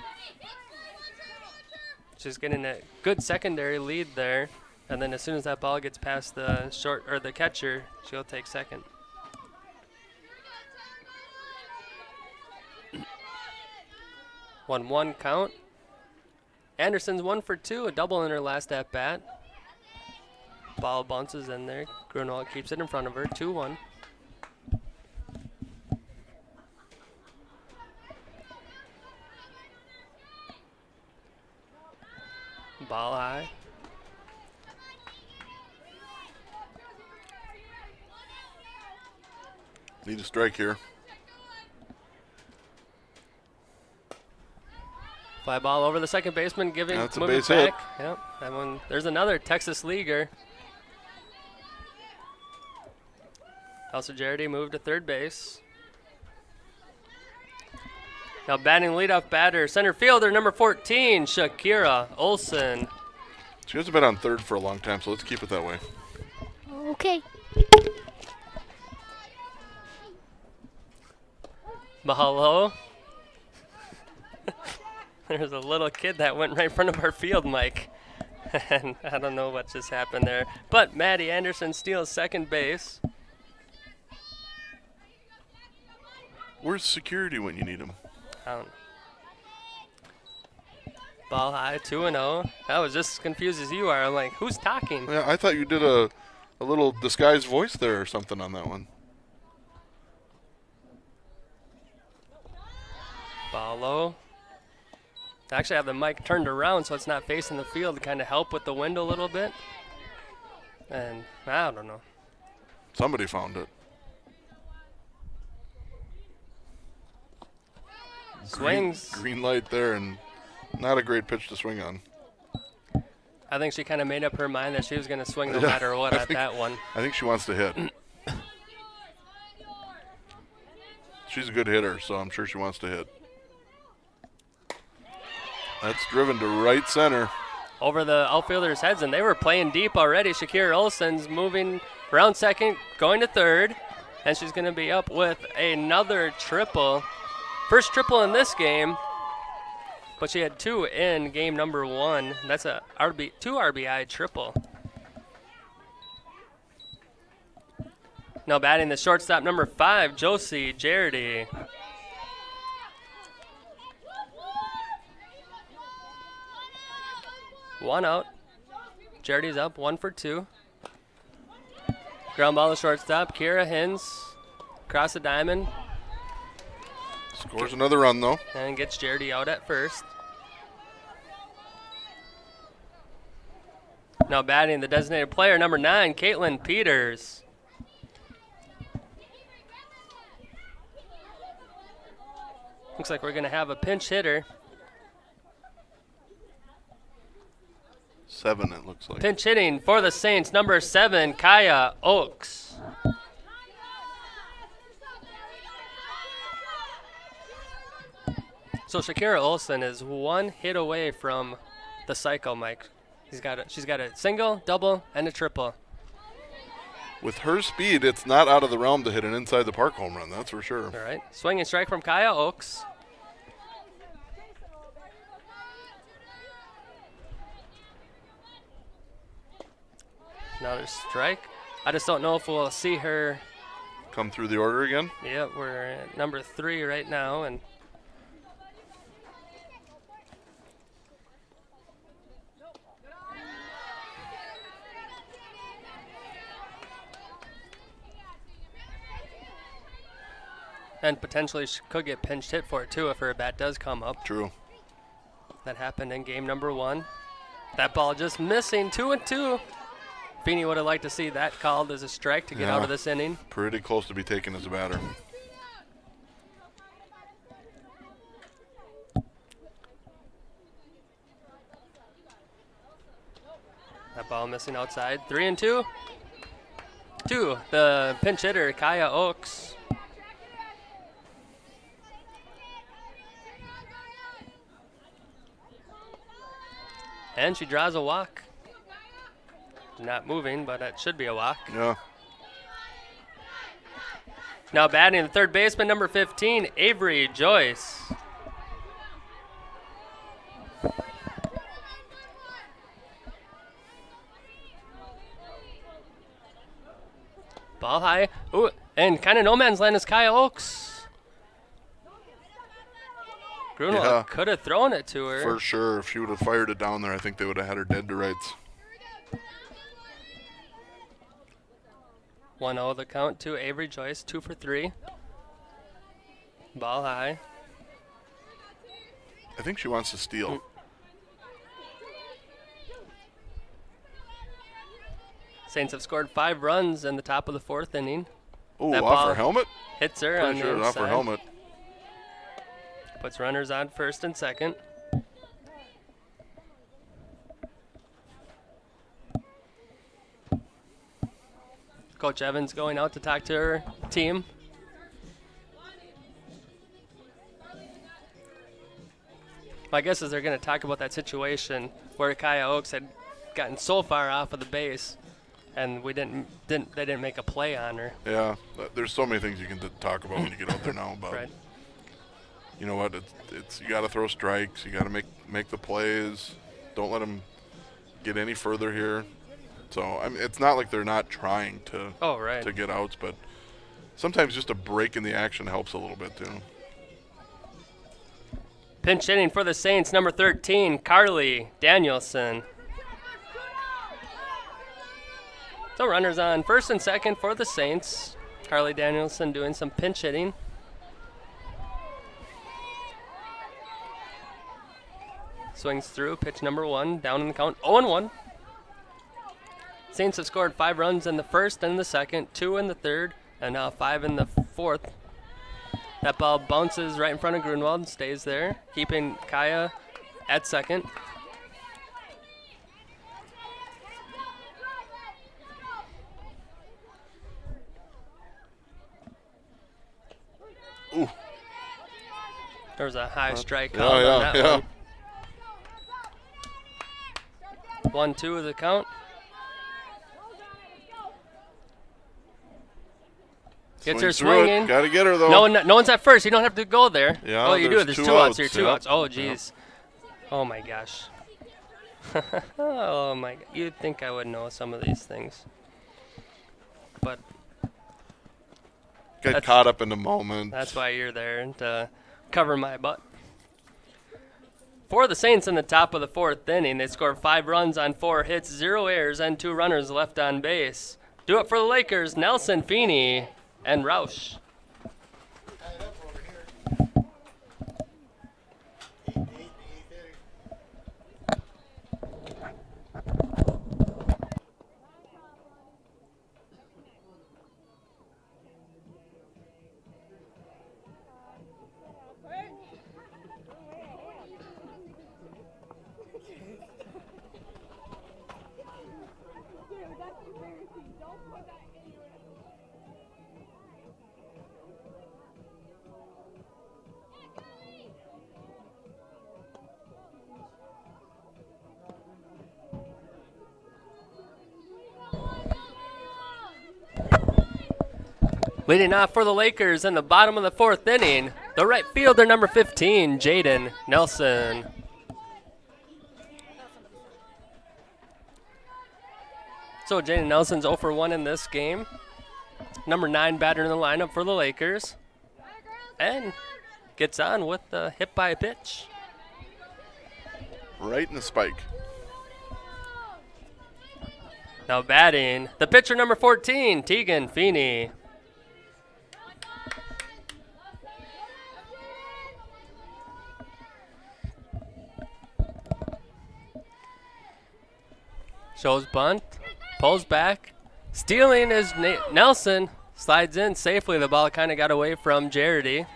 She's getting a good secondary lead there. And then as soon as that ball gets past the short or the catcher, she'll take second. One count. Anderson's 1 for 2, a double in her last at bat. Ball bounces in there. Grunwald keeps it in front of her. 2-1. Ball high. Need a strike here. Fly ball over the second baseman, That's a moving base hit. back. Yep, that one. There's another Texas leaguer. Elsa Jarity moved to third base. Now batting leadoff batter, center fielder number 14, Shakira Olsen. She hasn't been on third for a long time, so let's keep it that way. Okay. Mahalo. There's a little kid that went right in front of our field mic. And I don't know what just happened there. But Maddie Anderson steals second base. Where's security when you need him? Ball high, 2-0. I was just as confused as you are. I'm like, who's talking? Yeah, I thought you did a little disguised voice there or something on that one. Ball low. I actually have the mic turned around so it's not facing the field to kind of help with the wind a little bit. And I don't know. Somebody found it. Swings. Green light there, and not a great pitch to swing on. I think she kind of made up her mind that she was going to swing no Yeah, matter what I at think- that one. I think she wants to hit. She's a good hitter, so I'm sure she wants to hit. That's driven to right center. Over the outfielders' heads, and they were playing deep already. Shakira Olsen's moving around second, going to third, and she's going to be up with another triple. First triple in this game, but she had 2 in game number 1. That's a two RBI triple. Now batting the shortstop number 5, Josie Jarity. One out. Jarity's up, 1 for 2. Ground ball to shortstop. Kira Hins across the diamond Scores another run, though. and gets Jarity out at first. Now batting the designated player, number 9, Caitlin Peters. Looks like we're going to have a pinch hitter. 7, it looks like. Pinch hitting for the Saints, number 7, Kaya Oaks. So Shakira Olsen is 1 hit away from the cycle, Mike. She's got a single, double, and a triple. With her speed, it's not out of the realm to hit an inside the park home run, that's for sure. All right, swing and strike from Kaya Oaks. Another strike. I just don't know if we'll see her. Come through the order again. Yeah, we're at number 3 right now, and potentially she could get pinched hit for it too if her bat does come up. True. That happened in game number 1. That ball just missing, 2-2. Feeney would have liked to see that called as a strike to get out of this inning. Pretty close to be taken as a batter. That ball missing outside. 3-2. 2, the pinch hitter, Kaya Oaks. And she draws a walk. Not moving, but that should be a walk. Yeah. Now batting the third baseman, number 15, Avery Joyce. Ball high. Ooh, and kind of no man's land is Kaya Oaks. Grunwald Yeah. could have thrown it to her. For sure. If she would have fired it down there, I think they would have had her dead to rights. 1-0 the count to Avery Joyce, 2 for 3. Ball high. I think she wants to steal. Saints have scored 5 runs in the top of the 4th inning. Oh, That off ball her helmet? Hits her on Pretty the sure it's off her inside. helmet. Puts runners on first and second. Coach Evans going out to talk to her team. My guess is they're going to talk about that situation where Kaya Oaks had gotten so far off of the base, and they didn't make a play on her. Yeah, there's so many things you can talk about when you get out there now. But Right. you know what? It's you got to throw strikes. You got to make the plays. Don't let them get any further here. So I mean, it's not like they're not trying to to get outs, but sometimes just a break in the action helps a little bit too. Pinch hitting for the Saints, number 13, Carly Danielson. So runners on first and second for the Saints. Carly Danielson doing some pinch hitting. Swings through, pitch number 1, down in the count, 0-1. Saints have scored 5 runs in the first and the second, 2 in the third, and now 5 in the fourth. That ball bounces right in front of Grunwald, stays there, keeping Kaya at second. Ooh. There's a high strike Yeah, called on yeah, that yeah. one. 1-2 is the count. Gets her Swings through it. swinging. Got to get her though. No one's at first. You don't have to go there. Yeah, Oh, you do. there's There's 2 2 outs. outs, You're 2 yeah. outs. Oh, jeez. Oh, my gosh. Oh, my God. You'd think I would know some of these things. But Get that's- caught up in the moment. that's why you're there, to cover my butt. For the Saints in the top of the 4th inning, they scored 5 runs on 4 hits, 0 errors, and 2 runners left on base. Do it for the Lakers, Nelson, Feeney, and Roush. Leading off for the Lakers in the bottom of the 4th inning, the right fielder, number 15, Jaden Nelson. So Jaden Nelson's 0 for 1 in this game. Number 9 batter in the lineup for the Lakers. And gets on with the hit by a pitch. Right in the spike. Now batting, the pitcher, number 14, Tegan Feeney. Shows bunt, pulls back, stealing is Nelson, slides in safely. The ball kind of got away from Jarity.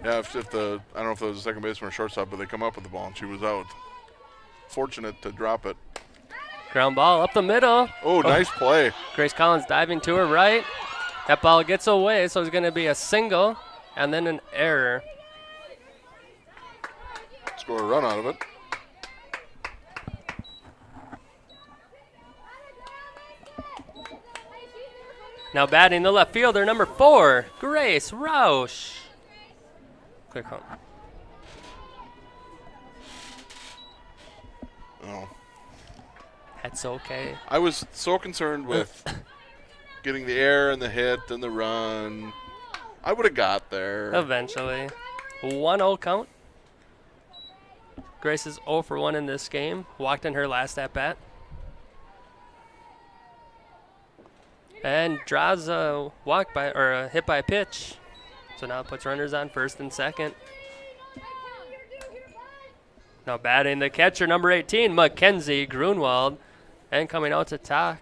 Yeah, if the I don't know if it was a second baseman or shortstop, but they come up with the ball and she was out. Fortunate to drop it. Ground ball up the middle. Oh, nice play. Grace Collins diving to her right. That ball gets away, so it's going to be a single and then an error. Score a run out of it. Now batting the left fielder, number 4, Grace Roush. Clear count. Oh. That's okay. I was so concerned with getting the air and the hit and the run. I would have got there. Eventually. 1-0 count. Grace is 0 for 1 in this game. Walked in her last at bat. And draws a walk by or a hit by a pitch. So now it puts runners on first and second. Now batting the catcher, number 18, Mackenzie Grunwald. And coming out to talk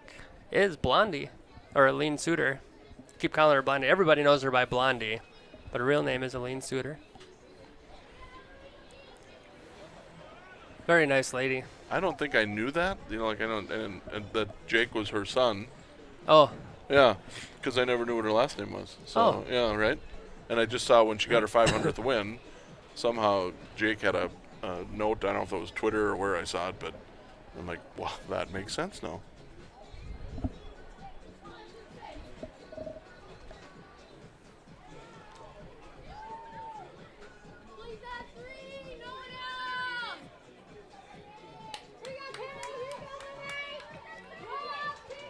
is Blondie, or Aline Suter. Keep calling her Blondie. Everybody knows her by Blondie, but her real name is Aline Suter. Very nice lady. I don't think I knew that. You know, like I know, and that Jake was her son. Oh, Yeah, because I never knew what her last name was. So Oh. yeah, right. And I just saw when she got her 500th win, somehow Jake had a note. I don't know if it was Twitter or where I saw it, but I'm like, wow, that makes sense now. Please, that three. No one else. Here you go, Taylor.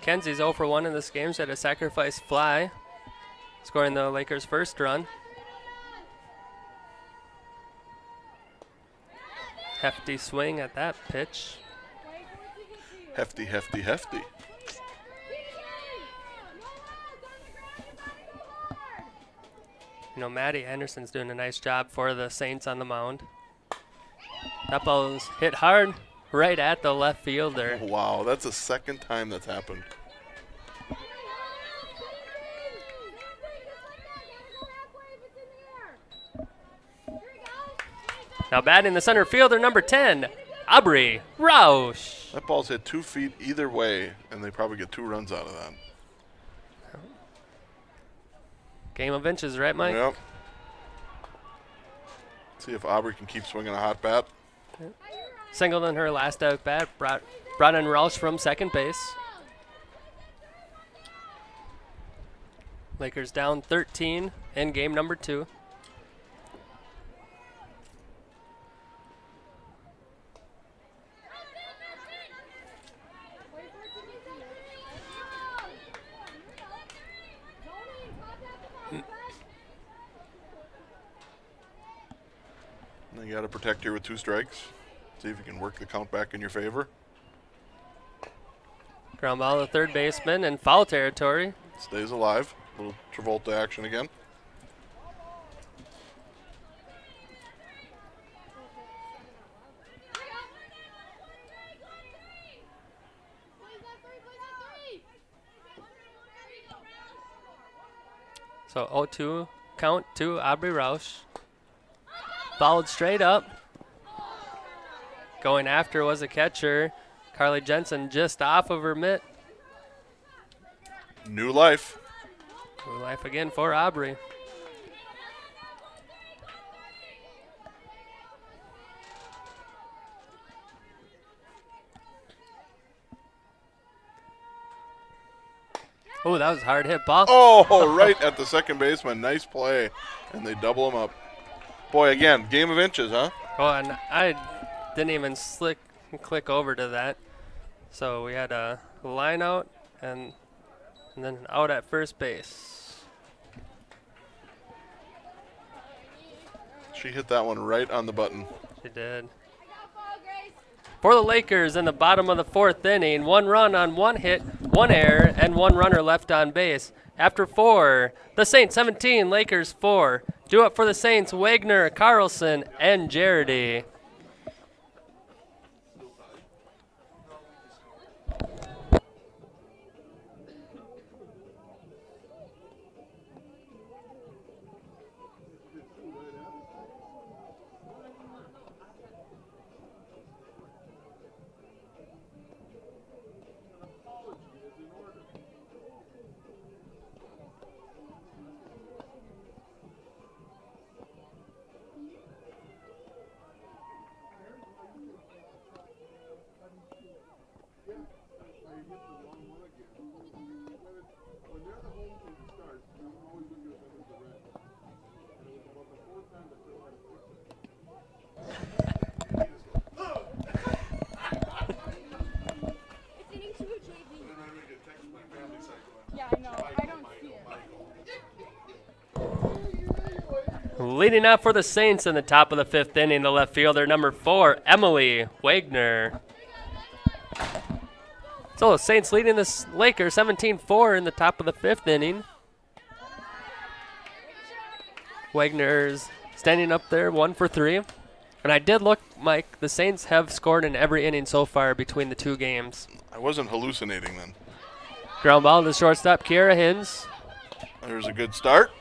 Kenzie's 0 for 1 in this game. She had a sacrifice fly, scoring the Lakers' first run. Hefty swing at that pitch. Hefty, hefty, hefty. You know, Maddie Anderson's doing a nice job for the Saints on the mound. That ball's hit hard right at the left fielder. Wow, that's the second time that's happened. Now batting the center fielder, number 10, Aubrey Roush. That ball's hit 2 feet either way, and they probably get 2 runs out of that. Game of inches, right, Mike? Yep. See if Aubrey can keep swinging a hot bat. Singled in her last at bat, brought in Roush from second base. Lakers down 13 in game number 2. Now you got to protect here with 2 strikes. See if you can work the count back in your favor. Ground ball to third baseman in foul territory. Stays alive. A little Travolta action again. So 0-2 count to Aubrey Roush. Fouled straight up. Going after was a catcher. Carly Jensen just off of her mitt. New life. New life again for Aubrey. Oh, that was a hard hit ball. Oh, right at the second baseman. Nice play. And they double him up. Boy, again, game of inches, huh? Oh, and I didn't even click over to that. So we had a line out and then an out at first base. She hit that one right on the button. She did. For the Lakers in the bottom of the 4th inning, 1 run on 1 hit, 1 error, and 1 runner left on base. After 4, the Saints 17, Lakers 4. Do it for the Saints, Wagner, Carlson, and Jarity. Yeah, I know. I don't see it. Leading up for the Saints in the top of the 5th inning, the left fielder, number 4, Emily Wagner. So the Saints leading the Lakers 17-4 in the top of the 5th inning. Wagner's standing up there 1 for 3. And I did look, Mike, the Saints have scored in every inning so far between the 2 games. I wasn't hallucinating then. Ground ball to the shortstop, Kiera Hins. There's a good start.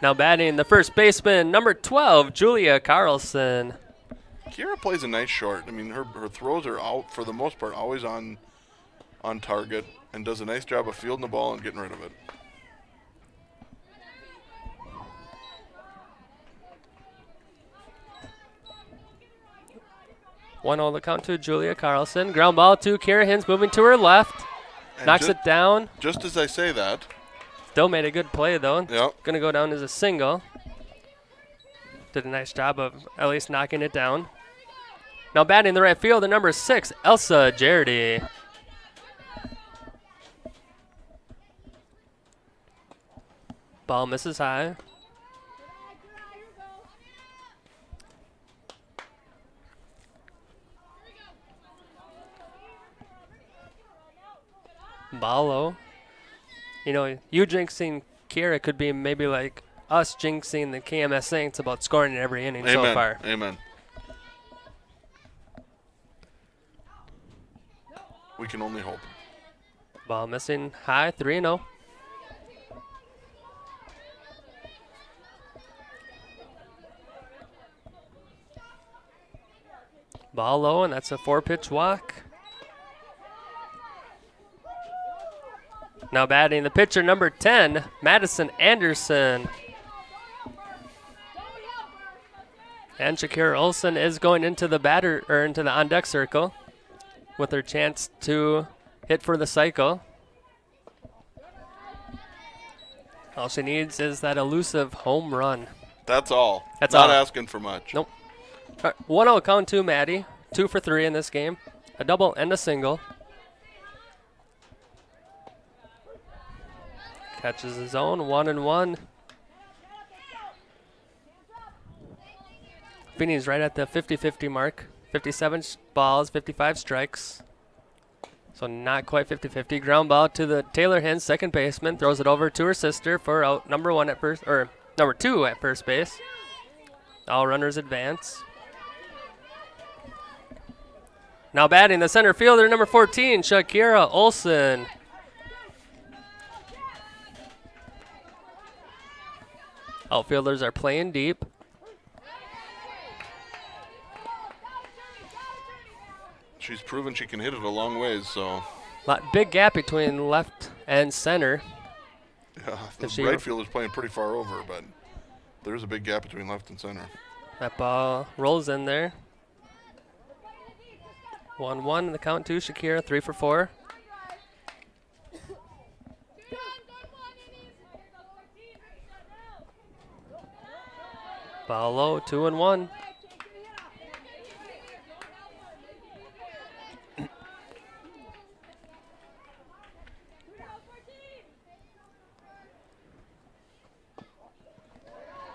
Now batting the first baseman, number 12, Julia Carlson. Kira plays a nice short. I mean, her throws are out for the most part always on target, and does a nice job of fielding the ball and getting rid of it. One on the count to Julia Carlson. Ground ball to Kira Hins, moving to her left. And Knocks it down. Just as I say that. Still made a good play, though. Yep. Going to go down as a single. Did a nice job of at least knocking it down. Now batting the right field, the number 6, Elsa Jardy. Ball misses high. Ball low. You know, you jinxing Kira could be maybe like us jinxing the KMS Saints about scoring in every inning so far. Amen. We can only hope. Ball missing high, 3-0. Ball low, and that's a 4-pitch walk. Now batting the pitcher, number 10, Madison Anderson. And Shakira Olsen is going into the into the on-deck circle with her chance to hit for the cycle. All she needs is that elusive home run. That's all. That's Not all. asking for much. Nope. All right, 1-0 count to Maddie. 2 for 3 in this game. A double and a single. Catches his own, 1-1. Feeney's right at the 50-50 mark. 57 balls, 55 strikes. So not quite 50-50. Ground ball to the Taylor Hins, second baseman. Throws it over to her sister for out number 1 at first, or number 2 at first base. All runners advance. Now batting the center fielder, number 14, Shakira Olsen. Outfielders are playing deep. She's proven she can hit it a long ways, so. Big gap between left and center. Yeah, the If she- right fielder's playing pretty far over, but there's a big gap between left and center. That ball rolls in there. 1-1 in the count to Shakira, 3 for 4. Ball low, 2-1.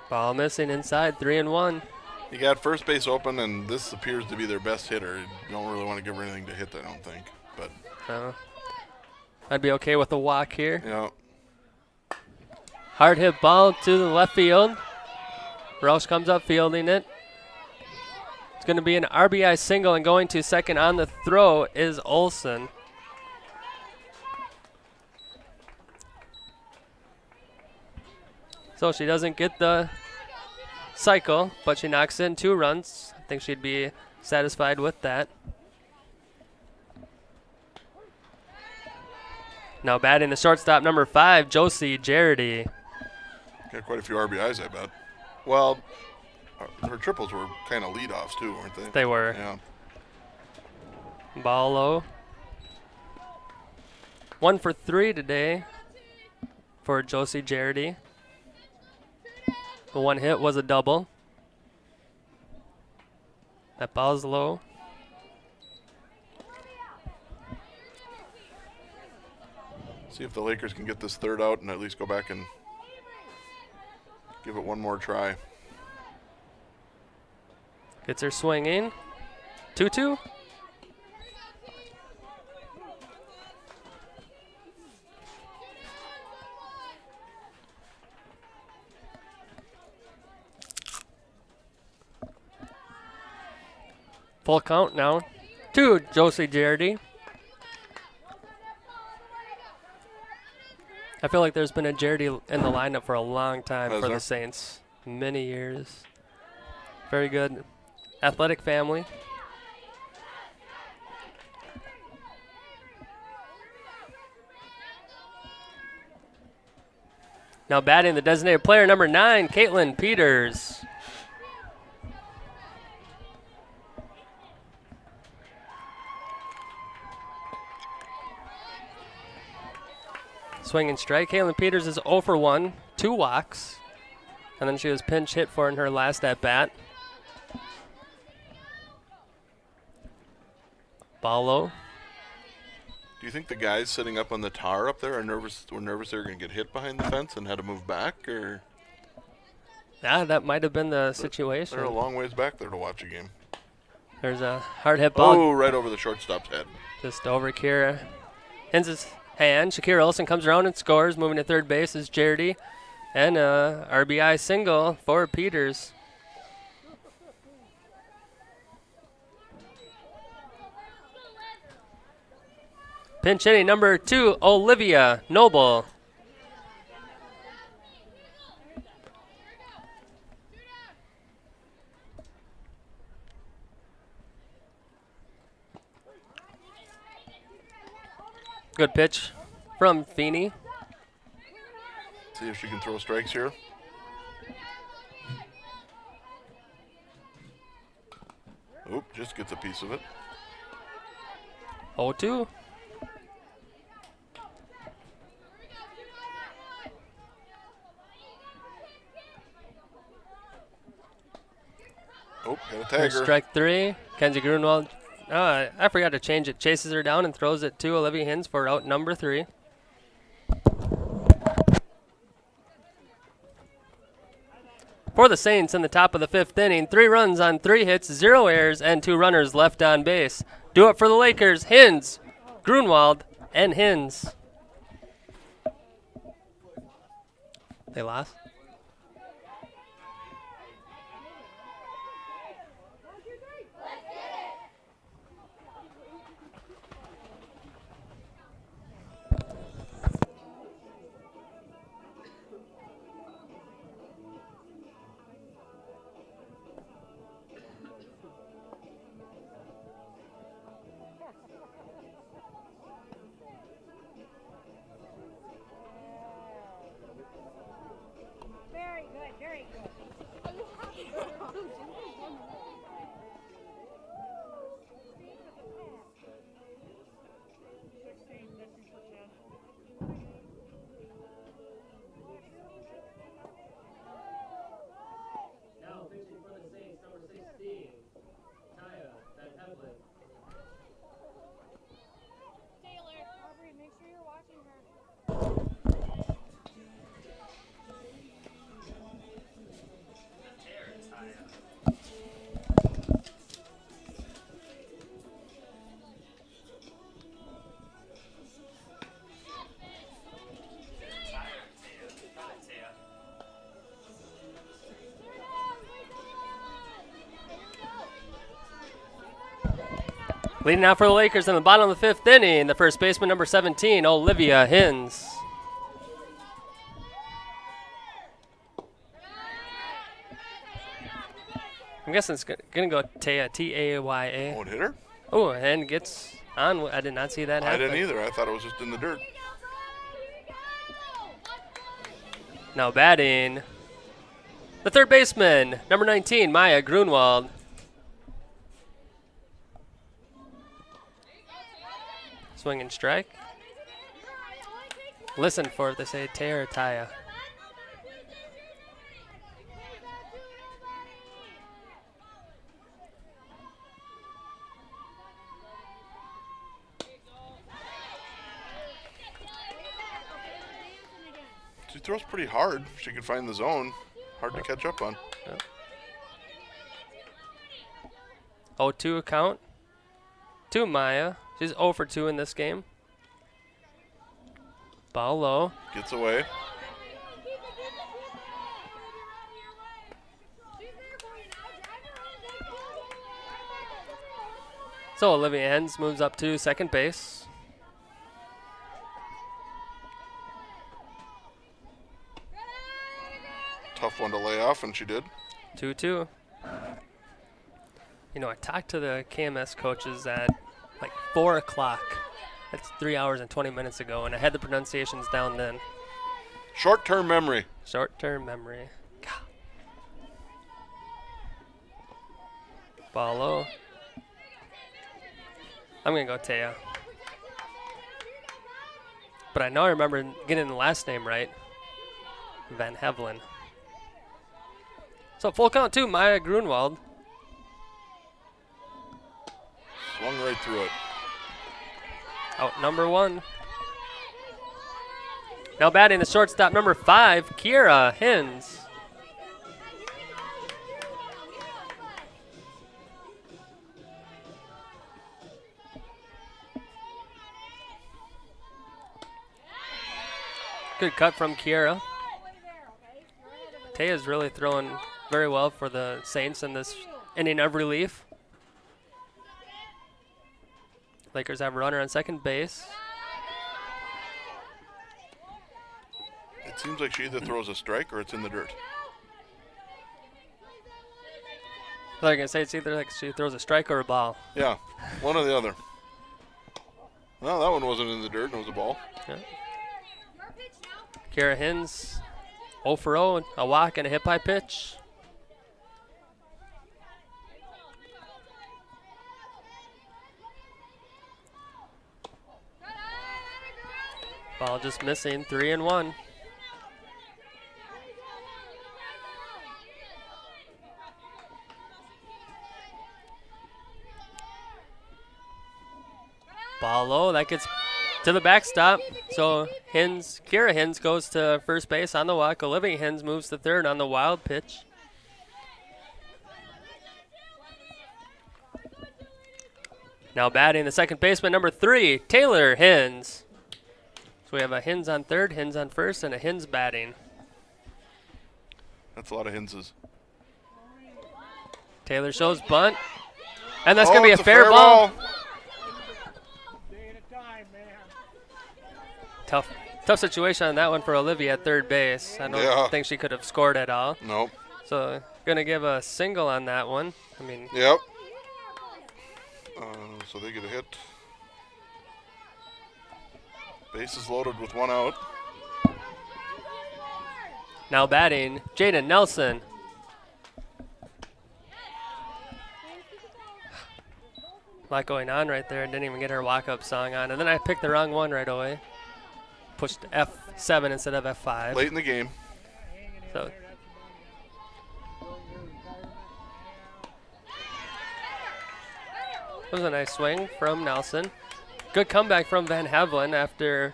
Ball missing inside, 3-1. You got first base open, and this appears to be their best hitter. You don't really want to give her anything to hit, I don't think. But I'd be okay with a walk here. yeah, Hard hit ball to the left field. Roush comes up fielding it. It's going to be an RBI single, and going to second on the throw is Olsen. So she doesn't get the cycle, but she knocks in 2 runs. I think she'd be satisfied with that. Now batting the shortstop, number 5, Josie Jardy. got quite a few RBIs, I bet. Well, her triples were kind of leadoffs too, weren't they? They were. Yeah. Ball low. 1 for 3 today for Josie Jardy. The one hit was a double. That ball's low. See if the Lakers can get this third out and at least go back and give it one more try. Gets her swinging. 2-2. Full count now to Josie Jardy. I feel like there's been a Jardy in the lineup for a long time Has for there? the Saints. Many years. Very good athletic family. Now batting the designated player number 9, Caitlin Peters. Swing and strike. Caitlin Peters is 0 for 1, 2 walks. And then she was pinch hit for in her last at bat. Ball low. Do you think the guys sitting up on the tower up there are nervous? Were nervous they were going to get hit behind the fence and had to move back, or Yeah, that might have been the situation. they're a long ways back there to watch a game? There's a hard hit ball Oh, right over the shortstop's head. just over Kira Hens' hand. Shakira Olsen comes around and scores. Moving to third base is Jardy. And a RBI single for Peters. Pinch hitting number 2, Olivia Noble. Good pitch from Feeney. See if she can throw strikes here. Oop, just gets a piece of it. 0-2. Oh, got a There's tagger. strike 3. Kenzie Grunwald. I forgot to change it. Chases her down and throws it to Olivia Hins for out number 3. For the Saints in the top of the 5th inning, 3 runs on 3 hits, 0 errors, and 2 runners left on base. Do it for the Lakers. Hins, Grunwald, and Hins. They lost. Very good, very good. Now pitching for the Saints, number 16, Taya Van Hevlin. Taylor, Aubrey, make sure you're watching her. Leading out for the Lakers in the bottom of the 5th inning, the first baseman, number 17, Olivia Hins. I'm guessing it's going to go Taya, T-A-Y-A. Won't hit her? Oh, and gets on. I did not see that I happen. didn't either. I thought it was just in the dirt. Now batting, the third baseman, number 19, Maya Grunwald. Swing and strike. Listen for if they say Taya or Taya. She throws pretty hard. She can find the zone. Hard to catch up on. 0-2 count to Maya. She's 0 for 2 in this game. Ball low. Gets away. So Olivia Hens moves up to second base. Tough one to lay off, and she did. 2-2. You know, I talked to the KMS coaches at like 4 o'clock. That's 3 hours and 20 minutes ago, and I had the pronunciations down then. Short-term memory. Short-term memory. God. Ball low. I'm going to go Taya. But I know I remember getting the last name right. Van Hevelen. So full count too, Maya Grunwald. Swung right through it. Out number 1. Now batting the shortstop number 5, Kiera Hins. Good cut from Kiera. Taya's really throwing very well for the Saints in this inning of relief. Lakers have a runner on second base. It seems like she either throws a strike or it's in the dirt. I thought you were going to say it's either like she throws a strike or a ball. Yeah, one or the other. Well, that one wasn't in the dirt. It was a ball. Yeah. Kiera Hins, 0 for 0, a walk and a hit by pitch. Ball just missing, 3-1. Ball low, that gets to the backstop. So Kiera Hins goes to first base on the walk. Olivia Hins moves to third on the wild pitch. Now batting the second baseman, number 3, Taylor Hins. So we have a Hins on third, Hins on first, and a Hins batting. That's a lot of Hinses. Taylor shows bunt. And that's going to be it's a fair ball. Tough situation on that one for Olivia at third base. I don't think she could have scored at all. Nope. So going to give a single on that one. I mean, yep. So they get a hit. Bases loaded with 1 out. now batting, Jaden Nelson. A lot going on right there. Didn't even get her walk-up song on. And then I picked the wrong one right away. Pushed F7 instead of F5. Late in the game. So that was a nice swing from Nelson. Good comeback from Van Hevelen after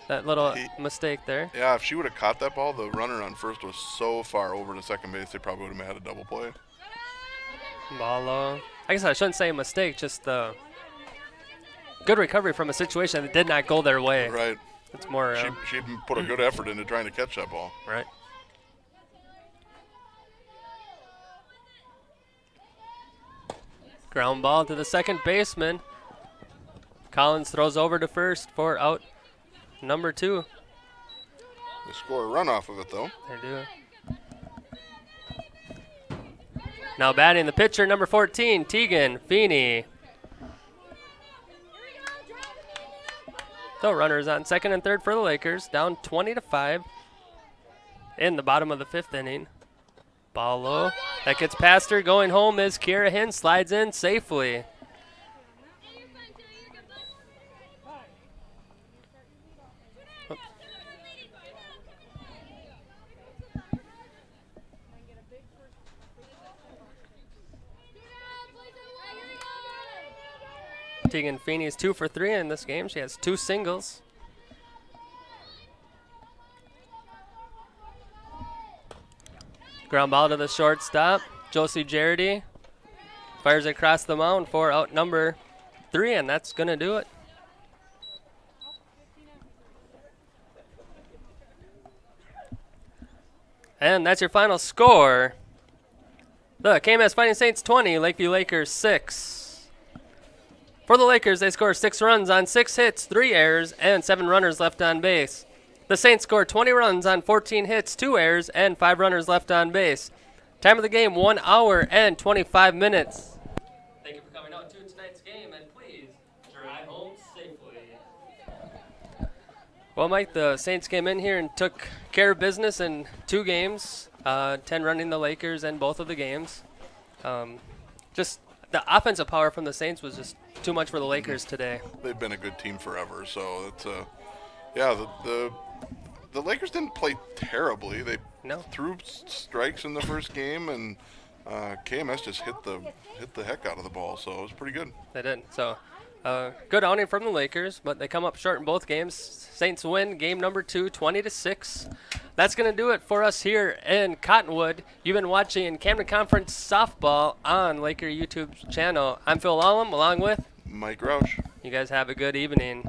that little mistake there. Yeah, if she would have caught that ball, the runner on first was so far over to second base, they probably would have had a double play. Ball low. I guess I shouldn't say mistake, just the good recovery from a situation that did not go their way. Right. It's more. She put a good effort into trying to catch that ball. Right. Ground ball to the second baseman. Collins throws over to first for out number 2. They score a run off of it, though. They do. Now batting the pitcher, number 14, Tegan Feeney. So runners on second and third for the Lakers, down 20-5 in the bottom of the 5th inning. Ball low. That gets past her. Going home is Kiera Hinn. Slides in safely. Tegan Feeney is 2 for 3 in this game. She has 2 singles. Ground ball to the shortstop. Josie Jarity fires across the mound for out number 3, and that's going to do it. And that's your final score. The KMS Fighting Saints 20, Lakeview Lakers 6. For the Lakers, they scored 6 runs on 6 hits, 3 errors, and 7 runners left on base. The Saints scored 20 runs on 14 hits, 2 errors, and 5 runners left on base. Time of the game, 1 hour and 25 minutes. Thank you for coming out to tonight's game, and please drive home safely. Well, Mike, the Saints came in here and took care of business in 2 games, 10 running the Lakers in both of the games. Just the offensive power from the Saints was just too much for the Lakers today. They've been a good team forever, so it's the Lakers didn't play terribly. They threw strikes in the first game, and KMS just hit the heck out of the ball, so it was pretty good. They did. So good outing from the Lakers, but they come up short in both games. Saints win game number 2, 20-6. That's going to do it for us here in Cottonwood. You've been watching Camden Conference Softball on Laker YouTube channel. I'm Phil Allum, along with Mike Roush. You guys have a good evening.